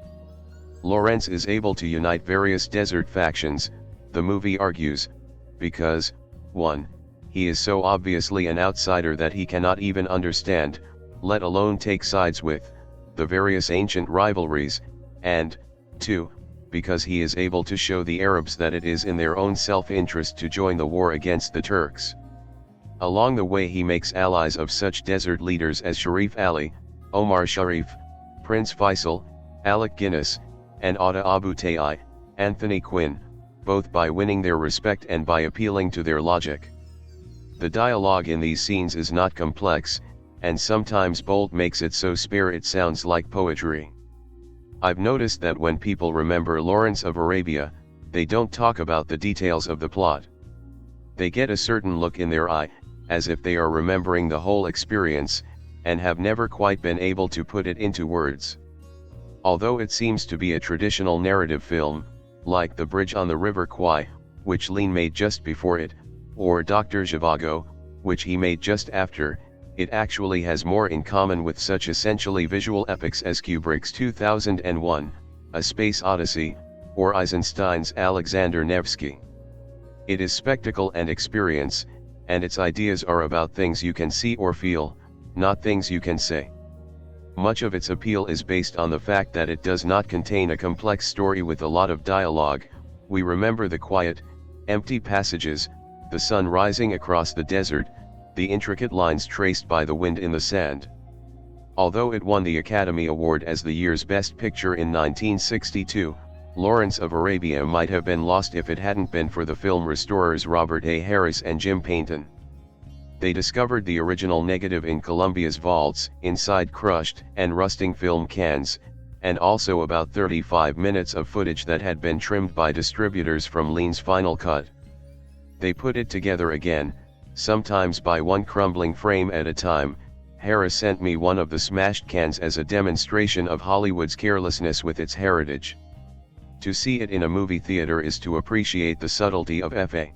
Lawrence is able to unite various desert factions, the movie argues, because, 1. He is so obviously an outsider that he cannot even understand, let alone take sides with, the various ancient rivalries, and, 2. Because he is able to show the Arabs that it is in their own self-interest to join the war against the Turks. Along the way he makes allies of such desert leaders as Sharif Ali, Omar Sharif, Prince Faisal, Alec Guinness, and Atta Abu Ta'i, Anthony Quinn, both by winning their respect and by appealing to their logic. The dialogue in these scenes is not complex, and sometimes Bolt makes it so spare it sounds like poetry. I've noticed that when people remember Lawrence of Arabia, they don't talk about the details of the plot. They get a certain look in their eye, as if they are remembering the whole experience, and have never quite been able to put it into words. Although it seems to be a traditional narrative film, like The Bridge on the River Kwai, which Lean made just before it, or Dr. Zhivago, which he made just after, it actually has more in common with such essentially visual epics as Kubrick's 2001, A Space Odyssey, or Eisenstein's Alexander Nevsky. It is spectacle and experience, and its ideas are about things you can see or feel, not things you can say. Much of its appeal is based on the fact that it does not contain a complex story with a lot of dialogue. We remember the quiet, empty passages, the sun rising across the desert, the intricate lines traced by the wind in the sand. Although it won the Academy Award as the year's Best Picture in 1962, Lawrence of Arabia might have been lost if it hadn't been for the film restorers Robert A. Harris and Jim Paynton. They discovered the original negative in Columbia's vaults, inside crushed and rusting film cans, and also about 35 minutes of footage that had been trimmed by distributors from Lean's final cut. They put it together again, sometimes by one crumbling frame at a time. Harris sent me one of the smashed cans as a demonstration of Hollywood's carelessness with its heritage. To see it in a movie theater is to appreciate the subtlety of F.A.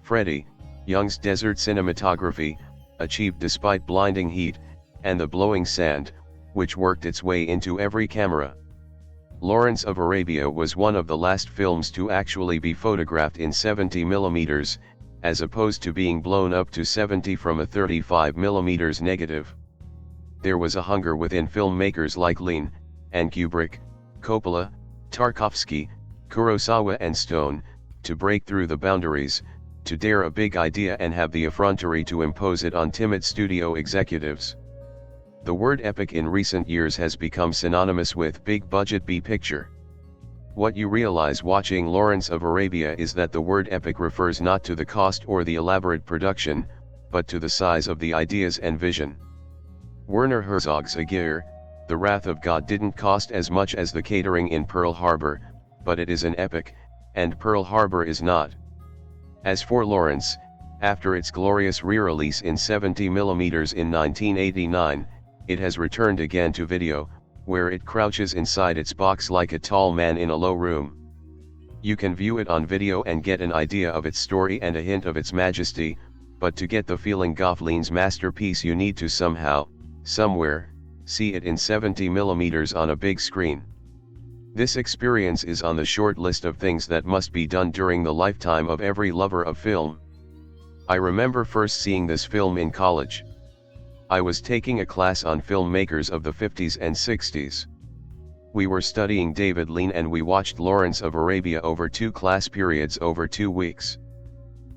Freddie Young's desert cinematography, achieved despite blinding heat, and the blowing sand, which worked its way into every camera. Lawrence of Arabia was one of the last films to actually be photographed in 70mm, as opposed to being blown up to 70 from a 35mm negative. There was a hunger within filmmakers like Lean, and Kubrick, Coppola, Tarkovsky, Kurosawa and Stone, to break through the boundaries, to dare a big idea and have the effrontery to impose it on timid studio executives. The word epic in recent years has become synonymous with big-budget B-picture. What you realize watching Lawrence of Arabia is that the word epic refers not to the cost or the elaborate production, but to the size of the ideas and vision. Werner Herzog's Aguirre, The Wrath of God didn't cost as much as the catering in Pearl Harbor, but it is an epic, and Pearl Harbor is not. As for Lawrence, after its glorious re-release in 70mm in 1989, it has returned again to video, where it crouches inside its box like a tall man in a low room. You can view it on video and get an idea of its story and a hint of its majesty, but to get the feeling of Lean's masterpiece you need to somehow, somewhere, see it in 70mm on a big screen. This experience is on the short list of things that must be done during the lifetime of every lover of film. I remember first seeing this film in college. I was taking a class on filmmakers of the 50s and 60s. We were studying David Lean and we watched Lawrence of Arabia over 2 class periods over 2 weeks.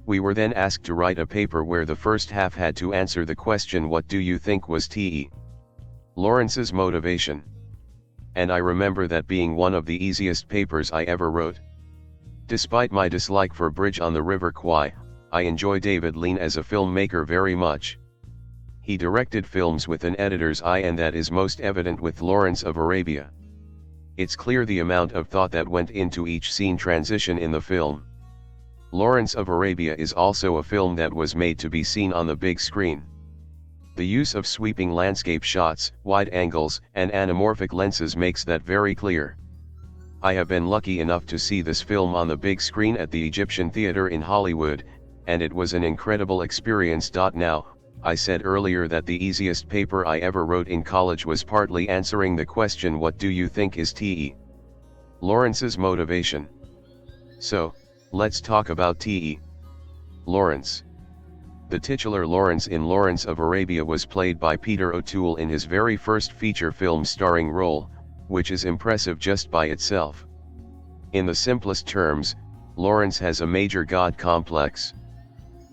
We were then asked to write a paper where the first half had to answer the question, what do you think was T.E. Lawrence's motivation? And I remember that being one of the easiest papers I ever wrote. Despite my dislike for Bridge on the River Kwai, I enjoy David Lean as a filmmaker very much. He directed films with an editor's eye, and that is most evident with Lawrence of Arabia. It's clear the amount of thought that went into each scene transition in the film. Lawrence of Arabia is also a film that was made to be seen on the big screen. The use of sweeping landscape shots, wide angles, and anamorphic lenses makes that very clear. I have been lucky enough to see this film on the big screen at the Egyptian Theatre in Hollywood, and it was an incredible experience. Now, I said earlier that the easiest paper I ever wrote in college was partly answering the question, what do you think is T.E. Lawrence's motivation? So, let's talk about T.E. Lawrence. The titular Lawrence in Lawrence of Arabia was played by Peter O'Toole in his very first feature film starring role, which is impressive just by itself. In the simplest terms, Lawrence has a major god complex.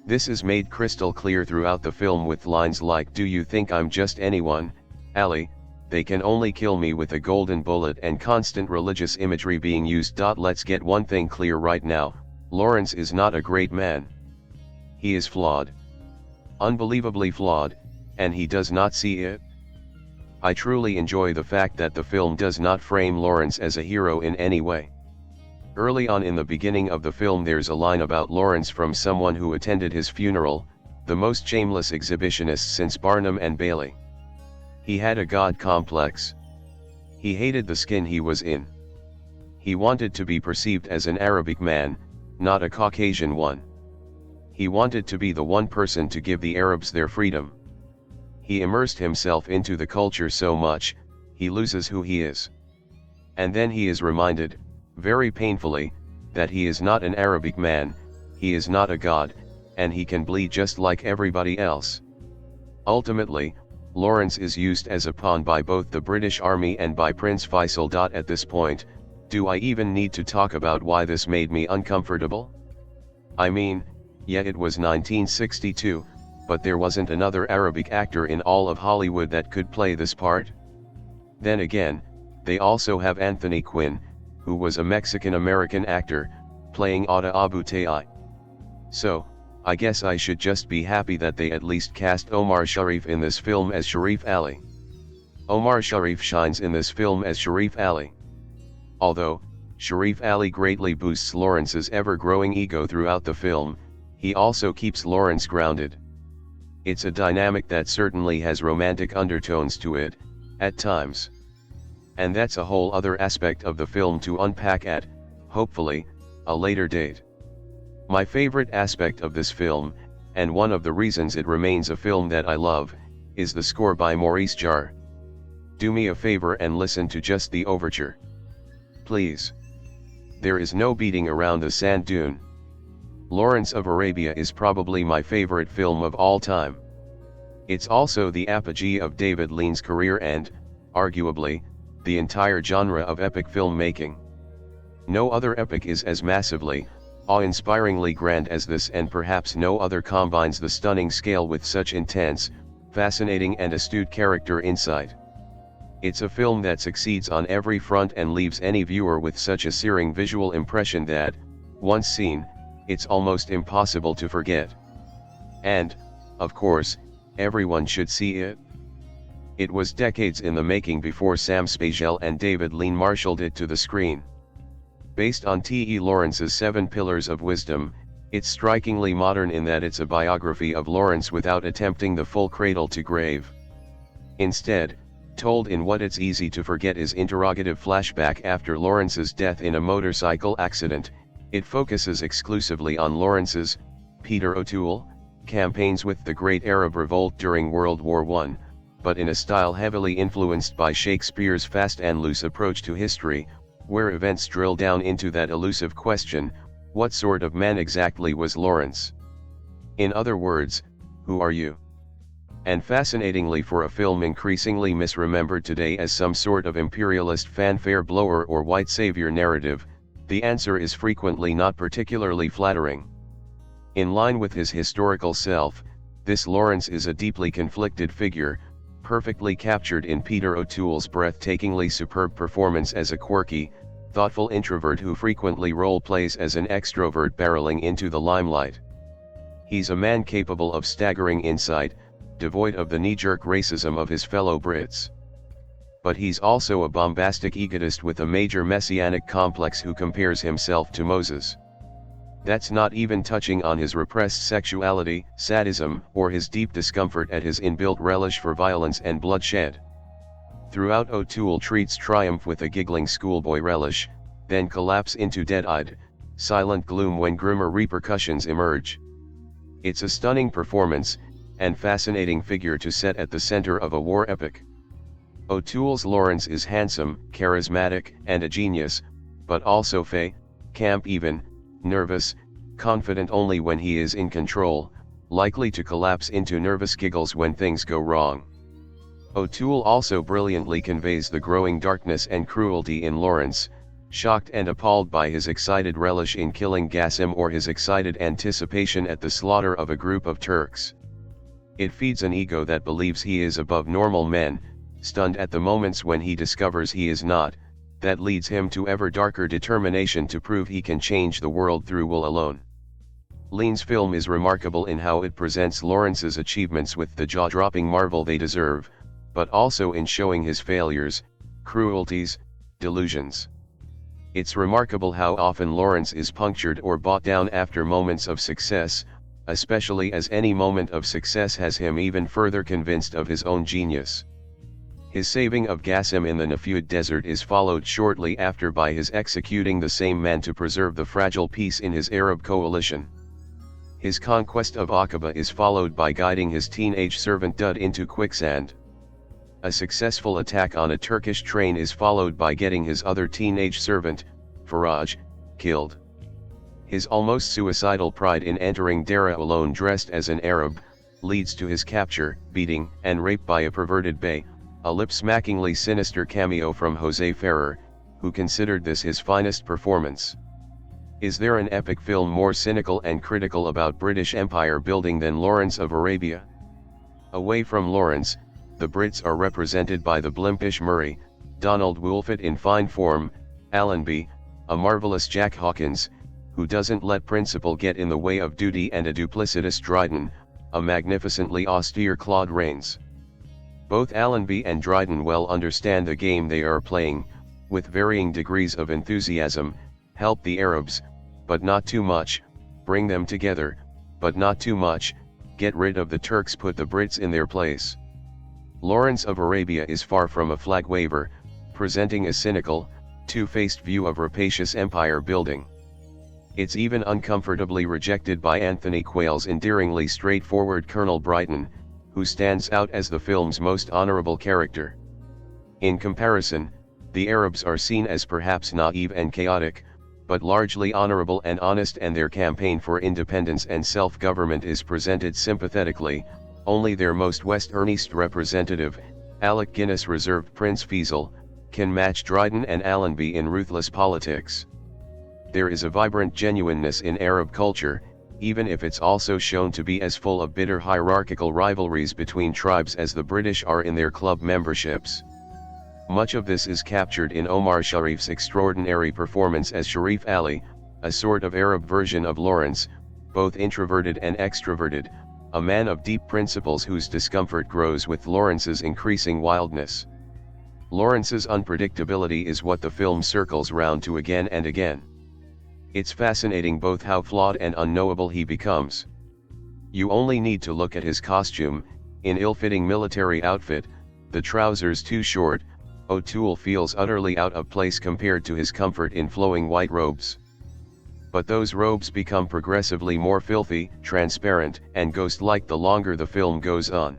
This is made crystal clear throughout the film with lines like, "Do you think I'm just anyone, Ali? They can only kill me with a golden bullet," and constant religious imagery being used. Let's get one thing clear right now, Lawrence is not a great man. He is flawed. Unbelievably flawed, and he does not see it. I truly enjoy the fact that the film does not frame Lawrence as a hero in any way. Early on in the beginning of the film there's a line about Lawrence from someone who attended his funeral, the most shameless exhibitionist since Barnum and Bailey. He had a god complex. He hated the skin he was in. He wanted to be perceived as an Arabic man, not a Caucasian one. He wanted to be the one person to give the Arabs their freedom. He immersed himself into the culture so much, he loses who he is. And then he is reminded, very painfully, that he is not an Arabic man, he is not a god, and he can bleed just like everybody else. Ultimately, Lawrence is used as a pawn by both the British Army and by Prince Faisal. At this point, do I even need to talk about why this made me uncomfortable? I mean, yeah, it was 1962, but there wasn't another Arabic actor in all of Hollywood that could play this part. Then again, they also have Anthony Quinn, who was a Mexican-American actor, playing Ata Abu Ta'i. So, I guess I should just be happy that they at least cast Omar Sharif in this film as Sharif Ali. Omar Sharif shines in this film as Sharif Ali. Although, Sharif Ali greatly boosts Lawrence's ever-growing ego throughout the film, he also keeps Lawrence grounded. It's a dynamic that certainly has romantic undertones to it, at times. And that's a whole other aspect of the film to unpack at, hopefully, a later date. My favorite aspect of this film, and one of the reasons it remains a film that I love, is the score by Maurice Jarre. Do me a favor and listen to just the overture. Please. There is no beating around the sand dune. Lawrence of Arabia is probably my favorite film of all time. It's also the apogee of David Lean's career and, arguably, the entire genre of epic filmmaking. No other epic is as massively, awe-inspiringly grand as this, and perhaps no other combines the stunning scale with such intense, fascinating and astute character insight. It's a film that succeeds on every front and leaves any viewer with such a searing visual impression that, once seen, it's almost impossible to forget. And, of course, everyone should see it. It was decades in the making before Sam Spiegel and David Lean marshaled it to the screen. Based on T.E. Lawrence's 7 Pillars of Wisdom, it's strikingly modern in that it's a biography of Lawrence without attempting the full cradle-to-grave. Instead, told in what it's easy to forget is interrogative flashback after Lawrence's death in a motorcycle accident, it focuses exclusively on Lawrence's, Peter O'Toole, campaigns with the Great Arab Revolt during World War I, but in a style heavily influenced by Shakespeare's fast and loose approach to history, where events drill down into that elusive question, what sort of man exactly was Lawrence? In other words, who are you? And fascinatingly, for a film increasingly misremembered today as some sort of imperialist fanfare blower or white savior narrative, the answer is frequently not particularly flattering. In line with his historical self, this Lawrence is a deeply conflicted figure, perfectly captured in Peter O'Toole's breathtakingly superb performance as a quirky, thoughtful introvert who frequently role-plays as an extrovert barreling into the limelight. He's a man capable of staggering insight, devoid of the knee-jerk racism of his fellow Brits. But he's also a bombastic egotist with a major messianic complex who compares himself to Moses. That's not even touching on his repressed sexuality, sadism, or his deep discomfort at his inbuilt relish for violence and bloodshed. Throughout, O'Toole treats triumph with a giggling schoolboy relish, then collapse into dead-eyed, silent gloom when grimmer repercussions emerge. It's a stunning performance, and fascinating figure to set at the center of a war epic. O'Toole's Lawrence is handsome, charismatic, and a genius, but also fey, camp even, nervous, confident only when he is in control, likely to collapse into nervous giggles when things go wrong. O'Toole also brilliantly conveys the growing darkness and cruelty in Lawrence, shocked and appalled by his excited relish in killing Gassim or his excited anticipation at the slaughter of a group of Turks. It feeds an ego that believes he is above normal men, stunned at the moments when he discovers he is not, that leads him to ever darker determination to prove he can change the world through will alone. Lean's film is remarkable in how it presents Lawrence's achievements with the jaw-dropping marvel they deserve, but also in showing his failures, cruelties, delusions. It's remarkable how often Lawrence is punctured or bought down after moments of success, especially as any moment of success has him even further convinced of his own genius. His saving of Gassim in the Nafud desert is followed shortly after by his executing the same man to preserve the fragile peace in his Arab coalition. His conquest of Aqaba is followed by guiding his teenage servant Dud into quicksand. A successful attack on a Turkish train is followed by getting his other teenage servant, Faraj, killed. His almost suicidal pride in entering Dara alone dressed as an Arab, leads to his capture, beating, and rape by a perverted bey, a lip-smackingly sinister cameo from Jose Ferrer, who considered this his finest performance. Is there an epic film more cynical and critical about British Empire building than Lawrence of Arabia? Away from Lawrence, the Brits are represented by the blimpish Murray, Donald Woolfett in fine form, Allenby, a marvelous Jack Hawkins, who doesn't let principle get in the way of duty, and a duplicitous Dryden, a magnificently austere Claude Rains. Both Allenby and Dryden well understand the game they are playing, with varying degrees of enthusiasm, help the Arabs, but not too much, bring them together, but not too much, get rid of the Turks, put the Brits in their place. Lawrence of Arabia is far from a flag waver, presenting a cynical, two-faced view of rapacious empire building. It's even uncomfortably rejected by Anthony Quayle's endearingly straightforward Colonel Brighton, who stands out as the film's most honorable character. In comparison, the Arabs are seen as perhaps naive and chaotic, but largely honorable and honest, and their campaign for independence and self-government is presented sympathetically. Only their most West-earnest representative, Alec Guinness, reserved Prince Faisal, can match Dryden and Allenby in ruthless politics. There is a vibrant genuineness in Arab culture, even if it's also shown to be as full of bitter hierarchical rivalries between tribes as the British are in their club memberships. Much of this is captured in Omar Sharif's extraordinary performance as Sharif Ali, a sort of Arab version of Lawrence, both introverted and extroverted, a man of deep principles whose discomfort grows with Lawrence's increasing wildness. Lawrence's unpredictability is what the film circles round to again and again. It's fascinating both how flawed and unknowable he becomes. You only need to look at his costume. In ill-fitting military outfit, the trousers too short, O'Toole feels utterly out of place compared to his comfort in flowing white robes. But those robes become progressively more filthy, transparent, and ghost-like the longer the film goes on.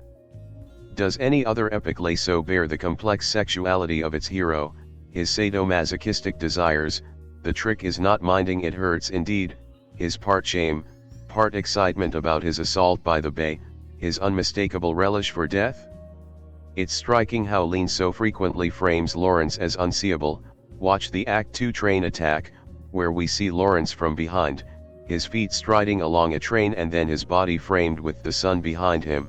Does any other epic lay so bare the complex sexuality of its hero, his sadomasochistic desires? The trick is not minding it hurts indeed, his part shame, part excitement about his assault by the bey, his unmistakable relish for death? It's striking how Lean so frequently frames Lawrence as unseeable. Watch the Act 2 train attack, where we see Lawrence from behind, his feet striding along a train and then his body framed with the sun behind him.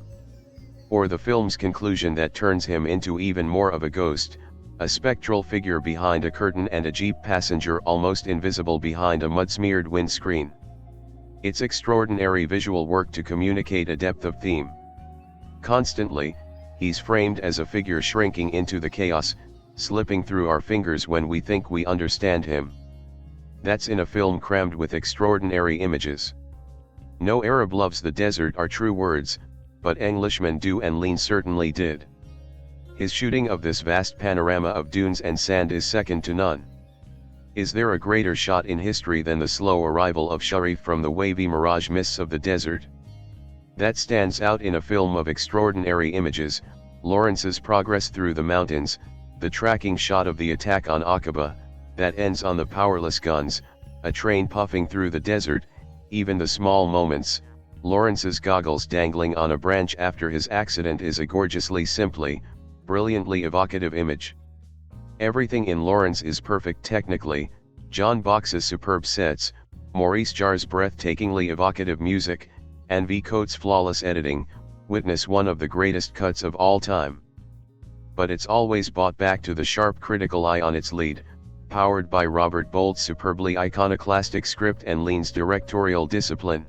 Or the film's conclusion that turns him into even more of a ghost, a spectral figure behind a curtain and a Jeep passenger almost invisible behind a mud-smeared windscreen. It's extraordinary visual work to communicate a depth of theme. Constantly, he's framed as a figure shrinking into the chaos, slipping through our fingers when we think we understand him. That's in a film crammed with extraordinary images. "No Arab loves the desert" are true words, but Englishmen do, and Lean certainly did. His shooting of this vast panorama of dunes and sand is second to none. Is there a greater shot in history than the slow arrival of Sharif from the wavy mirage mists of the desert? That stands out in a film of extraordinary images. Lawrence's progress through the mountains, the tracking shot of the attack on Aqaba, that ends on the powerless guns, a train puffing through the desert, even the small moments, Lawrence's goggles dangling on a branch after his accident is a gorgeously brilliantly evocative image. Everything in Lawrence is perfect technically: John Box's superb sets, Maurice Jarre's breathtakingly evocative music, and V. Coates' flawless editing. Witness one of the greatest cuts of all time. But it's always brought back to the sharp critical eye on its lead, powered by Robert Bolt's superbly iconoclastic script and Lean's directorial discipline.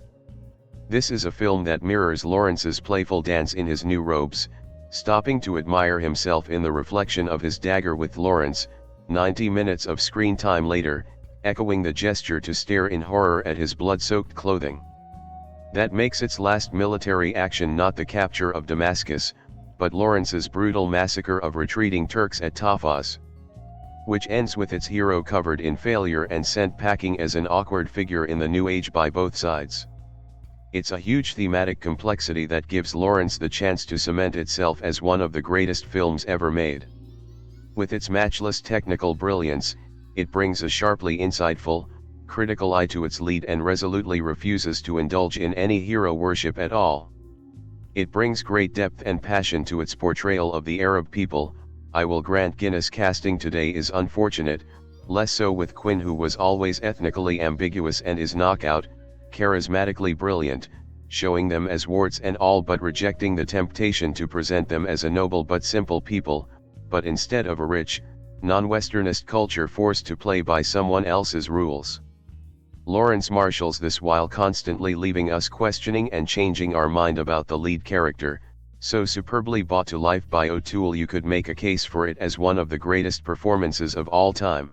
This is a film that mirrors Lawrence's playful dance in his new robes, stopping to admire himself in the reflection of his dagger with Lawrence, 90 minutes of screen time later, echoing the gesture to stare in horror at his blood-soaked clothing. That makes its last military action not the capture of Damascus, but Lawrence's brutal massacre of retreating Turks at Tafaz, which ends with its hero covered in failure and sent packing as an awkward figure in the new age by both sides. It's a huge thematic complexity that gives Lawrence the chance to cement itself as one of the greatest films ever made. With its matchless technical brilliance, it brings a sharply insightful, critical eye to its lead and resolutely refuses to indulge in any hero worship at all. It brings great depth and passion to its portrayal of the Arab people. I will grant Guinness casting today is unfortunate, less so with Quinn, who was always ethnically ambiguous and is knockout, charismatically brilliant, showing them as warts and all but rejecting the temptation to present them as a noble but simple people, but instead of a rich, non-Westernist culture forced to play by someone else's rules. Lawrence marshals this while constantly leaving us questioning and changing our mind about the lead character, so superbly brought to life by O'Toole you could make a case for it as one of the greatest performances of all time.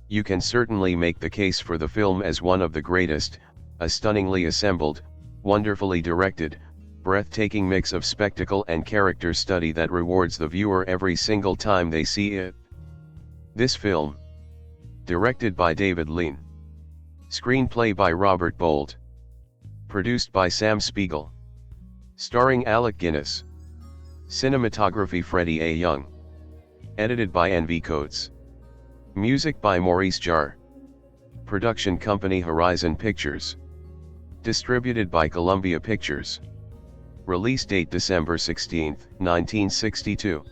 You can certainly make the case for the film as one of the greatest, a stunningly assembled, wonderfully directed, breathtaking mix of spectacle and character study that rewards the viewer every single time they see it. This film, directed by David Lean, screenplay by Robert Bolt, produced by Sam Spiegel, starring Alec Guinness, cinematography Freddie A. Young, edited by N.V. Coates, music by Maurice Jarre, production company Horizon Pictures, distributed by Columbia Pictures, release date December 16, 1962,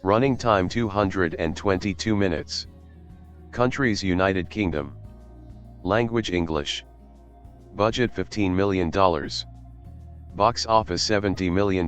running time 222 minutes, countries United Kingdom, language English, budget $15 million, box office $70 million.